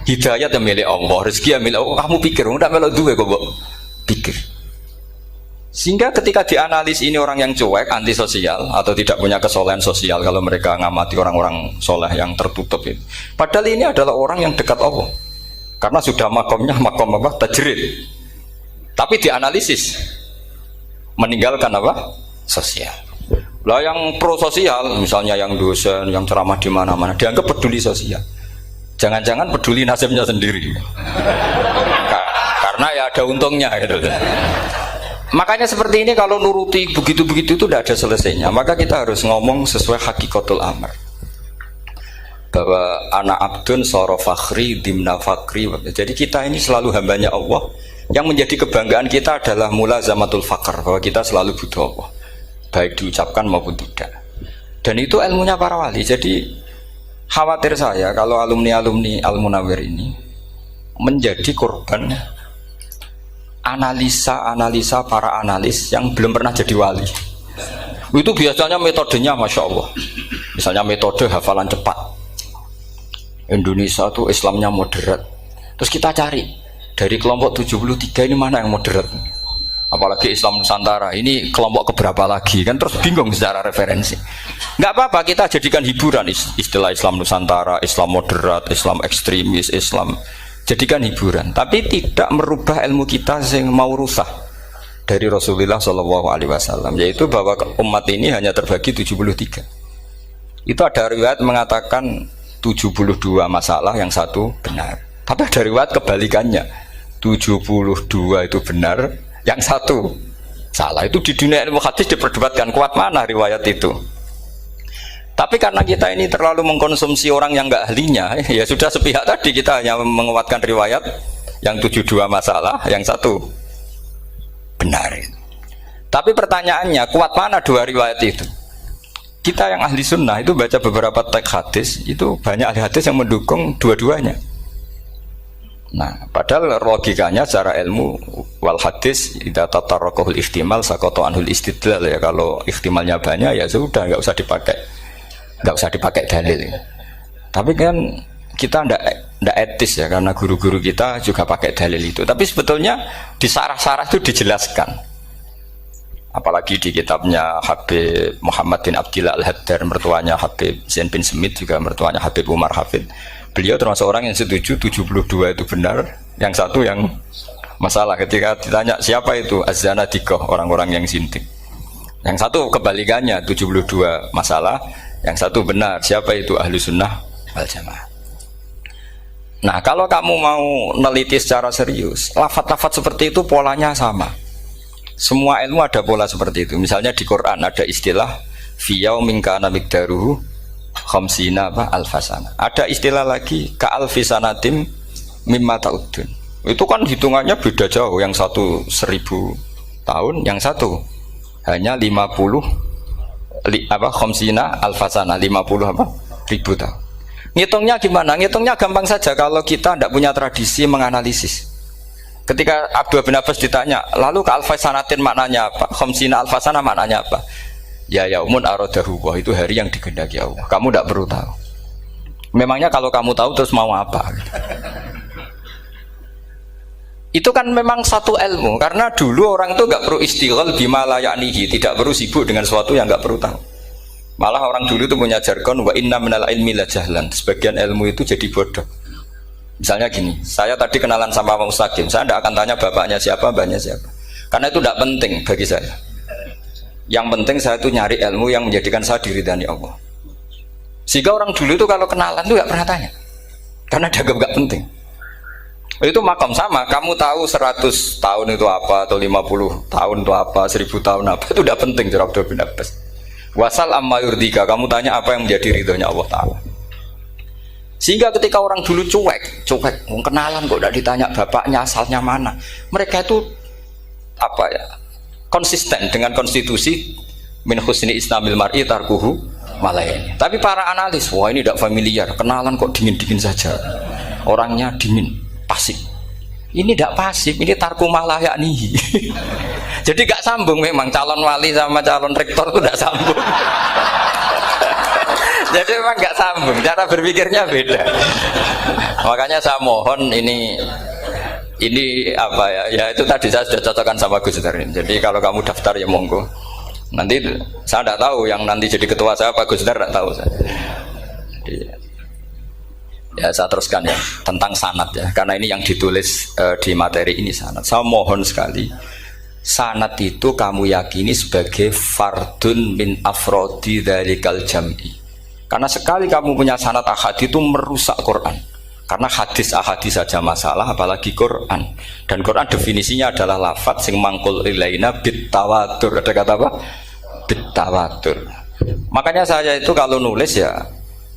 Hidayat yang milik Allah, rezeki yang milik Allah, kamu pikir, tidak melok duwe kok pikir. Sehingga ketika dianalis ini orang yang cuek, antisosial atau tidak punya kesolehan sosial, kalau mereka ngamati orang-orang soleh yang tertutup itu. Padahal ini adalah orang yang dekat Allah. Karena sudah makomnya makom apa? Tajrid. Tapi dianalisis meninggalkan apa? Sosial. Lah yang pro sosial, misalnya yang dosen, yang ceramah di mana-mana, dianggap peduli sosial. Jangan-jangan peduli nasibnya sendiri. Karena ya ada untungnya gitu. Makanya seperti ini kalau nuruti begitu-begitu itu tidak ada selesainya. Maka kita harus ngomong sesuai hakikatul amr. Bahwa anak abdun soro fakhri dimna fakri. Jadi kita ini selalu hambanya Allah. Yang menjadi kebanggaan kita adalah mulazamatul fakr, bahwa kita selalu butuh Allah, baik diucapkan maupun tidak. Dan itu ilmunya para wali. Jadi khawatir saya kalau alumni-alumni Al-Munawwir ini menjadi korban analisa-analisa para analis yang belum pernah jadi wali. Itu biasanya metodenya Masya Allah. Misalnya metode hafalan cepat. Indonesia tuh Islamnya moderat. Terus kita cari dari kelompok 73 ini mana yang moderat. Apalagi Islam Nusantara ini kelompok keberapa lagi kan, terus bingung secara referensi. Nggak apa-apa, kita jadikan hiburan istilah Islam Nusantara, Islam moderat, Islam ekstremis, Islam, jadikan hiburan. Tapi tidak merubah ilmu kita yang mau rusak dari Rasulullah SAW, yaitu bahwa umat ini hanya terbagi 73. Itu ada riwayat mengatakan 72 masalah, yang satu benar. Tapi ada riwayat kebalikannya, 72 itu benar, yang satu salah. Itu di dunia ilmu hadis diperdebatkan kuat mana riwayat itu. Tapi karena kita ini terlalu mengkonsumsi orang yang nggak ahlinya, ya sudah sepihak tadi, kita hanya menguatkan riwayat yang 72 masalah, yang satu benar. Tapi pertanyaannya, kuat mana dua riwayat itu? Kita yang ahli sunnah itu baca beberapa teks hadis, itu banyak ahli hadis yang mendukung dua-duanya. Nah, padahal logikanya secara ilmu wal hadis idza tatarraqahul ihtimal saqata anhul istidlal, ya kalau ihtimalnya banyak ya sudah nggak usah dipakai dalil. Tapi kan kita ndak etis ya, karena guru-guru kita juga pakai dalil itu. Tapi sebetulnya di sarah-sarah itu dijelaskan Apalagi di kitabnya Habib Muhammad bin Abdillah Al-Haddar, mertuanya Habib Zain bin Smith, juga mertuanya Habib Umar Hafid. Beliau termasuk orang yang setuju 72 itu benar, yang satu yang masalah. Ketika ditanya siapa itu Az-Zanadiqah, orang-orang yang sintik. Yang satu kebalikannya, 72 masalah, yang satu benar, siapa itu Ahlu Sunnah wal Jamaah. Nah, kalau kamu mau neliti secara serius, lafaz-lafaz seperti itu polanya sama. Semua ilmu ada pola seperti itu. Misalnya di Quran ada istilah fi yaumin kana miqdaruhu khamsina alfasana. Ada istilah lagi ka alfisanatim mimma ta'udun. Itu kan hitungannya beda jauh. Yang satu 1000 tahun, yang satu hanya 50 khamsina alfasana, 50 ribu tahun. Ngitungnya gimana? Ngitungnya gampang saja kalau kita tidak punya tradisi menganalisis. Ketika Abdul bin Abbas ditanya, lalu ke alfasanatin maknanya apa? Khamsina alfasana maknanya apa? Ya yaumun aradahu, wah itu hari yang dikehendaki Allah. Kamu tidak perlu tahu. Memangnya kalau kamu tahu terus mau apa? Itu kan memang satu ilmu. Karena dulu orang itu nggak perlu istighol bima la ya'nihi, tidak perlu sibuk dengan sesuatu yang nggak perlu tahu. Malah orang dulu itu punya jargon wa inna minal ilmi la jahlan. Sebagian ilmu itu jadi bodoh. Misalnya gini, saya tadi kenalan sama Pak Mustaqim, saya tidak akan tanya bapaknya siapa, mbaknya siapa, karena itu tidak penting bagi saya. Yang penting saya itu nyari ilmu yang menjadikan saya diridani Allah. Sehingga orang dulu itu kalau kenalan itu nggak pernah tanya, karena dianggap nggak penting. Itu makam sama, kamu tahu 100 tahun itu apa, atau 50 tahun itu apa, 1000 tahun apa, itu tidak penting. Jawab Abdul bin Abbas. Wasal amma yurdika, kamu tanya apa yang menjadi ridhonya Allah Ta'ala. Sehingga ketika orang dulu cuek, kenalan kok tidak ditanya bapaknya asalnya mana, mereka itu apa ya, konsisten dengan konstitusi min husni islamil mar'i tarkuhu malayani. Tapi para analis, wah ini tidak familiar, kenalan kok dingin-dingin saja, orangnya dingin, pasif. Ini tidak pasif, ini tarku malayani. Jadi gak sambung, memang calon wali sama calon rektor itu tidak sambung. Jadi memang nggak sambung, cara berpikirnya beda. Makanya saya mohon ini apa ya? Ya itu tadi saya sudah cocokkan sama Gus Darin. Jadi kalau kamu daftar ya monggo. Nanti saya tidak tahu yang nanti jadi ketua saya Pak Gus Dar, tidak tahu saya. Jadi, ya saya teruskan ya tentang sanad ya, karena ini yang ditulis di materi ini sanad. Saya mohon sekali, sanad itu kamu yakini sebagai fardun min afrodi dzalikal jam'i. Karena sekali kamu punya sanad ahad itu merusak Quran. Karena hadis ahadis saja masalah, apalagi Quran. Dan Quran definisinya adalah lafadz sing mangkul ilaina bit tawatur. Ada kata apa? Bit tawatur. Makanya saya itu kalau nulis ya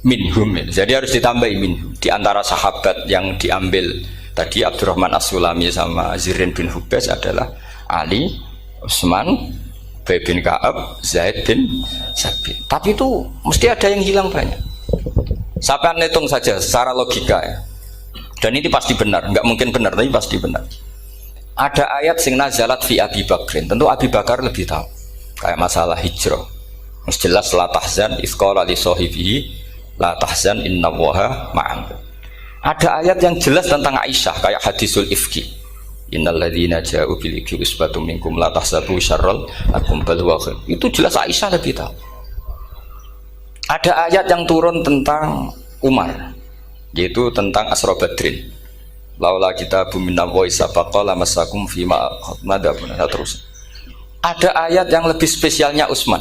minhum. Jadi harus ditambahi minhum. Di antara sahabat yang diambil tadi Abdurrahman As-Sulami sama Zirin bin Hubes adalah Ali, Utsman, Ubay bin Ka'ab, Zaid bin Sabit. Tapi itu mesti ada yang hilang banyak. Sampai hitung saja secara logika ya. Dan ini pasti benar, nggak mungkin benar tapi pasti benar. Ada ayat sing nazalat fi Abi Bakrin. Tentu Abi Bakar lebih tahu. Kayak masalah hijrah. Mesti jelas la tahzan isqala li sahibihi la tahzan innallaha ma'an. Ada ayat yang jelas tentang Aisyah kayak hadisul ifki. Innalladzina ja'u bil ifki usbatum minkum la tahsabu syarral lakum bal huwa khair. Itu jelas Aisyah lebih tahu. Ada ayat yang turun tentang Umar, yaitu tentang Asra Badrin. Laula kita bumina wa isabaqa lamassakum fima madabun terus. Ada ayat yang lebih spesialnya Utsman.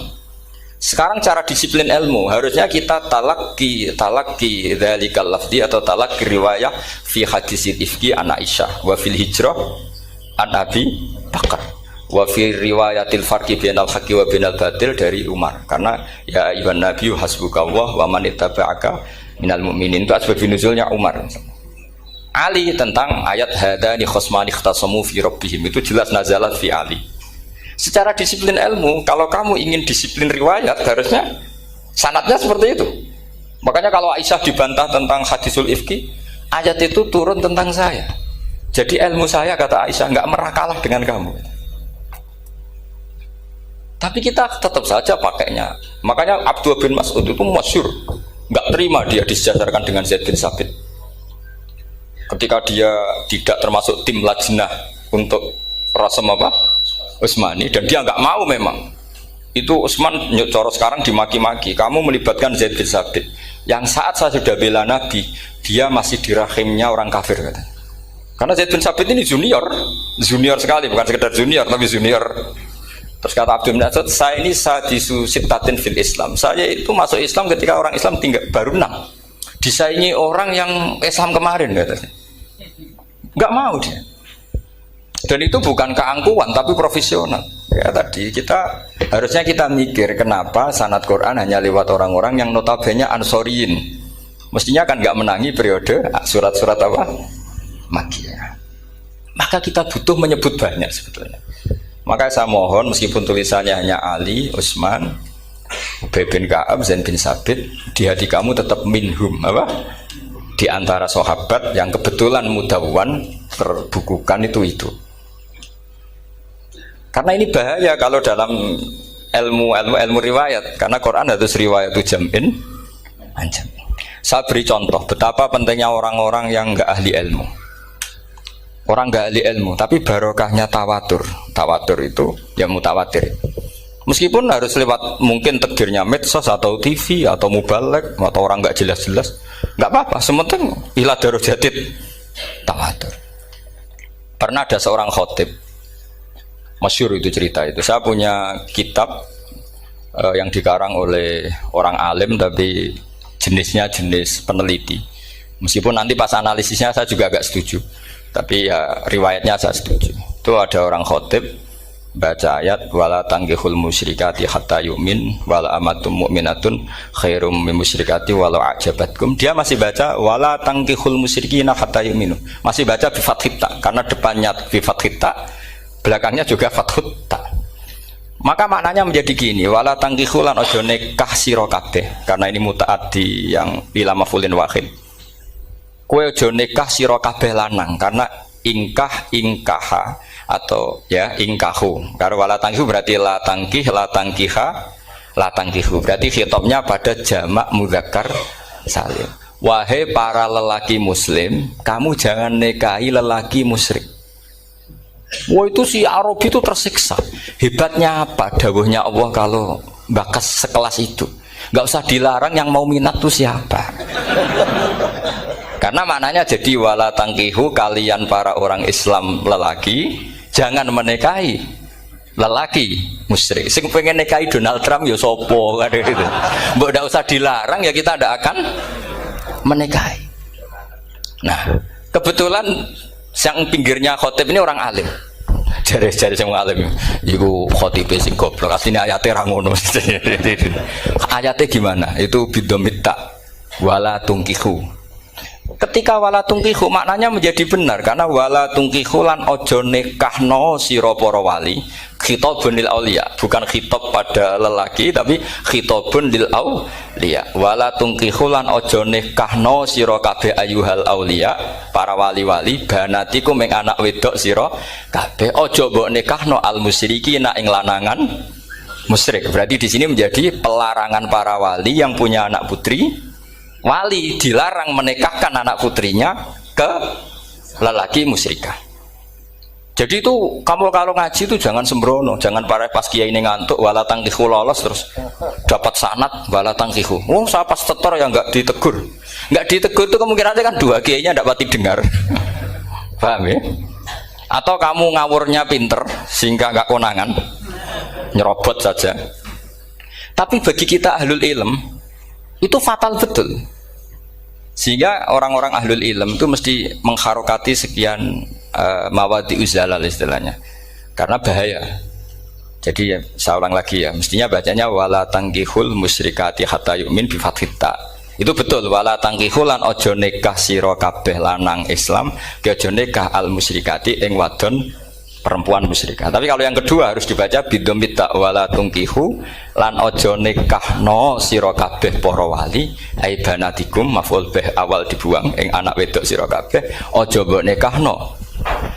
Sekarang cara disiplin ilmu harusnya kita talaqi dzalikal lafzi atau talaqi riwayah fi hadisil ifki an Aisyah wa fil hijrah an Abi Bakar wa fi riwayatil farqi bainal haqqi wa bainal batil dari Umar. Karena ya ayyuhan nabiyyu hasbukallah wa man ittaba'aka minal mu'minin, itu asbab nuzulnya Umar. Ali tentang ayat hadani khosmani ikhtasamu fi rabbihim, itu jelas nazalat fi Ali. Secara disiplin ilmu, kalau kamu ingin disiplin riwayat, harusnya sanadnya seperti itu. Makanya kalau Aisyah dibantah tentang hadisul ifki, ayat itu turun tentang saya. Jadi ilmu saya, kata Aisyah, nggak merakalah dengan kamu. Tapi kita tetap saja pakainya. Makanya Abdul bin Mas'ud itu masyhur, nggak terima dia disejajarkan dengan Zaid bin Sabit. Ketika dia tidak termasuk tim lajnah untuk rasam apa? Utsmani dan dia nggak mau memang. Itu Utsman coro sekarang dimaki-maki, kamu melibatkan Zaid bin Sabit yang saat saya sudah bela Nabi dia masih di rahimnya orang kafir katanya. Karena Zaid bin Sabit ini junior sekali, bukan sekedar junior tapi junior. Terus kata Abdul bin Asad, saya ini sadisu sittatin fil Islam, saya itu masuk Islam ketika orang Islam tinggal baru 6, disaingi orang yang Islam kemarin katanya. Nggak mau dia. Dan itu bukan keangkuhan tapi profesional. Ya tadi harusnya kita mikir kenapa sanad Quran hanya lewat orang-orang yang notabene ansoriyin. Mestinya kan nggak menangi periode surat-surat apa? Makkiyah. Maka kita butuh menyebut banyak sebetulnya. Maka saya mohon meskipun tulisannya hanya Ali, Utsman, Ubay bin Ka'ab, Zaid bin Sabit, di hati kamu tetap minhum apa? Di antara sahabat yang kebetulan mudawwan terbukukan itu. Karena ini bahaya kalau dalam ilmu riwayat, karena Quran harus riwayat itu jam'in anjam. Saya beri contoh betapa pentingnya orang-orang yang enggak ahli ilmu. Orang enggak ahli ilmu, tapi barokahnya tawatur. Tawatur itu ya mutawatir. Meskipun harus lewat mungkin takdirnya medsos atau TV atau mubalek atau orang enggak jelas-jelas, enggak apa-apa, sementing ila darajatid tawatur. Pernah ada seorang khotib masyhur itu cerita itu. Saya punya kitab yang dikarang oleh orang alim tapi jenisnya jenis peneliti. Meskipun nanti pas analisisnya saya juga agak setuju. Tapi ya riwayatnya saya setuju. Itu ada orang khotib baca ayat wala tangkihul musyrikati hatta yu'min wala amatum mu'minatun khairum min musyrikati walau ajabatkum. Dia masih baca wala tangkihul musyrikina hatta yu'minu. Masih baca bi fathit ta karena depannya bi fathit ta, belakangnya juga fathut ta. Maka maknanya menjadi gini, wala tangkihulan ojo nikah sira kabeh, karena ini mutaaddi yang ila mafulin wahid. Kowe ojo nikah sira kabeh lanang, karena ingkaha atau ya ingkahu. Karena wala tangkihu berarti la tangkiha, la tangkihu. Berarti khitabnya pada jamak mudzakkar salim. Wahai para lelaki muslim, kamu jangan nikahi lelaki musyrik. Wah itu si Arabi itu tersiksa. Hebatnya apa? Dawuhnya Allah kalau bakas sekelas itu nggak usah dilarang, yang mau minat tuh siapa? Karena maknanya jadi wala tangkihu, kalian para orang Islam lelaki jangan menikahi lelaki musyrik. Sing pengen nikahi Donald Trump ya sopo kan gitu. Mbok ndak usah dilarang ya kita ndak akan menikahi. Nah kebetulan yang pinggirnya khotib ini orang alim. Jari sing alim iku khotibe sing goblok. Asline ayate ra ngono. Ayate gimana? Itu bidomitta wala tungkihu. Ketika wala tungkihu maknanya menjadi benar karena wala tungkihu lan ojo nikahno sira para wali. Khitabun lil auliya, bukan khitab pada lelaki tapi khitabun lil auliya. Wala tungkihu lan ojo nikahno sira kabeh ayuhal auliya, para wali-wali, banatiku ming anak wedok sira kabeh. Ojo mbok nikahno al musyrikina ing lanangan musyrik. Berarti di sini menjadi pelarangan para wali yang punya anak putri. Wali dilarang menikahkan anak putrinya ke lelaki musyrikah. Jadi itu kamu kalau ngaji itu jangan sembrono, jangan pas kiai ini ngantuk wala tangkihu lolos terus dapat sanad wala tangkihu. Oh saya pas setor yang nggak ditegur itu kemungkinannya kan dua kiainya tidak pati dengar. Paham ya? Atau kamu ngawurnya pinter sehingga nggak konangan, nyerobot saja. Tapi bagi kita ahlul ilm itu fatal betul. Sehingga orang-orang ahlul ilm itu mesti mengharokati sekian mawadi uzalal istilahnya, karena bahaya. Jadi ya, saya ulang lagi ya, mestinya bacanya wala tangkihul musyrikati hatta yu'min bi fathita. Itu betul, wala tangkihul lan ojo nikah sira kabeh lanang Islam ke ojo nikah al musyrikati ing wadon perempuan musyrikah. Tapi kalau yang kedua harus dibaca bidomita wala tungkihu lan ojo nikahno sira kabeh para wali ai banatikum maf'ul bih awal dibuang ing anak wedok sira kabeh ojo mbok nikahno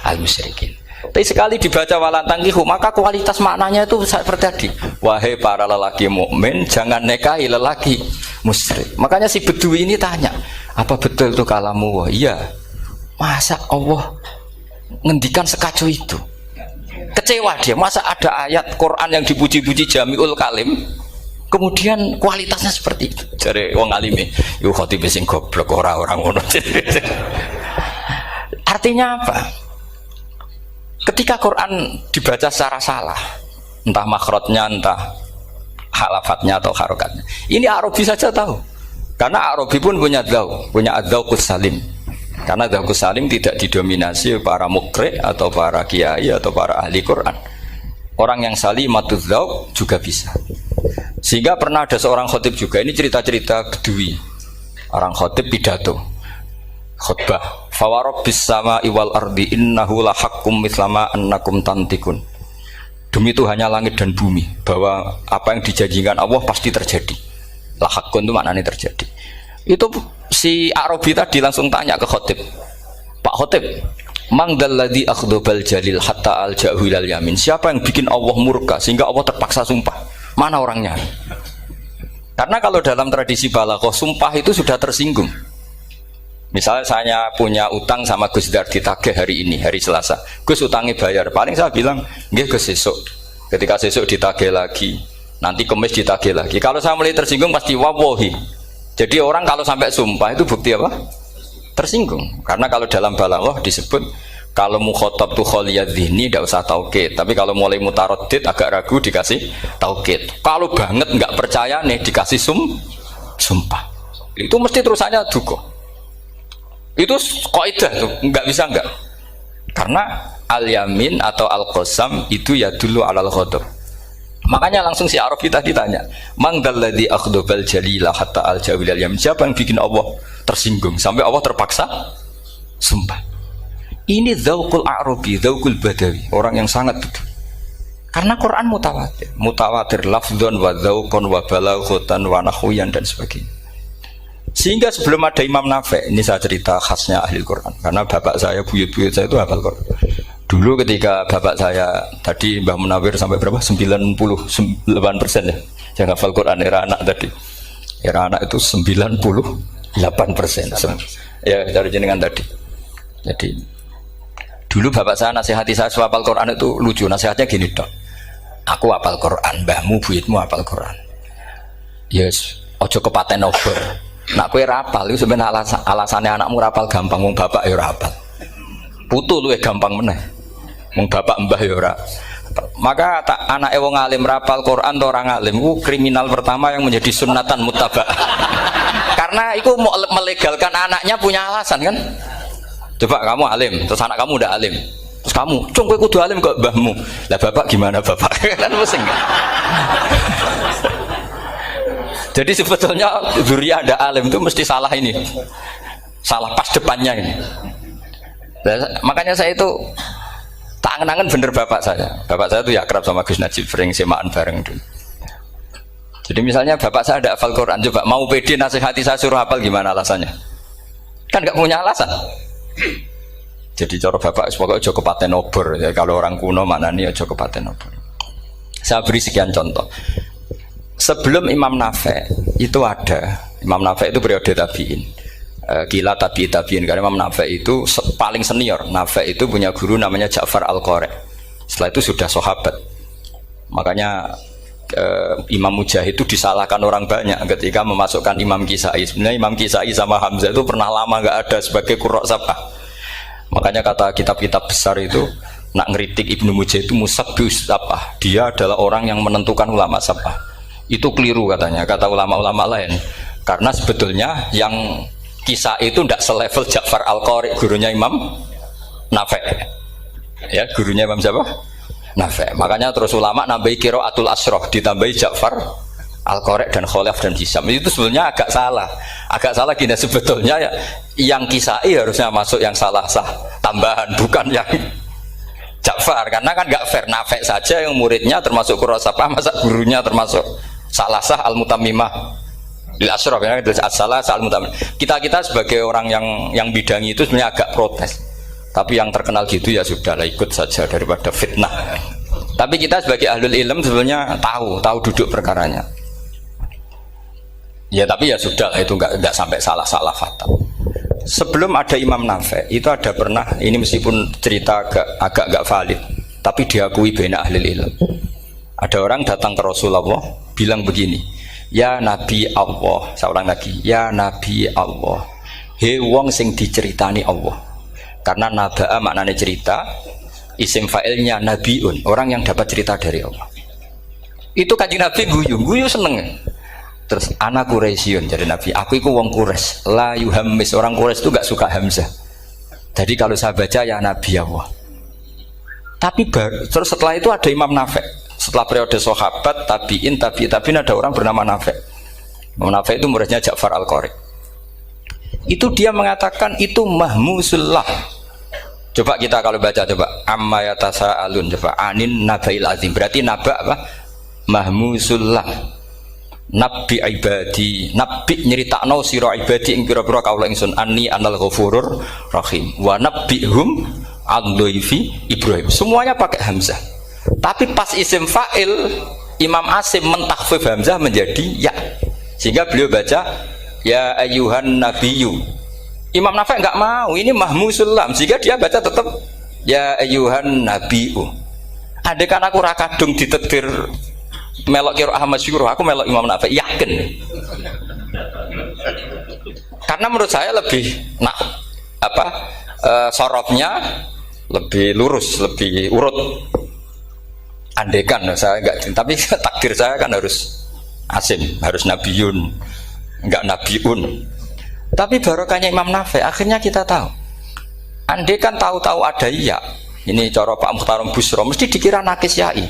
al musyrikin. Tapi sekali dibaca wala tangkihu maka kualitas maknanya itu seperti tadi. Wahai para lelaki mukmin jangan nikahi lelaki musyrik. Makanya si Bedui ini tanya, apa betul itu kalamu? Iya. Masa Allah ngendikan sekacau itu? Kecewa dia, masa ada ayat Quran yang dipuji-puji Jamiul Kalim, kemudian kualitasnya seperti itu. Jare wong alime, yo khotib sing goblok orang ngono. Artinya apa? Ketika Quran dibaca secara salah, entah makhrajnya, entah halafatnya atau harokatnya, ini Arabi saja tahu. Karena Arabi pun punya adzauqus salim. Karena adzauqus salim tidak didominasi para mukri atau para kiai atau para ahli Quran. Orang yang salimatuz dzauq juga bisa. Sehingga pernah ada seorang khotib juga, ini cerita-cerita Kedui. Orang khotib pidato. Khutbah. Fa warabbis samaa'i wal ardi innahu lahaqqum mislama annakum tantikun. Demi Tuhannya langit dan bumi, bahwa apa yang dijanjikan Allah pasti terjadi. Lahaqqun itu maknanya terjadi. Itu si Arabi tadi langsung tanya ke khotib, Pak khotib, mang dalladzi akhdobal jalil hatta al-ja'hu ilal yamin. Siapa yang bikin Allah murka sehingga Allah terpaksa sumpah? Mana orangnya? Karena kalau dalam tradisi balaghah, sumpah itu sudah tersinggung. Misalnya saya punya utang sama Gus Dar ditagih hari ini, hari Selasa. Gus utangnya bayar. Paling saya bilang, nggih Gus sesuk. Ketika sesuk ditagih lagi, nanti Kamis ditagih lagi. Kalau saya mulai tersinggung pasti wawahi. Jadi orang kalau sampai sumpah itu bukti apa? Tersinggung. Karena kalau dalam balaghah disebut kalau mukhatab tuh khaliyadz dzihni tidak usah taukid, tapi kalau mulai mutaraddid agak ragu dikasih taukid. Kalau banget nggak percaya nih dikasih sumpah. Itu mesti terusannya duga. Itu kaidah tuh, nggak bisa nggak. Karena al-yamin atau al-qasam itu ya dulu alal ghadab. Makanya langsung si Arabi tadi tanya, mang dalladzi akhdobal jalila hatta al-ja'u ilal yamin. Siapa yang bikin Allah tersinggung sampai Allah terpaksa sumpah? Ini dzauqul Arabi, dzauqul Badawi, orang yang sangat betul. Karena Quran mutawatir lafdzon wa dzauqon wa balaghatan wa nahwiyan dan sebagainya. Sehingga sebelum ada Imam Nafi', ini saya cerita khasnya ahli Quran. Karena bapak saya, buyut-buyut saya itu hafal Quran. Dulu ketika bapak saya tadi Mbah Munawir sampai berapa? 98% ya. Yang hafal Quran era anak tadi. Era anak itu 98%. Ya dari jenengan tadi. Jadi dulu bapak saya nasihati saya hafal Quran itu lucu. Nasihatnya gini dok. Aku hafal Quran, mbahmu buyutmu hafal Quran. Yes, ojo kepaten obor. Nak kowe rapal itu sebenarnya alasannya anakmu rapal gampang, wong bapak ya rapal. Putu luwih gampang meneh. Wong bapak mbah ya ora. Maka anak wong alim rapal Quran atau orang alim itu kriminal pertama yang menjadi sunnatan muttaba. Karena itu melegalkan anaknya punya alasan kan. Coba kamu alim, terus anak kamu udah alim. Terus kamu, cung kowe kudu alim kok mbahmu. Lah bapak gimana bapak? Kan pusing. Jadi sebetulnya dzurriyyah ada alim itu mesti salah ini. Salah pas depannya ini. Makanya saya itu tak angen-angen bener bapak saya. Bapak saya itu ya akrab sama Gus Najib, sering semaan bareng dulu. Jadi misalnya bapak saya ada hafal Quran, coba mau pede nasihati saya suruh hafal gimana alasannya? Kan nggak punya alasan. Jadi cara bapak pokoknya ojo kepaten obor ya, kalau orang kuno mana nih ojo kepaten obor. Saya beri sekian contoh. Sebelum Imam Nafi' itu ada, Imam Nafi' itu periode tabi'in. Gila tabi'in karena Imam Nafi' itu paling senior. Nafi' itu punya guru namanya Ja'far Al-Qari. Setelah itu sudah sahabat. Makanya Imam Mujahid itu disalahkan orang banyak ketika memasukkan Imam Kisai. Sebenarnya Imam Kisai sama Hamzah itu pernah lama nggak ada sebagai qurra' sab'ah. Makanya kata kitab-kitab besar itu nak ngeritik Ibnu Mujahid itu musabbius sab'ah. Dia adalah orang yang menentukan ulama sab'ah. Itu keliru katanya, kata ulama-ulama lain. Karena sebetulnya yang Kisah itu tidak selevel Ja'far Al-Qari, gurunya Imam Nafi'. Ya, gurunya Imam siapa? Nafi'. Makanya terus ulama nambahi qiraatul asroh, ditambahi Ja'far Al-Qari dan Khalaf dan Hisam. Itu sebenarnya agak salah. Agak salah gini sebetulnya ya, yang Kisah harusnya masuk yang salah sah tambahan, bukan yang Ja'far. Karena kan nggak fair, Nafi' saja yang muridnya termasuk Qurrasapah, masa gurunya termasuk salah sah al-mutammimah lil asyraf ya, salah sah al-mutammimah. Kita sebagai orang yang bidangi itu sebenarnya agak protes. Tapi yang terkenal gitu ya sudahlah, ikut saja daripada fitnah. Tapi kita sebagai ahlul ilm sebenarnya tahu duduk perkaranya. Ya tapi ya sudah, itu nggak sampai salah fatal. Sebelum ada Imam Nafi' itu ada pernah, ini meskipun cerita agak nggak valid, tapi diakui baina ahli ilm. Ada orang datang ke Rasulullah bilang begini, ya Nabi Allah, saya ulang lagi, ya Nabi Allah, he wong sing diceritani Allah. Karena naba'a maknanya cerita, isim fa'ilnya nabiun, orang yang dapat cerita dari Allah. Itu Kanjeng Nabi guyu seneng. Terus anak Quraisyun, jadi Nabi, aku itu wong Quraisy, la yuhammis, orang Quraisy itu gak suka hamzah. Jadi kalau saya baca ya Nabi Allah. Tapi terus setelah itu ada Imam Nafi'. Setelah periode sahabat, tabi'in ada orang bernama Nafi'. Imam Nafi' itu muridnya Ja'far Al-Qari. Itu dia mengatakan itu mahmusullah. Coba kita kalau baca coba amma yatasaalun, coba anin nabail azim. Berarti naba apa? Mahmusullah. Nabi ibadi, nabi nyeritakno sira ibadi ing pira-pira kaula ingsun anni anal ghafurur rahim wa nabbihum ad-dhaifi Ibrahim. Semuanya pakai hamzah. Tapi pas isim fa'il Imam Asim mentakhfif hamzah menjadi ya, sehingga beliau baca ya ayyuhan nabiyyu. Imam Nafi' enggak mau, ini mahmusul lam, sehingga dia baca tetap ya ayyuhan nabiyyu. Andai kan aku ra kadung ditetir melok kira Ahmad Syukur, aku melok Imam Nafi', yakin. Karena menurut saya lebih sorofnya lebih lurus, lebih urut. Andekan saya enggak, tapi takdir saya kan harus Asim, harus Nabiyun, enggak Nabiun. Tapi barokahnya Imam Nafi' akhirnya kita tahu. Andekan tahu-tahu ada iya, ini cara Pak Mukhtarom Busro mesti dikira nakis yai.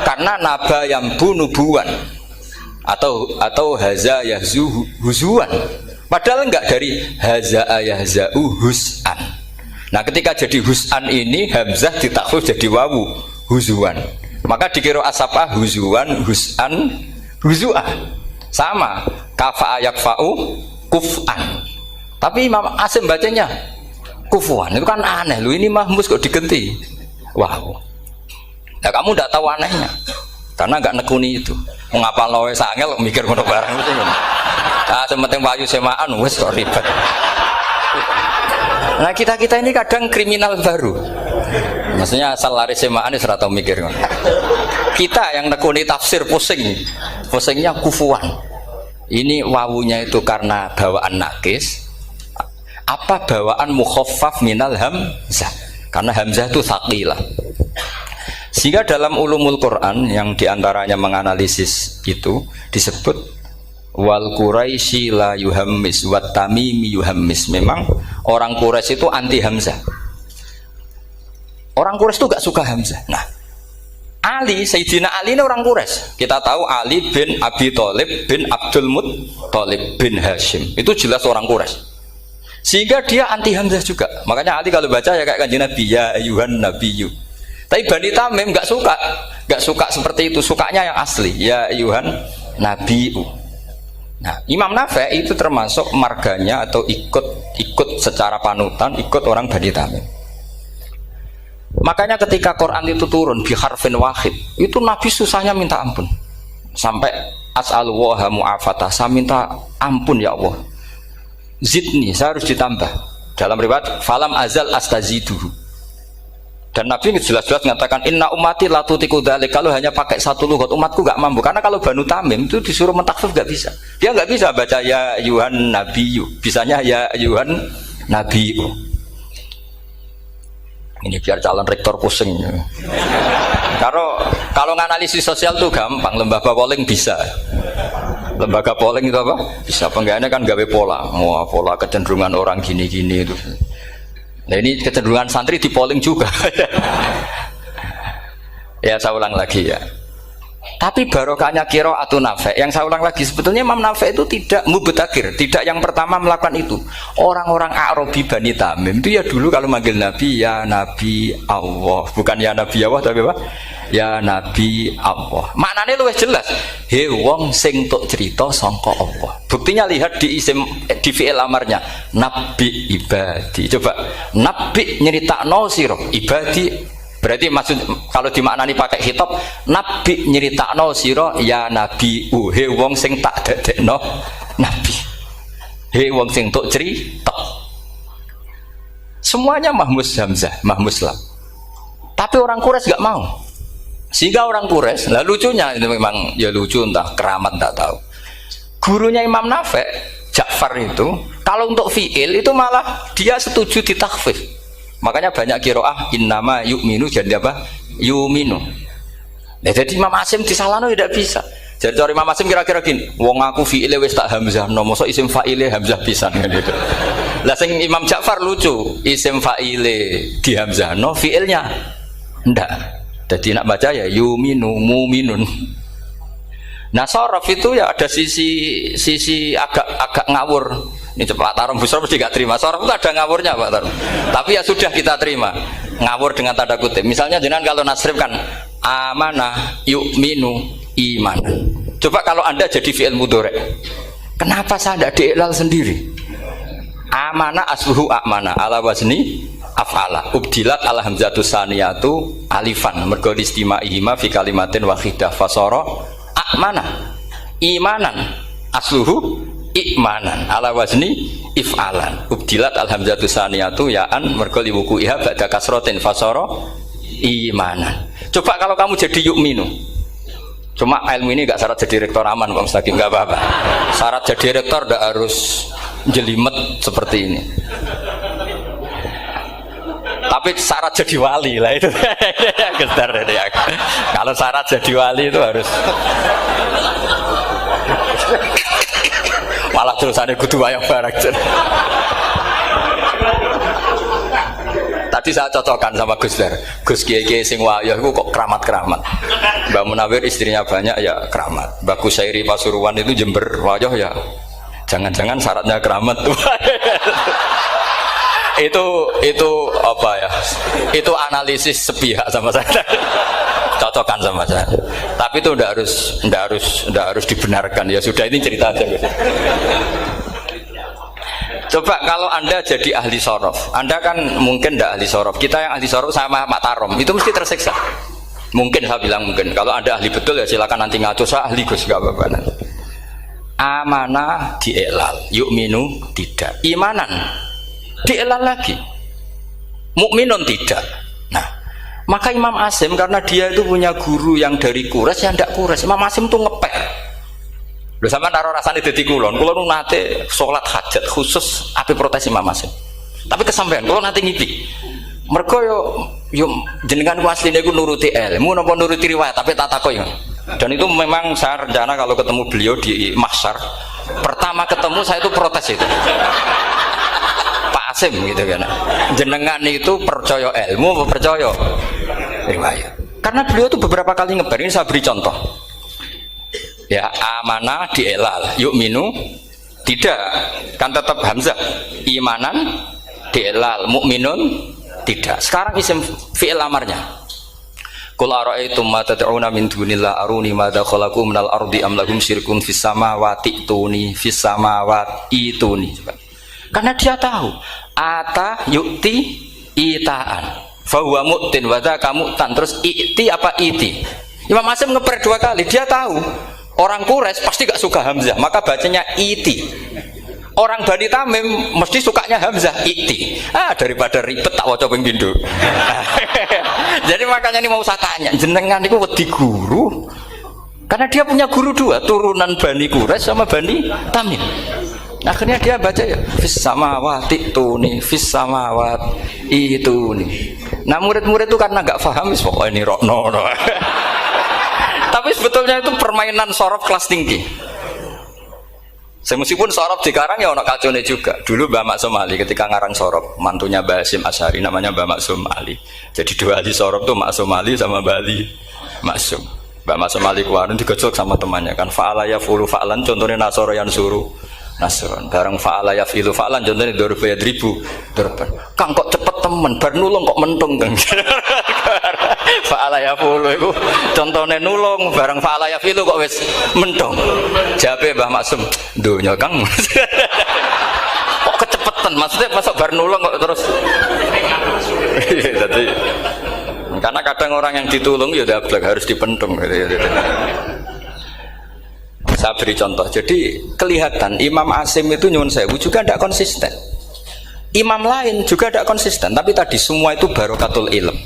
Karena naba yang bunubuan atau haza yahzu huzuan. Padahal enggak dari haza yahza'u hus'an. Nah ketika jadi hus'an ini hamzah ditakhfif jadi wawu huzuan, maka dikira asapah huzuan hus'an huzu'ah sama kafa'a yakfa'u kuf'an. Tapi Imam Asim bacanya kufuan, itu kan aneh lu, ini mahmus kok digenti. Wow. Nah kamu tidak tahu anehnya karena nggak nekuni itu. Mengapa lawe sangel mikir ngono barang itu. Ah sementing payu semaan wis kok ribet. Nah kita ini kadang kriminal baru. Maksudnya asal lari semaan wis ora tau mikir ngono. Kita yang nekuni tafsir pusingnya kufuan. Ini wawunya itu karena bawaan nakis. Apa bawaan mukhaffaf minal hamzah? Karena hamzah itu tsaqilah. Sehingga dalam ulumul Quran yang diantaranya menganalisis itu disebut wal Quraisy la yuhammis wat tamimi yuhammis. Memang orang Quraisy itu anti hamzah. Orang Quraisy itu gak suka hamzah. Nah, Ali, Sayyidina Ali ini orang Quraisy. Kita tahu Ali bin Abi Thalib bin Abdul Muttalib bin Hashim. Itu jelas orang Quraisy. Sehingga dia anti hamzah juga. Makanya Ali kalau baca ya kayak Kanjeng Nabi, ya ayyuhan nabiyyu. Tapi Bani Tamim nggak suka seperti itu, sukanya yang asli, ya ayyuhan nabiyyu. Nah, Imam Nafi' itu termasuk marganya atau ikut secara panutan, ikut orang Bani Tamim. Makanya ketika Quran itu turun bi harfin wahid, itu Nabi susahnya minta ampun. Sampai as'alullaha mu'afatah, saya minta ampun ya Allah. Zidni, saya harus ditambah. Dalam riwayat falam azal astaziduhu. Dan Nabi jelas-jelas mengatakan inna ummati la tutiku dzalik, kalau hanya pakai satu lughat umatku gak mampu. Karena kalau Banu Tamim itu disuruh mentakhfif gak bisa. Dia gak bisa baca ya ayyuhan nabiyyu, bisanya ya ayyuhan nabiyyu. Ini biar calon rektor pusing. Kalau nganalisis sosial tuh gampang, lembaga polling bisa. Lembaga polling itu apa? Bisa, penggawaannya kan gawe pola. Wah, pola kecenderungan orang gini-gini itu. Nah ini kecenderungan santri di polling juga. Ya saya ulang lagi ya. Tapi barokahnya qiraatun Nafi'. Yang saya ulang lagi, sebetulnya Imam Nafi' itu tidak mubtadhir, tidak yang pertama melakukan itu. Orang-orang Arabi Bani Tamim itu ya dulu kalau manggil Nabi ya Nabi Allah, bukan ya Nabi Allah tapi apa? Ya Nabi Allah. Maknanya luwih jelas. He wong sing tok cerita sangka Allah. Buktinya lihat di isim di fi'il amarnya. Nabi ibadi. Coba nabi nyeritakno sira ibadi. Berarti maksud kalau dimaknani pakai khitab, nabi nyeritakno sira ya Nabi. He wong sing tak dadekno nabi. He wong sing tok cerita. Semuanya mahmus hamzah, mahmus lam. Tapi orang Quraisy nggak mau. Sehingga orang Quraisy, lah lucunya itu memang ya lucu entah keramat tak tahu. Gurunya Imam Nafi' Ja'far itu kalau untuk fi'il itu malah dia setuju ditakhfif. Makanya banyak qiraah innama yu'minu jadi apa? Yu'minu. Nah, jadi Imam Asim disalahno tidak bisa. Jadi dari Imam Asim kira-kira gini, wong aku fi'ile wis tak hamzah, mosok isim fa'ile hamzah pisan gitu. Lah sing Imam Ja'far lucu, isim fa'ile di hamzah no fi'ilnya ndak. Jadi nak baca ya yuminu muminun. Nah sorof itu ya ada sisi agak ngawur. Ini Pak Tarom Busro mesti gak terima. Sorof itu ada ngawurnya Pak Tarom. Tapi ya sudah kita terima. Ngawur dengan tanda kutip. Misalnya jenengan kalau nasrif kan amanah yu'minu imanan. Coba kalau Anda jadi fi'il mudhari. Kenapa saya tidak diiklal sendiri? Amanah asluhu amana ala wazni af'ala. Ubdilat al hamzatu saniyatu alifan mergo istimaihima fi kalimatin wahidah fasara amana imanan asluhu imanan ala wazni if'alan ubdilat al hamzatu saniyatu ya'an mergo liwuku'iha ba'da kasratin fasara imanan. Coba kalau kamu jadi yu'minu. Cuma ilmu ini gak syarat jadi rektor aman Pak Mustaqim, gak apa-apa. Syarat jadi rektor gak harus jelimet seperti ini. Tapi syarat jadi wali lah itu. Gestar ya. Kalau syarat jadi wali itu harus malah terusannya kudu wayang barang. Tadi saya cocokkan sama Gus Dar. Gus Kiai sing wayah itu kok keramat-keramat. Mbak Munawir istrinya banyak ya keramat. Mbak Kusairi Pasuruan itu Jember wayah ya. Jangan-jangan syaratnya keramat tuh. itu apa ya? Itu analisis sepihak sama saya. Cocokkan sama saya. Tapi itu ndak harus dibenarkan. Ya sudah ini cerita aja. Coba kalau Anda jadi ahli sorof, Anda kan mungkin ndak ahli sorof. Kita yang ahli sorof sama Pak Tarom itu mesti tersiksa. Mungkin saya bilang mungkin. Kalau Anda ahli betul ya silakan nanti ngaco saya ahli Gus enggak apa-apa. Amanah dielal, yu'minu tidak. Imanan dielal lagi, mukminun tidak. Nah, maka Imam Asim karena dia itu punya guru yang dari Quraisy yang tidak Quraisy. Imam Asim tuh ngepek. Lho sampean karo rasane dadi kulon nate salat hajat khusus ape protes Imam Asim. Tapi kesampean kulon nate ngipi. Mergo yo jenengan ku asline ku nuruti ilmu napa nuruti riwayat tapi tak takoki. Dan itu memang saya rencana kalau ketemu beliau di mahsyar, pertama ketemu saya itu protes itu. Pak Asim gitu kan. Jenengan itu percaya ilmu apa percaya riwayat? Karena beliau itu beberapa kali ngebar, ini saya beri contoh. Ya amanah dielal, yu'minu tidak, kan tetap hamzah. Imanan dielal, mukminun tidak. Sekarang isim fi'il amarnya. Qul ara'aytum ma tad'una min dunillah aruni madza khalaqu minal ardi am lahum syirkun fis samawati tuni fis samawati tuni. Karena dia tahu ata yu'ti itaan fa huwa mu'tin wa dzaka mu'tan terus i'ti apa iti. Imam Asim ngeper dua kali, dia tahu orang Quraisy pasti gak suka hamzah, maka bacanya iti. Orang Bani Tamim mesti sukanya hamzah iti. Daripada ribet tak waca ping pindho. Jadi makanya ini mau saya tanya, jenengan niku wedi guru? Karena dia punya guru dua, turunan Bani Quraisy sama Bani Tamim. Akhirnya dia baca ya fis samawati tuni fis samawat itu nih. Nah murid-murid itu karena nggak paham wis pokoknya ini rokno. Tapi sebetulnya itu permainan sorof kelas tinggi. Meskipun sorof dikarang ya ono kacone juga. Dulu Mbah Maksum Ali ketika ngarang sorof, mantunya Mbah Hasyim Asy'ari namanya Mbah Maksum Ali. Jadi dua ahli sorof tuh Maksum Ali sama Mbah Ali Maksum. Mbah Maksum Ali kemarin digojlok sama temannya kan fa'ala yafulu fa'lan contohnya nasoro yang suruh nasron. Bareng fa'ala yafilu fa'lan contohnya dorba yadribu dorban. Kang kok cepet temen bar nulung kok mentung Kang. Fa'ala yafulu itu contohnya nulung bareng fa'ala yafilu kok wis mentung. Jawabe Mbah Maksum donya Kang. Kok kecepetan maksudnya masuk bar nulung kok terus. Jadi karena kadang orang yang ditulung ya dablek harus dipentung gitu. Saya beri contoh. Jadi kelihatan Imam Asim itu nyuwun sewu juga tidak konsisten. Imam lain juga tidak konsisten. Tapi tadi semua itu barokatul ilm.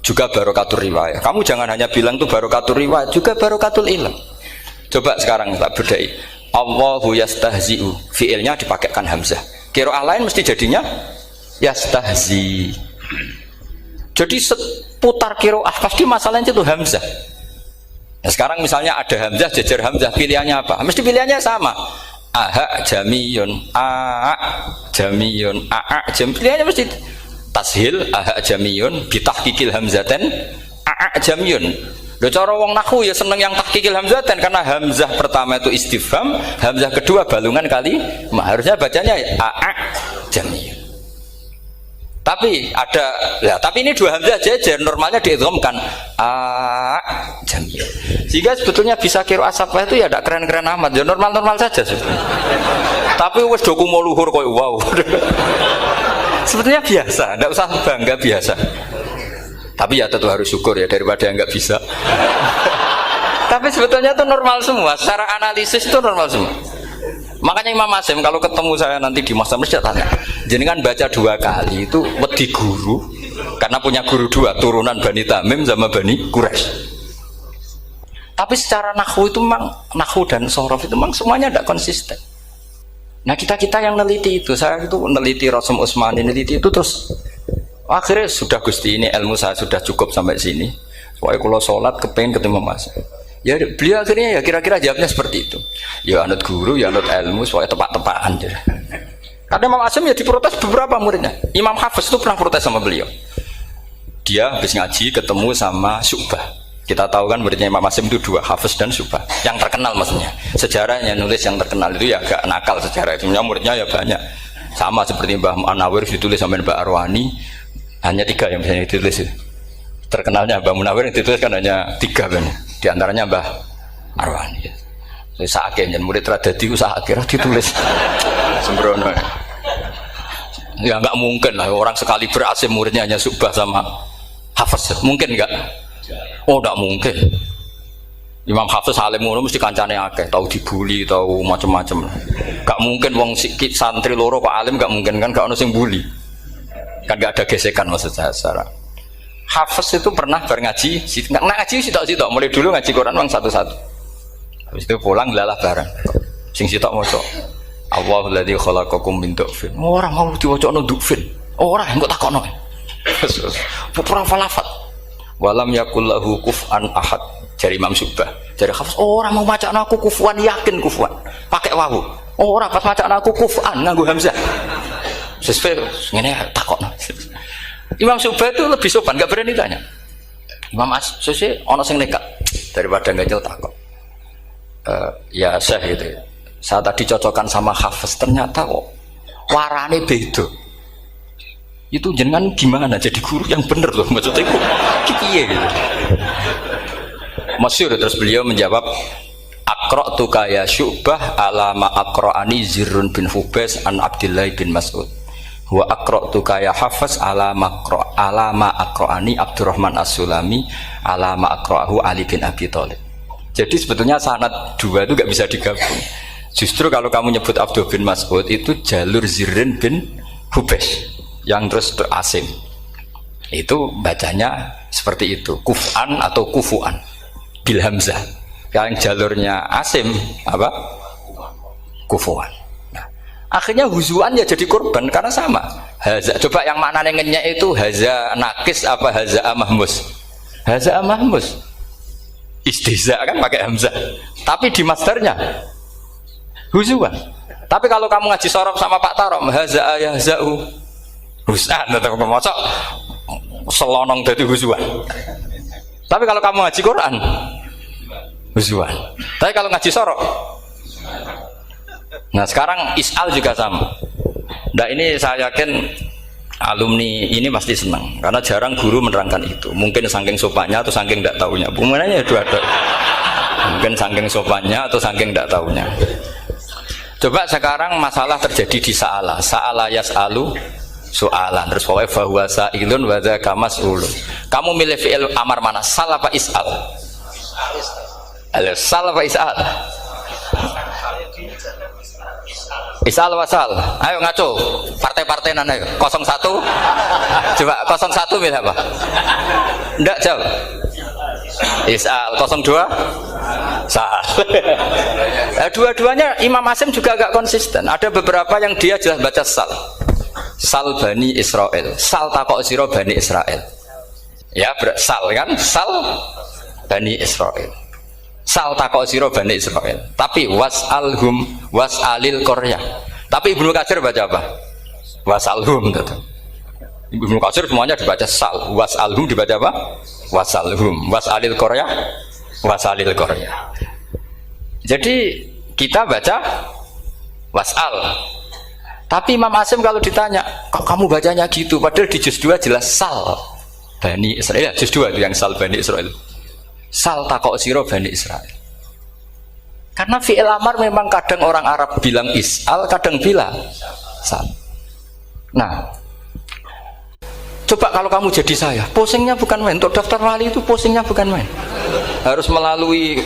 juga barokatul riwayat. Kamu jangan hanya bilang itu barokatul riwayat, juga barokatul ilm. Coba sekarang tak bedai. Allahu yastahzi'u, fiilnya dipakaikan hamzah. Qiraah lain mesti jadinya yastahzi. Jadi seputar qiraah pasti masalahnya itu hamzah. Nah, sekarang misalnya ada hamzah jejer hamzah, pilihannya apa? Mesti pilihannya sama. Aha jamiyun, a jamiyun, a jam. Pilihannya mesti tashil aha jamiyun, bitahqiqil hamzaten a jamiyun. Lho cara wong nahwu ya seneng yang tahqiqil hamzaten karena hamzah pertama itu istifham, hamzah kedua balungan kali, harusnya bacanya a jamiyun. Tapi ada, ya, tapi ini dua hamzah jejer, normalnya diidghamkan a jamiyun. Sehingga sebetulnya bisa qiraah safah itu ya tidak keren-keren amat, ya normal-normal saja sebetulnya. Tapi wis do kumo luhur koyo wow. Sebetulnya biasa, tidak usah bangga, biasa. Tapi ya tentu harus syukur ya daripada yang nggak bisa. Tapi sebetulnya itu normal semua, secara analisis itu normal semua. Makanya Imam Asim kalau ketemu saya nanti di Masjid Masjid tanya, jenengan baca 2 kali itu wedi guru, karena punya guru 2, turunan Bani Tamim sama Bani Quraisy. Tapi secara nahwu itu memang, nahwu dan sorof itu memang semuanya tidak konsisten. Nah kita yang neliti itu, saya itu neliti Rasul Utsmani, neliti itu terus akhirnya sudah Gusti ini ilmu saya sudah cukup sampai sini. Soalnya kalau sholat kepengen ketemu Mas. Ya beliau akhirnya ya kira-kira jawabnya seperti itu. Ya anut guru, ya anut ilmu, soalnya tepak-tepakan. Karena Imam Asim ya diprotes beberapa muridnya. Imam Hafiz itu pernah protes sama beliau. Dia habis ngaji ketemu sama Syu'bah. Kita tahu kan muridnya Imam Asim itu 2, Hafiz dan Syu'bah. Yang terkenal maksudnya. Sejarahnya nulis yang terkenal itu ya agak nakal sejarah. Sebenarnya muridnya ya banyak. Sama seperti Mbah Munawir ditulis sama Mbah Arwani. Hanya 3 yang bisa ditulis. Terkenalnya Mbah Munawir yang ditulis kan hanya 3 benar. Di antaranya Mbah Arwani. Saya sakit dan murid radadi itu sakit ditulis. Sembrono. Ya nggak mungkin lah orang sekali berasim muridnya hanya Syu'bah sama Hafiz. Mungkin nggak? Oh nggak mungkin. Imam Hafiz alim ngono mesti kancane akeh, tahu dibully, tahu macam-macam. Gak mungkin wong sikit santri loro kok alim, gak mungkin kan, gak ono sing bully. Kan gak ada gesekan maksud saya secara. Hafiz itu pernah ngaji, nggak ngaji sitok-sitok, mulai dulu ngaji Quran wong satu-satu. Habis itu pulang lalah bareng. Sing sitok maca. Allahul ladzi khalaqakum min du'fin. Ora mau diwacana du'fin. Ora engko takokno. Pura falafat. Walam yakul lahu kuf'an ahad. Jari Imam Syu'bah. Jari Hafiz, ora mau macakno aku kufuan, yakin kufuan. Pakai wawu. Ora pas macakno aku kuf'an nganggo hamzah. Sesuai ngene takokno. Imam Syu'bah itu lebih sopan, gak berani tanya. Imam As-Susi ono sing nekat daripada nggak jauh takut. Ya Syekh gitu. Saya tadi cocokkan sama Hafiz, ternyata kok warane beda. Itu jenengan gimana jadi guru yang bener loh, maksudnya itu piye gitu. Masyhur terus beliau menjawab, Aqra'tuka ya Syu'bah ala ma aqra'ani Zirrun bin Hubais an Abdillah bin Mas'ud. Wa aqra'tuka ya Hafiz ala ma aqra'ani Abdurrahman As-Sulami ala ma aqra'ahu Ali bin Abi Thalib. Jadi sebetulnya sanad 2 itu gak bisa digabung. Justru kalau kamu nyebut Abdul bin Mas'ud itu jalur Zirrin bin Hubais yang terus Asim. Itu bacanya seperti itu, kuf'an atau kufu'an bil hamzah. Yang jalurnya Asim apa? Kufu'an. Akhirnya huzuan ya jadi korban karena sama. Haza, coba yang maknanya ngenyek itu haza nakis apa haza mahmus? Haza mahmus. Istihza kan pakai hamzah. Tapi di masdarnya huzuan. Tapi kalau kamu ngaji sorof sama Pak Tarom, haza ayahza'u husan atau mosok selonong dari huzuan. Tapi kalau kamu ngaji Quran huzuan. Tapi kalau ngaji sorof. Nah sekarang is'al juga sama. Nah ini saya yakin alumni ini pasti senang karena jarang guru menerangkan itu. Mungkin saking sopannya atau saking tidak tahunya. Bagaimana dua-dua. Mungkin saking sopannya atau saking tidak tahunya. Coba sekarang masalah terjadi di Sa'ala yas'alu soalan. Terus pokoknya fahuwa sa'ilun wa dzaka mas'ulun. Kamu milih fi'il amar mana? Sal apa is'al? Sal apa is'al? Isal wasal. Ayo ngaco. Partai-partainan ayo. 01. Coba 01 milih apa? Enggak jawab. Isal 02. Sal. Dua-duanya Imam Asim juga agak konsisten. Ada beberapa yang dia jelas baca sal. Sal Bani Israel. Sal takok sira Bani Israel. Ya, sal kan? Sal Bani Israel. Sal takok sira Bani Israel. Tapi was'alhum was'alil Qaryah. Tapi Ibnu Katsir baca apa? Was'alhum gitu. Ibnu Katsir semuanya dibaca sal. Was'alhum dibaca apa? Was'alhum. Was'alil Qaryah. Was'alil Qaryah. Jadi kita baca was'al. Tapi Imam Asim kalau ditanya, kok kamu bacanya gitu? Padahal di juz 2 jelas sal Bani Israel. Juz 2 itu yang sal Bani Israel. Sal takok siro Bani Israel. Karena fi'il amar memang kadang orang Arab bilang is'al, kadang bilang sal. Nah, coba kalau kamu jadi saya, pusingnya bukan main. Untuk daftar wali itu pusingnya bukan main. Harus melalui,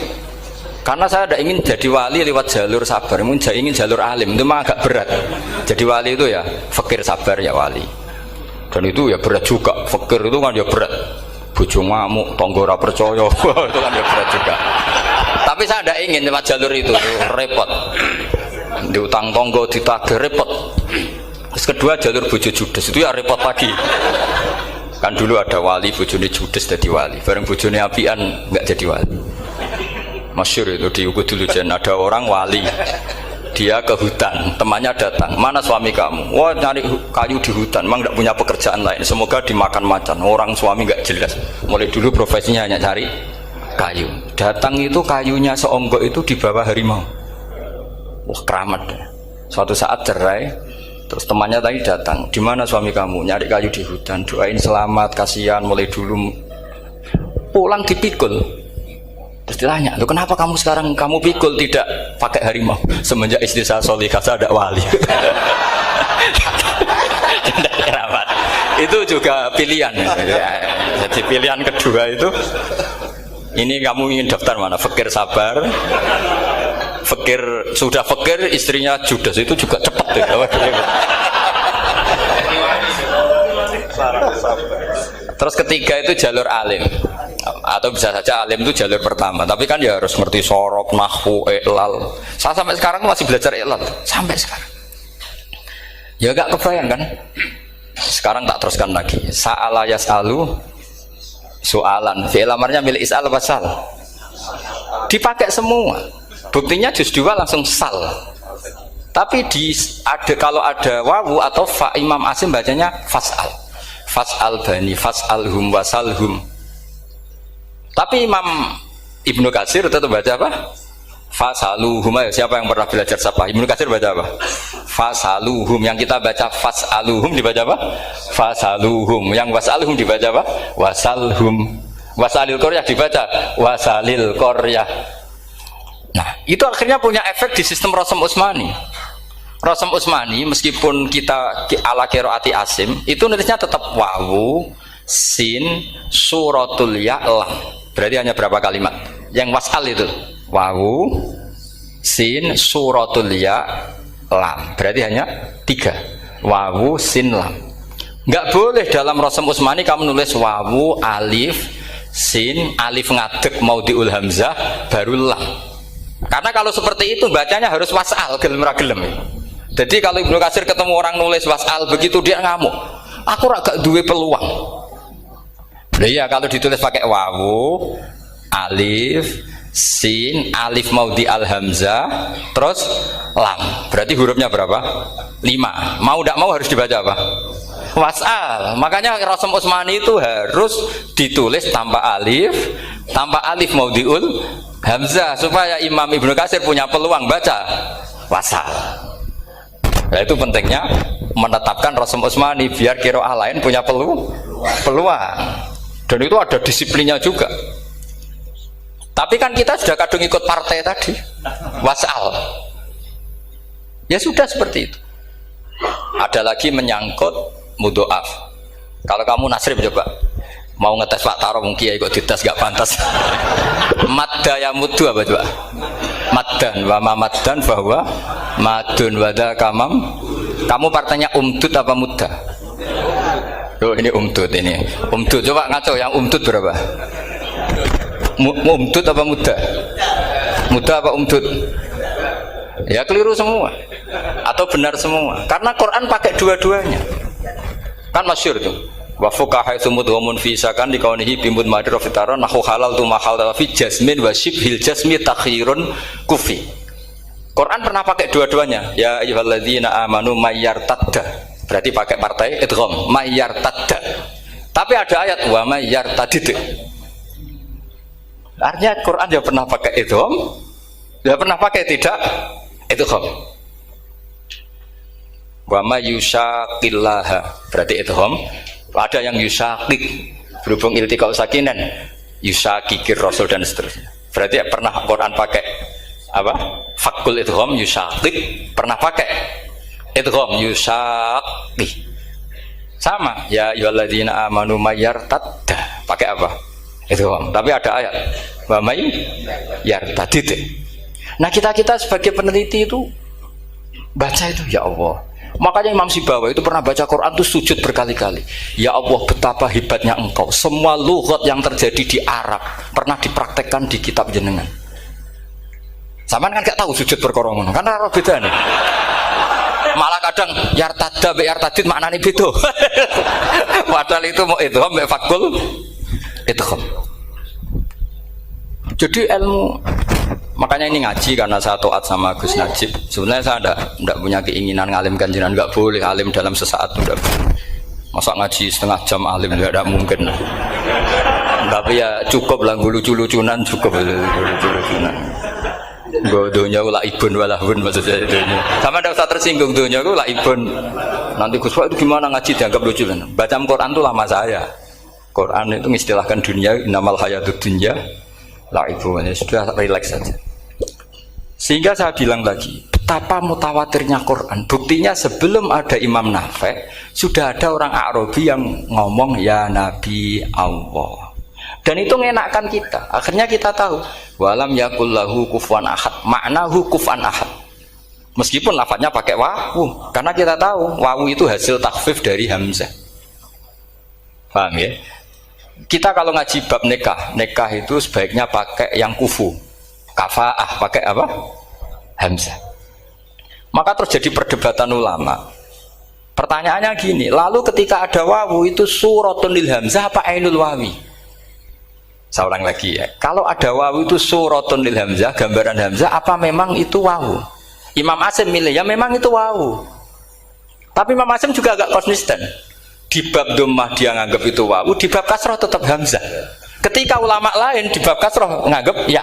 karena saya tidak ingin jadi wali lewat jalur sabar, ingin jalur alim. Itu memang agak berat. Jadi wali itu ya fakir sabar ya wali. Dan itu ya berat juga. Fakir itu kan ya berat. Bojo ngamuk, tonggo ora percaya, itu kan ya berat juga. Tapi saya tidak ingin lewat jalur itu repot. Diutang tonggo, ditagih repot. Terus kedua jalur bojo judes itu ya repot lagi. Kan dulu ada wali bojone judes jadi wali, bareng bojone apian nggak jadi wali. Masyhur itu di Uku dulu Jen, ada orang wali. Dia ke hutan, temannya datang, mana suami kamu? Wah, nyari kayu di hutan, memang tidak punya pekerjaan lain, semoga dimakan macan. Orang suami nggak jelas, mulai dulu profesinya hanya cari kayu. Datang itu kayunya seonggok itu di bawah harimau. Wah, keramat. Suatu saat cerai, terus temannya tadi datang, di mana suami kamu? Nyari kayu di hutan, doain selamat, kasihan, mulai dulu. Pulang dipikul. Terus ditanya, loh kenapa kamu sekarang kamu pikul tidak pakai harimau? Semenjak istri saya solihah, saya ada wali. Keramat. Itu juga pilihan. Ya. Jadi pilihan kedua itu, ini kamu ingin daftar mana? Fakir sabar, fakir sudah fakir, istrinya judes, itu juga cepat. Terus ketiga itu jalur alim. Atau bisa saja alim itu jalur pertama, tapi kan ya harus ngerti sorok, nahwu, i'lal. Saya sampai sekarang masih belajar i'lal, sampai sekarang. Ya gak kebayang kan? Sekarang tak teruskan lagi. Sa'ala yas'alu soalan. Fi'il amarnya milik is'al wasal. Dipakai semua. Buktinya juz 2 langsung sal. Tapi kalau ada wawu atau fa, Imam Asim bacanya fas'al. Fas'al bani, fas'alhum wasalhum. Tapi Imam Ibnu Katsir tetap baca apa? Fasaluhum. Siapa yang pernah belajar siapa? Ibnu Katsir baca apa? Fasaluhum. Yang kita baca fasaluhum dibaca apa? Fasaluhum. Yang wasaluhum dibaca apa? Wasalhum. Wasalil Qaryah dibaca wasalil Qaryah. Nah, itu akhirnya punya efek di sistem Rasam Utsmani. Rasam Utsmani meskipun kita ala qiraati Asim, itu nulisnya tetap wawu, sin, suratul ya, lam. Berarti hanya berapa kalimat? Yang wasal itu wawu, sin, suratul ya, lam. Berarti hanya 3. Wawu, sin, lam. Nggak boleh dalam Rasam Utsmani kamu nulis wawu, alif, sin, alif ngadeg maudhi'ul hamzah, baru lam. Karena kalau seperti itu bacanya harus wasal, gelem ra gelem. Jadi kalau Ibnu Katsir ketemu orang nulis wasal begitu dia ngamuk. Aku agak duwe peluang. Nah, iya kalau ditulis pakai wawu, alif, sin, alif maudhi al hamzah, terus lam. Berarti hurufnya berapa? 5. Mau tidak mau harus dibaca apa? Wasal. Makanya Rasam Utsmani itu harus ditulis tanpa alif maudhiul hamzah supaya Imam Ibnu Katsir punya peluang baca wasal. Nah, itu pentingnya menetapkan Rasam Utsmani biar qiraah lain punya peluang. Dan itu ada disiplinnya juga. Tapi kan kita sudah kadung ikut partai tadi, wasal. Ya sudah seperti itu. Ada lagi menyangkut mudhoaf. Kalau kamu nasrib coba mau ngetes Pak Taro mungkin ya ikut dites gak pantas. Madda ya mudhu apa coba? maddan wa mamaddan bahwa madun wada kamam. Kamu partainya umdud apa muda? Oh ini umdud ini. Umdud coba ngaco yang umdud berapa? Umdud apa muda? Muda apa umdud? Ya keliru semua atau benar semua karena Quran pakai dua-duanya kan masyhur tuh wa fuqaha sumudhumun fi sakan di kaunihi bimud madra fitaran nahu halal tu mahal fi jasmin wa shibhil jasmi takhirun kufi. Quran pernah pakai dua-duanya ya ayyuhalladzina amanu mayyartadda berarti pakai partai idgham mayyartadda tapi ada ayat wa mayyartadid artinya Quran dia pernah pakai idgham dia pernah pakai tidak idgham wa ma yushaqillaha berarti idgham ada yang yushaqik berhubung iltiqa sakinan yushaqikir rasul dan seterusnya berarti pernah Quran pakai apa fakul idgham yushaqik pernah pakai idgham yushaqi sama ya ayyuhalladzina amanu mayyartadda pakai apa idgham tapi ada ayat wa may yartadid. Nah kita sebagai peneliti itu baca itu ya Allah. Makanya Imam Sibawa itu pernah baca Quran itu sujud berkali-kali. Ya Allah betapa hebatnya engkau. Semua lughat yang terjadi di Arab pernah dipraktekkan di kitab jenengan. Sampean kan gak tahu sujud perkara ngono. Karena ora beda nih. Malah kadang yartada be yartadid maknane beda. Padahal itu mau idgham be fakul idgham. Jadi ilmu makanya ini ngaji karena saya taat sama Gus Najib. Sebenarnya saya tidak punya keinginan ngalimkan jenengan, nggak boleh alim dalam sesaat udah. Masa ngaji setengah jam alim nggak mungkin. Tapi ya cukup lah lucu-lucunan cukup lucu-lucunan. Godonya ulah ibun walahun maksudnya itu. Sama tidak usah tersinggung dunia ulah ibun. Nanti Gus Pak itu gimana ngaji dianggap lucu kan? Baca Quran itu lama saya. Quran itu mengistilahkan dunia innamal hayatud dunya la'ibun sudah relax saja. Sehingga saya bilang lagi, betapa mutawatirnya Quran. Buktinya sebelum ada Imam Nafi, sudah ada orang Arabi yang ngomong ya Nabi Allah. Dan itu mengenakkan kita. Akhirnya kita tahu, walam yakullahu kufuwan ahad. Maknahu kufuwan ahad. Meskipun lafadznya pakai wawu, karena kita tahu wawu itu hasil takhfif dari hamzah. Paham ya? Kita kalau ngaji bab nikah itu sebaiknya pakai yang kufu, kafaah pakai apa? Hamzah. Maka terjadi perdebatan ulama. Pertanyaannya gini, lalu ketika ada wawu itu suratun lil hamzah apa ainul wawi? Saya ulang lagi ya. Kalau ada wawu itu suratun lil hamzah, gambaran hamzah apa memang itu wawu? Imam Asim milih ya memang itu wawu. Tapi Imam Asim juga agak konsisten. Di bab dhammah dia nganggap itu wawu, di bab kasroh tetap hamzah. Ketika ulama lain di bab kasroh nganggap ya.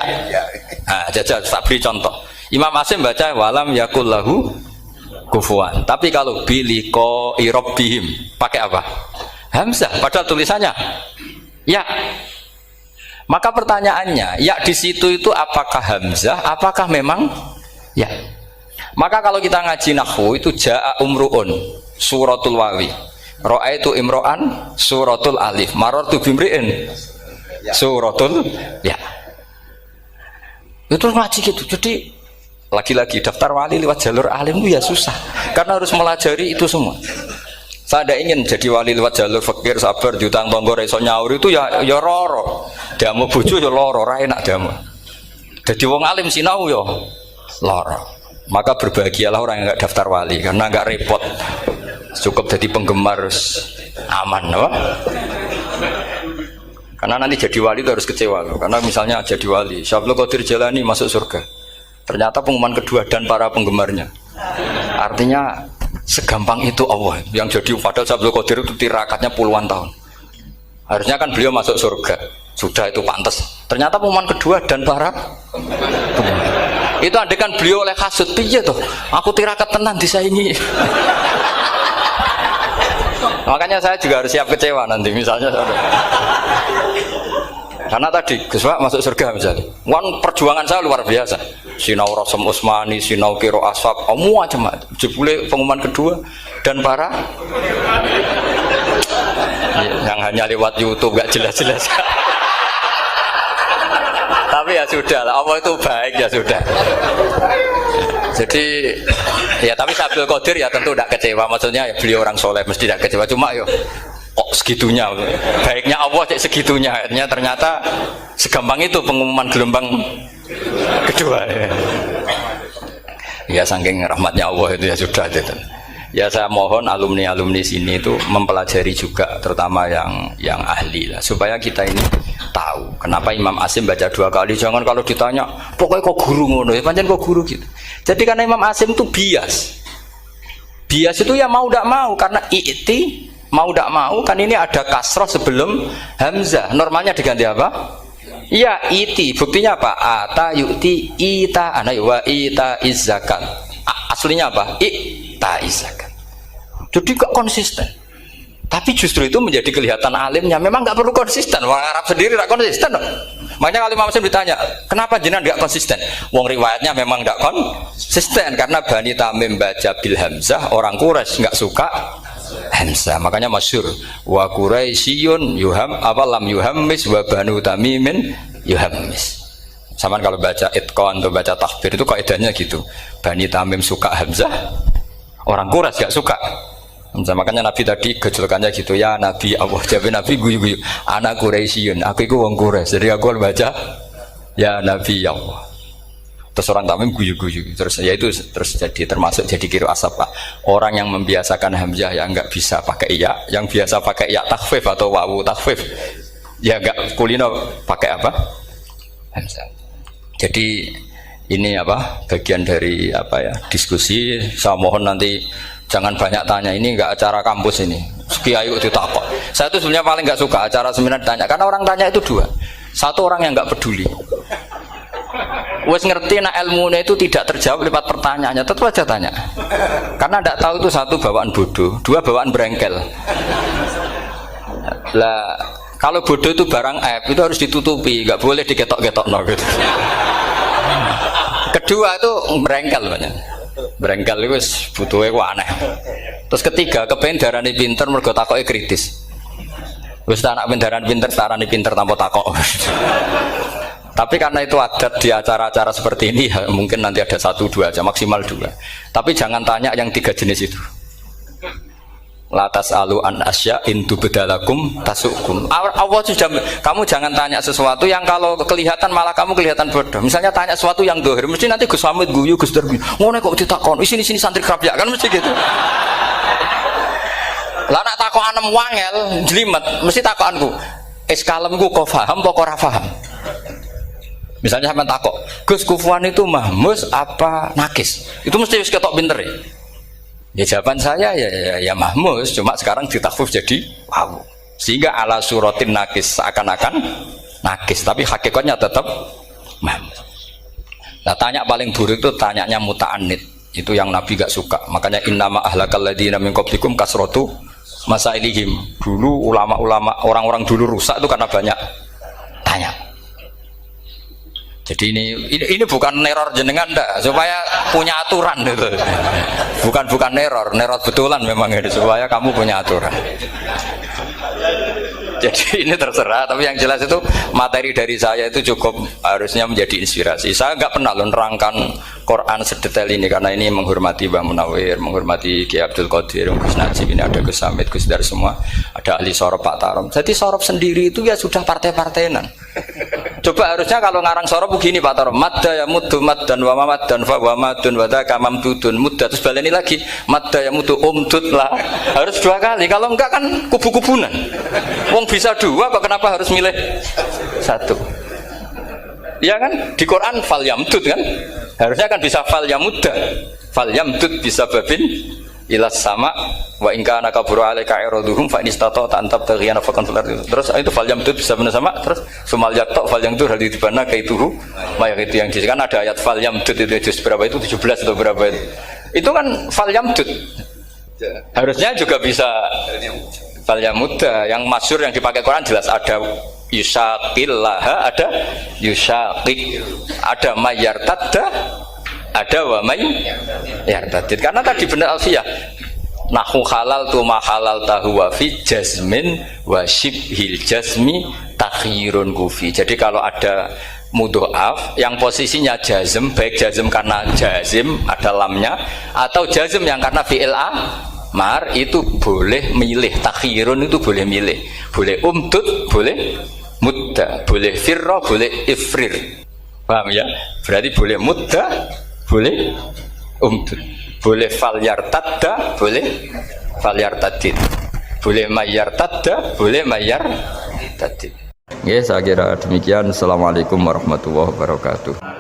Nah, jajal tak beri contoh. Imam Asim baca walam yakullahu kufuwan. Tapi kalau biliko irobbihim pakai apa? Hamzah. Padahal tulisannya ya. Maka pertanyaannya, ya di situ itu apakah hamzah? Apakah memang ya? Maka kalau kita ngaji nahwu itu jaa umruun suratul wawi. Ra'aitu imro'an suratul alif marartu bimri'in suratul ya itu ngaji gitu. Jadi lagi-lagi daftar wali lewat jalur alim itu ya susah karena harus melajari itu semua. Saya tidak ingin jadi wali lewat jalur fakir sabar diutang tonggo iso nyaur itu ya roro damu bojo ya loro ra enak damu. Jadi wong alim sinau ya loro. Maka berbahagialah orang yang enggak daftar wali karena enggak repot. Cukup jadi penggemar aman, apa? Karena nanti jadi wali itu harus kecewa loh. Karena misalnya jadi wali, Syablu Qadir Jalani masuk surga. Ternyata pengumuman kedua dan para penggemarnya. Artinya segampang itu Allah. Yang jadi padahal Syablu Qadir itu tirakatnya puluhan tahun. Harusnya kan beliau masuk surga. Sudah itu pantas. Ternyata pengumuman kedua dan para penggemar. Itu andekan beliau oleh kasut piye tuh. Aku tirakat tenan disaingi. Makanya saya juga harus siap kecewa nanti misalnya. Karena tadi Gus Pak masuk surga misalnya. Perjuangan saya luar biasa. Sinau Rasul Utsmani, sinau Kiro Ashab, semua macam-macam. Jebule pengumuman kedua dan para yang hanya lewat YouTube gak jelas-jelas. Tapi Tapi ya sudah lah, Allah itu baik ya sudah. Jadi ya tapi Abdul Qadir ya tentu tidak kecewa. Maksudnya ya beliau orang soleh mesti tidak kecewa. Cuma yo kok segitunya, baiknya Allah cek segitunya. Akhirnya ternyata segampang itu pengumuman gelombang kedua. Ya saking rahmatnya Allah itu ya sudah gitu. Ya saya mohon alumni sini itu mempelajari juga, terutama yang ahli lah, supaya kita ini tahu kenapa Imam Asim baca 2 kali. Jangan kalau ditanya pokoknya kok guru ngono ya pancen kok guru gitu. Jadi karena Imam Asim itu bias itu ya mau tidak mau, karena i'ti mau tidak mau kan ini ada kasroh sebelum hamzah, normalnya diganti apa? Ya iti, buktinya apa? Ata yu'ti ita ana wa ita izzakat. Aslinya apa? Ita izzakat. Jadi gak konsisten. Tapi justru itu menjadi kelihatan alimnya. Memang gak perlu konsisten. Orang Arab sendiri gak konsisten. Makanya kalau Imam Muslim ditanya, kenapa jenengan gak konsisten? Wong riwayatnya memang gak konsisten karena Bani Tamim baca bil hamzah, orang Quraisy gak suka hamzah. Makanya masyhur wa Quraisyun yuham apa lam yuhammis wa Banu Tamimin yuhammis. Sama kalau baca itqan atau baca takbir itu kaidahnya gitu. Bani Tamim suka hamzah, orang Quraisy gak suka. Makanya Nabi tadi gejolkannya gitu, ya Nabi Allah, jawab Nabi guyu-guyu, anak Quraisyun, aku itu wong Quraisy, jadi aku baca ya Nabi Allah. Terus orang Tamim guyu-guyu, terus ya itu terus jadi termasuk jadi kiro asap lah. Orang yang membiasakan hamzah ya nggak bisa pakai ya, yang biasa pakai ya takhfif atau wawu takhfif ya nggak kulino pakai apa hamzah. Jadi ini apa bagian dari apa ya diskusi. Saya mohon nanti jangan banyak tanya, ini enggak acara kampus ini. Kiai itu takut. Saya itu sebenarnya paling enggak suka acara seminar ditanya, karena orang tanya itu dua. Satu orang yang enggak peduli. Wes ngerti nak ilmunya itu tidak terjawab lewat pertanyaannya, tetap aja tanya. Karena enggak tahu itu satu bawaan bodoh, dua bawaan berengkel. Lah kalau bodoh itu barang aib itu harus ditutupi, enggak boleh diketok-ketok no gitu. Kedua itu berengkel banyak. Berengkel itu butuhnya aneh. Terus ketiga kepengen darani pinter mergo takoke kritis. Wis anak pindaran pinter darani pinter tanpa takok. Tapi karena itu adat di acara-acara seperti ini ya, mungkin nanti ada 1-2 aja, maksimal 2. Tapi jangan tanya yang 3 jenis itu. Latas alu an asya intu bedalakum tasukum. Allah sudah, kamu jangan tanya sesuatu yang kalau kelihatan malah kamu kelihatan bodoh. Misalnya tanya sesuatu yang dohir, mesti nanti Gus Hamid guyu, Gus Darbi ngono kok ditakon, sini santri kerap ya kan mesti gitu. Lah nak takon anem wangel jlimet, mesti takonku kalemku kok paham apa ora paham. Misalnya sampean takok, Gus Kufuwan itu mahmus apa nakis? Itu mesti wis ketok pinter ya. Ya jawaban saya ya mahmus, cuma sekarang ditakhfif jadi wow. Sehingga ala suratin nakis seakan-akan nakis, tapi hakikatnya tetap mahmus. Nah tanya paling buruk itu tanyanya muta'anid, itu yang Nabi gak suka. Makanya innama ahlakal ladzina min qablikum kasratu masailihim. Dulu ulama-ulama orang-orang dulu rusak itu karena banyak tanya. Jadi ini bukan neror jenengan ndak, supaya punya aturan itu. Bukan neror betulan memang ini supaya kamu punya aturan. Jadi ini terserah, tapi yang jelas itu materi dari saya itu cukup harusnya menjadi inspirasi. Saya nggak pernah nerangkan Quran sedetail ini karena ini menghormati Mbah Munawir, menghormati Ki Abdul Qadir, Gus Najib, ini ada Gus Samit, Gus Dar semua, ada ahli sorop Pak Tarom. Jadi sorop sendiri itu ya sudah partai-partainan. Coba harusnya kalau ngarang sorop begini Pak Tarom, madda ya muddu maddan wa mamaddan fa wa madun wa dzaka mamdudun mudda, terus baleni lagi madda ya muddu umdud lah. Harus 2 kali, kalau enggak kan kubu-kubunan. Wong bisa 2 kok kenapa harus milih 1? Ya kan di Quran fal yamdud kan, harusnya kan bisa fal yamudda, fal yamdud bisa babin ilas sama wa in kana kabura alaika iraduhum fa in istata'ta an tabtaghiyana faqan fil ardi. Terus itu fal yamdud bisa benar sama, terus sumal yaqta fal yamdud hal dibana kaituhu mayak itu yang kan ada ayat fal yamdud itu juz berapa itu 17 atau berapa itu. Itu kan fal yamdud. Harusnya juga bisa fal yamudda. Yang masyhur yang dipakai Quran jelas ada yusaqillaha, ada yusaqik, ada mayyartadda, ada wa may yartadid. Karena tadi benar alfiyah nahu halal tu ma halal tahu wa fi jazmin wa shibhil jazmi takhirun kufi. Jadi kalau ada mudhoaf yang posisinya jazm, baik jazm karena jazim ada lamnya atau jazm yang karena fi'il amar, itu boleh milih. Takhirun itu boleh milih, boleh umdud, boleh mudda, boleh firra, boleh ifrir. Paham ya? Berarti boleh mudda, boleh umdud, boleh fal yartadda, boleh fal yartadid, boleh mayyar tadda, boleh mayyar tadid. Oke, saya kira demikian. Assalamualaikum warahmatullahi wabarakatuh.